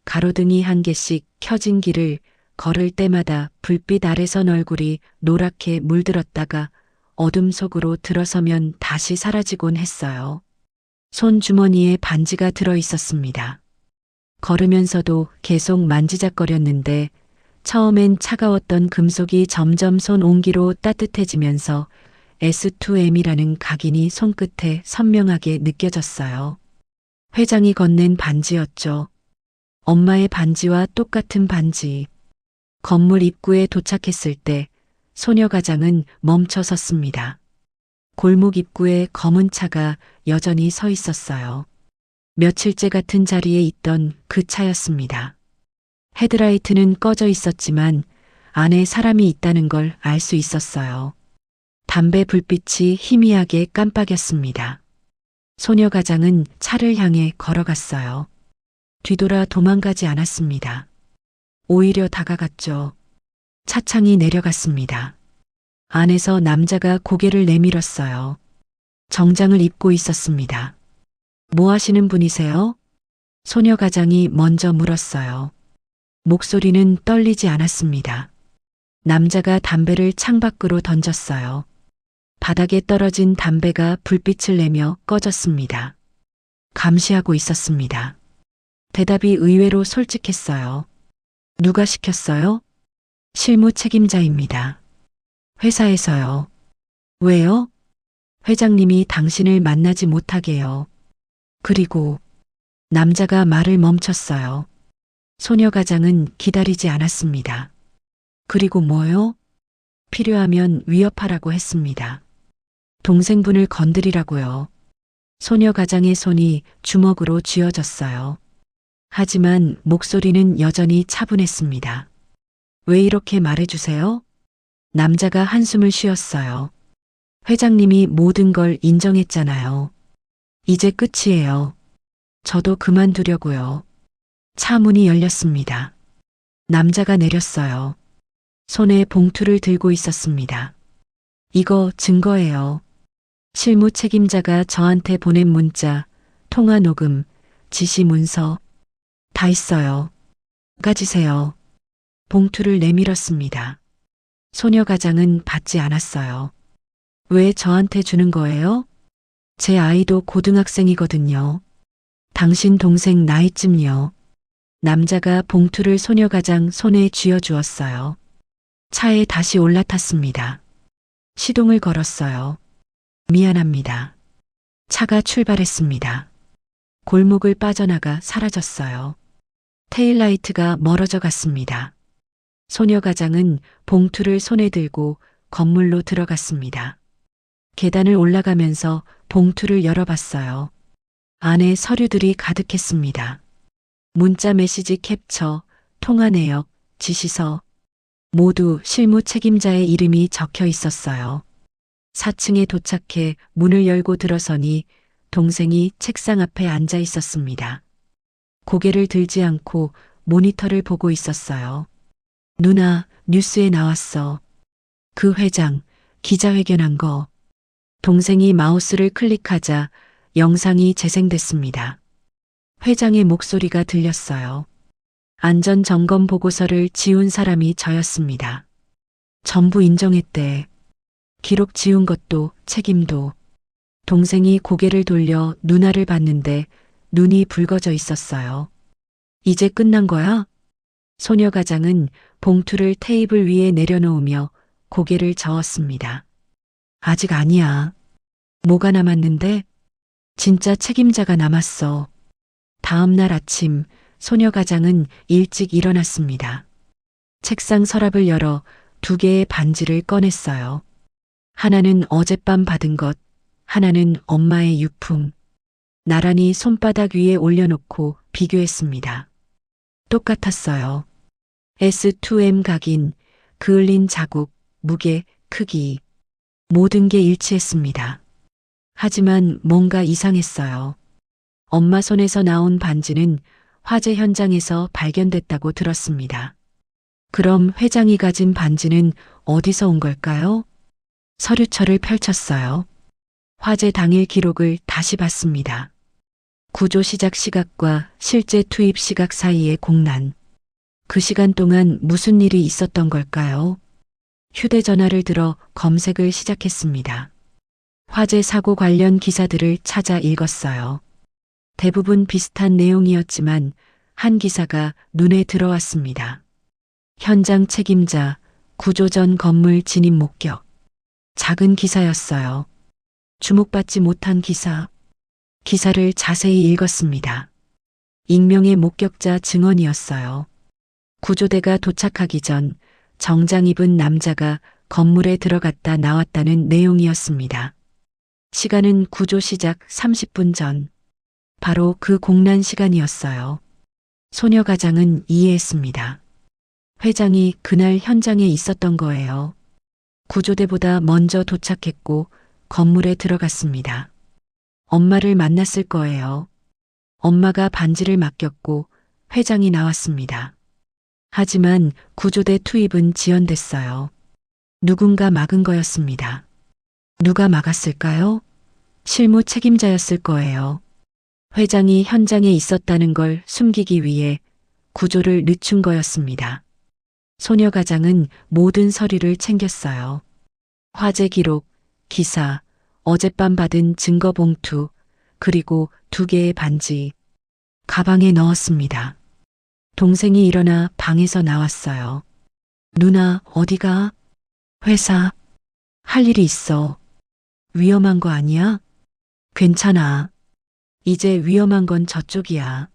가로등이 한 개씩 켜진 길을 걸을 때마다 불빛 아래 선 얼굴이 노랗게 물들었다가 어둠 속으로 들어서면 다시 사라지곤 했어요. 손 주머니에 반지가 들어 있었습니다. 걸으면서도 계속 만지작거렸는데 처음엔 차가웠던 금속이 점점 손 온기로 따뜻해지면서 S2M이라는 각인이 손끝에 선명하게 느껴졌어요. 회장이 건넨 반지였죠. 엄마의 반지와 똑같은 반지. 건물 입구에 도착했을 때 소녀가장은 멈춰 섰습니다. 골목 입구에 검은 차가 여전히 서 있었어요. 며칠째 같은 자리에 있던 그 차였습니다. 헤드라이트는 꺼져 있었지만 안에 사람이 있다는 걸 알 수 있었어요. 담배 불빛이 희미하게 깜빡였습니다. 소녀가장은 차를 향해 걸어갔어요. 뒤돌아 도망가지 않았습니다. 오히려 다가갔죠. 차창이 내려갔습니다. 안에서 남자가 고개를 내밀었어요. 정장을 입고 있었습니다. 뭐 하시는 분이세요? 소녀가장이 먼저 물었어요. 목소리는 떨리지 않았습니다. 남자가 담배를 창밖으로 던졌어요. 바닥에 떨어진 담배가 불빛을 내며 꺼졌습니다. 감시하고 있었습니다. 대답이 의외로 솔직했어요. 누가 시켰어요? 실무 책임자입니다. 회사에서요. 왜요? 회장님이 당신을 만나지 못하게요. 그리고 남자가 말을 멈췄어요. 소녀 가장은 기다리지 않았습니다. 그리고 뭐요? 필요하면 위협하라고 했습니다. 동생분을 건드리라고요. 소녀 가장의 손이 주먹으로 쥐어졌어요. 하지만 목소리는 여전히 차분했습니다. 왜 이렇게 말해주세요? 남자가 한숨을 쉬었어요. 회장님이 모든 걸 인정했잖아요. 이제 끝이에요. 저도 그만두려고요. 차 문이 열렸습니다. 남자가 내렸어요. 손에 봉투를 들고 있었습니다. 이거 증거예요. 실무 책임자가 저한테 보낸 문자, 통화 녹음, 지시 문서 다 있어요. 가지세요. 봉투를 내밀었습니다. 소녀 가장은 받지 않았어요. 왜 저한테 주는 거예요? 제 아이도 고등학생이거든요. 당신 동생 나이쯤요. 남자가 봉투를 소녀 가장 손에 쥐어주었어요. 차에 다시 올라탔습니다. 시동을 걸었어요. 미안합니다. 차가 출발했습니다. 골목을 빠져나가 사라졌어요. 테일라이트가 멀어져 갔습니다. 소녀 가장은 봉투를 손에 들고 건물로 들어갔습니다. 계단을 올라가면서 봉투를 열어봤어요. 안에 서류들이 가득했습니다. 문자 메시지 캡처, 통화 내역, 지시서, 모두 실무 책임자의 이름이 적혀 있었어요. 4층에 도착해 문을 열고 들어서니 동생이 책상 앞에 앉아 있었습니다. 고개를 들지 않고 모니터를 보고 있었어요. 누나, 뉴스에 나왔어. 그 회장, 기자회견한 거. 동생이 마우스를 클릭하자 영상이 재생됐습니다. 회장의 목소리가 들렸어요. 안전점검 보고서를 지운 사람이 저였습니다. 전부 인정했대. 기록 지운 것도 책임도. 동생이 고개를 돌려 누나를 봤는데 눈이 붉어져 있었어요. 이제 끝난 거야? 소녀 가장은 봉투를 테이블 위에 내려놓으며 고개를 저었습니다. 아직 아니야. 뭐가 남았는데? 진짜 책임자가 남았어. 다음 날 아침 소녀 가장은 일찍 일어났습니다. 책상 서랍을 열어 2개의 반지를 꺼냈어요. 하나는 어젯밤 받은 것, 하나는 엄마의 유품. 나란히 손바닥 위에 올려놓고 비교했습니다. 똑같았어요. S2M 각인, 그을린 자국, 무게, 크기. 모든 게 일치했습니다. 하지만 뭔가 이상했어요. 엄마 손에서 나온 반지는 화재 현장에서 발견됐다고 들었습니다. 그럼 회장이 가진 반지는 어디서 온 걸까요? 서류철을 펼쳤어요. 화재 당일 기록을 다시 봤습니다. 구조 시작 시각과 실제 투입 시각 사이의 공란. 그 시간 동안 무슨 일이 있었던 걸까요? 휴대전화를 들어 검색을 시작했습니다. 화재 사고 관련 기사들을 찾아 읽었어요. 대부분 비슷한 내용이었지만 한 기사가 눈에 들어왔습니다. 현장 책임자, 구조 전 건물 진입 목격. 작은 기사였어요. 주목받지 못한 기사. 기사를 자세히 읽었습니다. 익명의 목격자 증언이었어요. 구조대가 도착하기 전 정장 입은 남자가 건물에 들어갔다 나왔다는 내용이었습니다. 시간은 구조 시작 30분 전. 바로 그 공란 시간이었어요. 소녀 가장은 이해했습니다. 회장이 그날 현장에 있었던 거예요. 구조대보다 먼저 도착했고 건물에 들어갔습니다. 엄마를 만났을 거예요. 엄마가 반지를 맡겼고 회장이 나왔습니다. 하지만 구조대 투입은 지연됐어요. 누군가 막은 거였습니다. 누가 막았을까요? 실무 책임자였을 거예요. 회장이 현장에 있었다는 걸 숨기기 위해 구조를 늦춘 거였습니다. 소녀 가장은 모든 서류를 챙겼어요. 화재 기록, 기사, 어젯밤 받은 증거 봉투, 그리고 2개의 반지. 가방에 넣었습니다. 동생이 일어나 방에서 나왔어요. 누나, 어디가? 회사. 할 일이 있어. 위험한 거 아니야? 괜찮아. 이제 위험한 건 저쪽이야.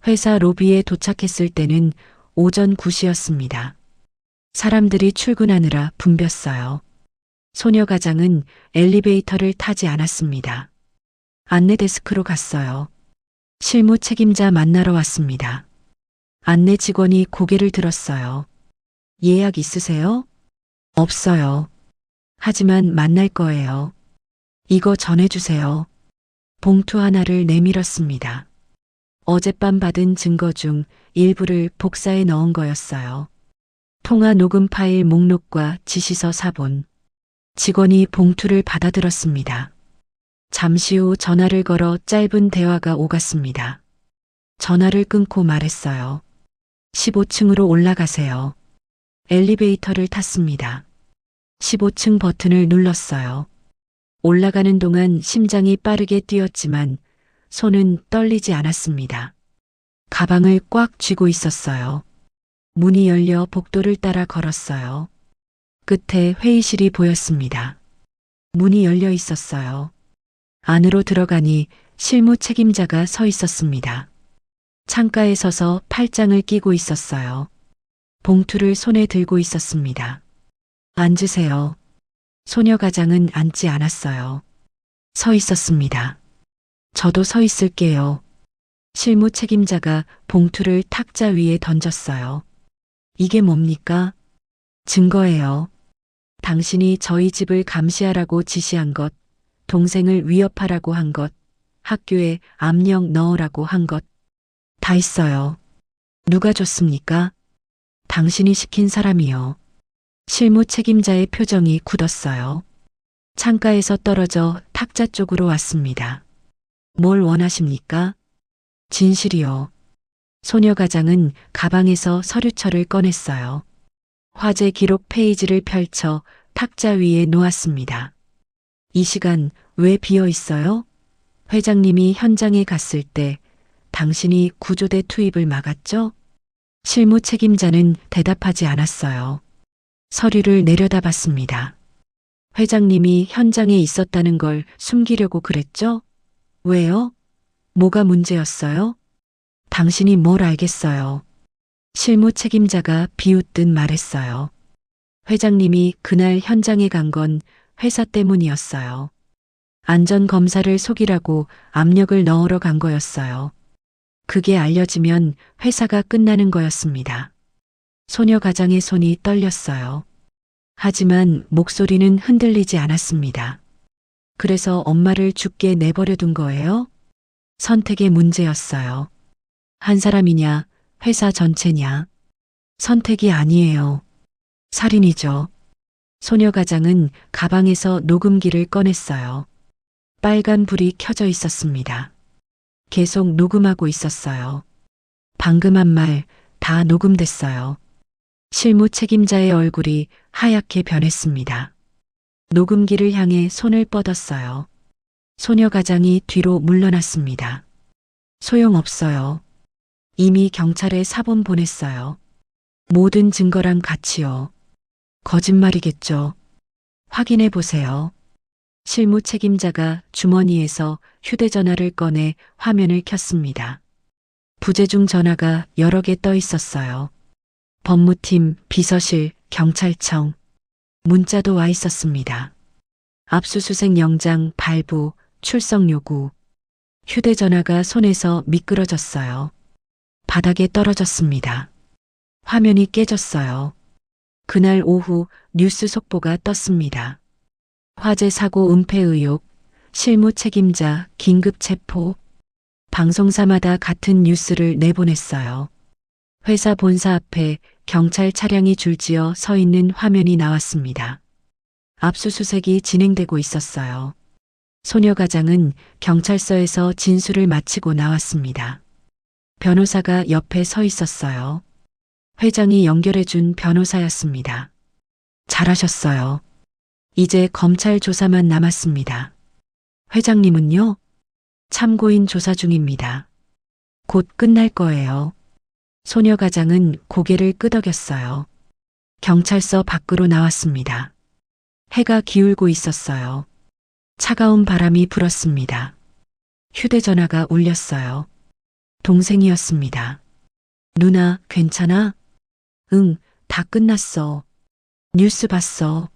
회사 로비에 도착했을 때는 오전 9시였습니다. 사람들이 출근하느라 붐볐어요. 소녀 가장은 엘리베이터를 타지 않았습니다. 안내 데스크로 갔어요. 실무 책임자 만나러 왔습니다. 안내 직원이 고개를 들었어요. 예약 있으세요? 없어요. 하지만 만날 거예요. 이거 전해주세요. 봉투 하나를 내밀었습니다. 어젯밤 받은 증거 중 일부를 복사해 넣은 거였어요. 통화 녹음 파일 목록과 지시서 사본. 직원이 봉투를 받아들었습니다. 잠시 후 전화를 걸어 짧은 대화가 오갔습니다. 전화를 끊고 말했어요. 15층으로 올라가세요. 엘리베이터를 탔습니다. 15층 버튼을 눌렀어요. 올라가는 동안 심장이 빠르게 뛰었지만 손은 떨리지 않았습니다. 가방을 꽉 쥐고 있었어요. 문이 열려 복도를 따라 걸었어요. 끝에 회의실이 보였습니다. 문이 열려 있었어요. 안으로 들어가니 실무 책임자가 서 있었습니다. 창가에 서서 팔짱을 끼고 있었어요. 봉투를 손에 들고 있었습니다. 앉으세요. 소녀 가장은 앉지 않았어요. 서 있었습니다. 저도 서 있을게요. 실무 책임자가 봉투를 탁자 위에 던졌어요. 이게 뭡니까? 증거예요. 당신이 저희 집을 감시하라고 지시한 것, 동생을 위협하라고 한 것, 학교에 압력 넣으라고 한 것, 다 있어요. 누가 줬습니까? 당신이 시킨 사람이요. 실무 책임자의 표정이 굳었어요. 창가에서 떨어져 탁자 쪽으로 왔습니다. 뭘 원하십니까? 진실이요. 소녀 가장은 가방에서 서류철을 꺼냈어요. 화재 기록 페이지를 펼쳐 탁자 위에 놓았습니다. 이 시간 왜 비어 있어요? 회장님이 현장에 갔을 때 당신이 구조대 투입을 막았죠? 실무 책임자는 대답하지 않았어요. 서류를 내려다봤습니다. 회장님이 현장에 있었다는 걸 숨기려고 그랬죠? 왜요? 뭐가 문제였어요? 당신이 뭘 알겠어요? 실무 책임자가 비웃듯 말했어요. 회장님이 그날 현장에 간 건 회사 때문이었어요. 안전검사를 속이라고 압력을 넣으러 간 거였어요. 그게 알려지면 회사가 끝나는 거였습니다. 소녀 가장의 손이 떨렸어요. 하지만 목소리는 흔들리지 않았습니다. 그래서 엄마를 죽게 내버려 둔 거예요? 선택의 문제였어요. 한 사람이냐, 회사 전체냐? 선택이 아니에요. 살인이죠. 소녀 가장은 가방에서 녹음기를 꺼냈어요. 빨간 불이 켜져 있었습니다. 계속 녹음하고 있었어요. 방금 한 말 다 녹음됐어요. 실무 책임자의 얼굴이 하얗게 변했습니다. 녹음기를 향해 손을 뻗었어요. 소녀 가장이 뒤로 물러났습니다. 소용없어요. 이미 경찰에 사본 보냈어요. 모든 증거랑 같이요. 거짓말이겠죠. 확인해 보세요. 실무 책임자가 주머니에서 휴대전화를 꺼내 화면을 켰습니다. 부재중 전화가 여러 개 떠 있었어요. 법무팀, 비서실, 경찰청, 문자도 와 있었습니다. 압수수색 영장 발부, 출석 요구. 휴대전화가 손에서 미끄러졌어요. 바닥에 떨어졌습니다. 화면이 깨졌어요. 그날 오후 뉴스 속보가 떴습니다. 화재 사고 은폐 의혹, 실무 책임자 긴급 체포. 방송사마다 같은 뉴스를 내보냈어요. 회사 본사 앞에 경찰 차량이 줄지어 서 있는 화면이 나왔습니다. 압수수색이 진행되고 있었어요. 소녀 가장은 경찰서에서 진술을 마치고 나왔습니다. 변호사가 옆에 서 있었어요. 회장이 연결해준 변호사였습니다. 잘하셨어요. 이제 검찰 조사만 남았습니다. 회장님은요? 참고인 조사 중입니다. 곧 끝날 거예요. 소녀 가장은 고개를 끄덕였어요. 경찰서 밖으로 나왔습니다. 해가 기울고 있었어요. 차가운 바람이 불었습니다. 휴대전화가 울렸어요. 동생이었습니다. 누나, 괜찮아? 응, 다 끝났어. 뉴스 봤어.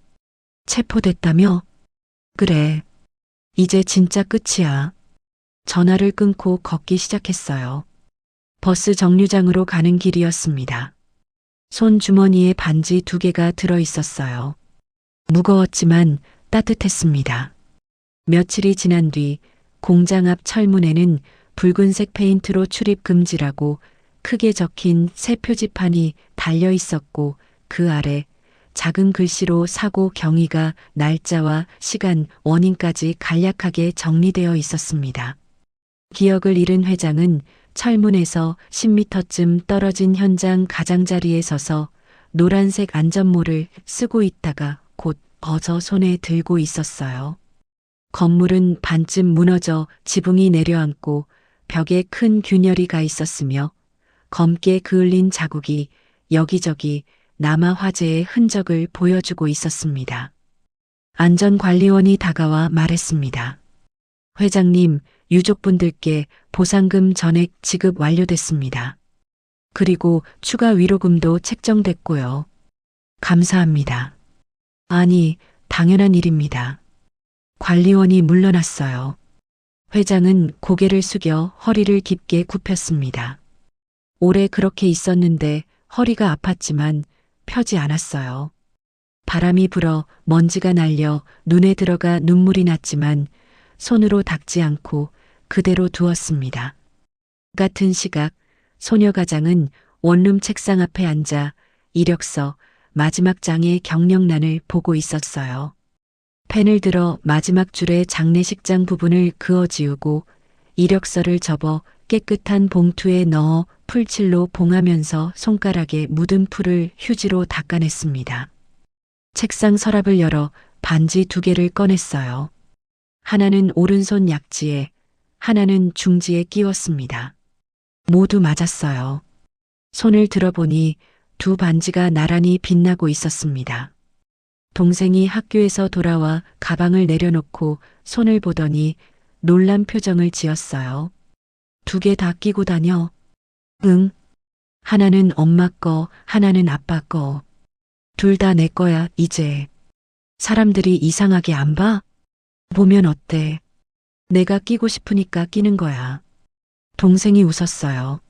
체포됐다며? 그래. 이제 진짜 끝이야. 전화를 끊고 걷기 시작했어요. 버스 정류장으로 가는 길이었습니다. 손 주머니에 반지 2개가 들어 있었어요. 무거웠지만 따뜻했습니다. 며칠이 지난 뒤 공장 앞 철문에는 붉은색 페인트로 출입 금지라고 크게 적힌 새 표지판이 달려 있었고 그 아래 작은 글씨로 사고 경위가 날짜와 시간, 원인까지 간략하게 정리되어 있었습니다. 기억을 잃은 회장은 철문에서 10m쯤 떨어진 현장 가장자리에 서서 노란색 안전모를 쓰고 있다가 곧 어저 손에 들고 있었어요. 건물은 반쯤 무너져 지붕이 내려앉고 벽에 큰 균열이 가 있었으며 검게 그을린 자국이 여기저기 남아 화재의 흔적을 보여주고 있었습니다. 안전관리원이 다가와 말했습니다. 회장님, 유족분들께 보상금 전액 지급 완료됐습니다. 그리고 추가 위로금도 책정됐고요. 감사합니다. 아니, 당연한 일입니다. 관리원이 물러났어요. 회장은 고개를 숙여 허리를 깊게 굽혔습니다. 오래 그렇게 있었는데 허리가 아팠지만 펴지 않았어요. 바람이 불어 먼지가 날려 눈에 들어가 눈물이 났지만 손으로 닦지 않고 그대로 두었습니다. 같은 시각 소녀 가장은 원룸 책상 앞에 앉아 이력서 마지막 장의 경력란을 보고 있었어요. 펜을 들어 마지막 줄의 장례식장 부분을 그어지우고 이력서를 접어 깨끗한 봉투에 넣어 풀칠로 봉하면서 손가락에 묻은 풀을 휴지로 닦아냈습니다. 책상 서랍을 열어 반지 2개를 꺼냈어요. 하나는 오른손 약지에, 하나는 중지에 끼웠습니다. 모두 맞았어요. 손을 들어보니 2 반지가 나란히 빛나고 있었습니다. 동생이 학교에서 돌아와 가방을 내려놓고 손을 보더니 놀란 표정을 지었어요. 2개 다 끼고 다녀? 응. 하나는 엄마 거, 하나는 아빠 거. 2 다 내 거야, 이제. 사람들이 이상하게 안 봐? 보면 어때? 내가 끼고 싶으니까 끼는 거야. 동생이 웃었어요.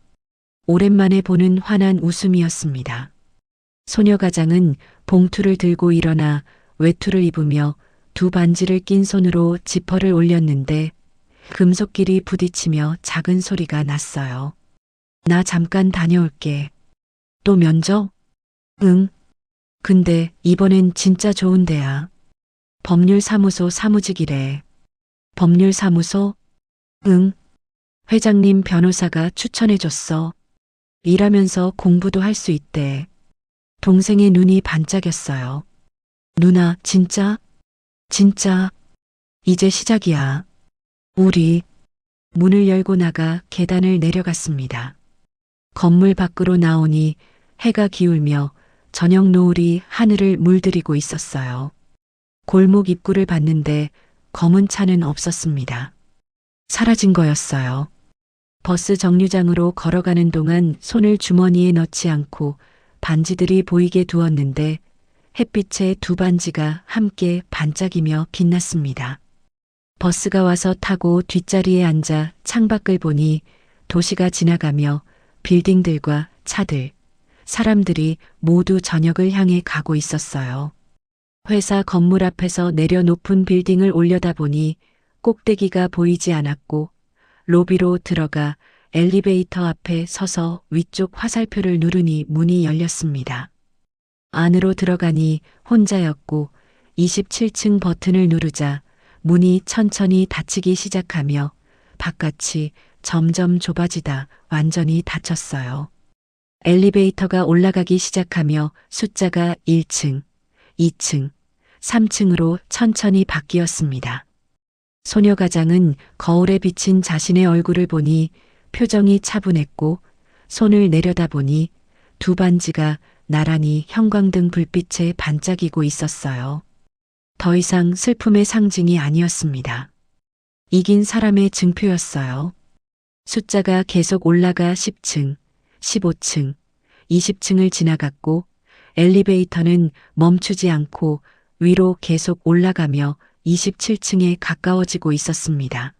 오랜만에 보는 환한 웃음이었습니다. 소녀 가장은 봉투를 들고 일어나 외투를 입으며 2 반지를 낀 손으로 지퍼를 올렸는데 금속끼리 부딪히며 작은 소리가 났어요. 나 잠깐 다녀올게. 또 면접? 응. 근데 이번엔 진짜 좋은 데야. 법률사무소 사무직이래. 법률사무소? 응. 회장님 변호사가 추천해줬어. 일하면서 공부도 할 수 있대. 동생의 눈이 반짝였어요. 누나, 진짜? 진짜? 이제 시작이야. 우리 문을 열고 나가 계단을 내려갔습니다. 건물 밖으로 나오니 해가 기울며 저녁 노을이 하늘을 물들이고 있었어요. 골목 입구를 봤는데 검은 차는 없었습니다. 사라진 거였어요. 버스 정류장으로 걸어가는 동안 손을 주머니에 넣지 않고 반지들이 보이게 두었는데 햇빛에 2 반지가 함께 반짝이며 빛났습니다. 버스가 와서 타고 뒷자리에 앉아 창밖을 보니 도시가 지나가며 빌딩들과 차들, 사람들이 모두 저녁을 향해 가고 있었어요. 회사 건물 앞에서 내려 높은 빌딩을 올려다보니 꼭대기가 보이지 않았고 로비로 들어가 엘리베이터 앞에 서서 위쪽 화살표를 누르니 문이 열렸습니다. 안으로 들어가니 혼자였고 27층 버튼을 누르자 문이 천천히 닫히기 시작하며 바깥이 점점 좁아지다 완전히 닫혔어요. 엘리베이터가 올라가기 시작하며 숫자가 1층, 2층, 3층으로 천천히 바뀌었습니다. 소녀 가장은 거울에 비친 자신의 얼굴을 보니 표정이 차분했고 손을 내려다보니 두 반지가 나란히 형광등 불빛에 반짝이고 있었어요. 더 이상 슬픔의 상징이 아니었습니다. 이긴 사람의 증표였어요. 숫자가 계속 올라가 10층, 15층, 20층을 지나갔고 엘리베이터는 멈추지 않고 위로 계속 올라가며 27층에 가까워지고 있었습니다.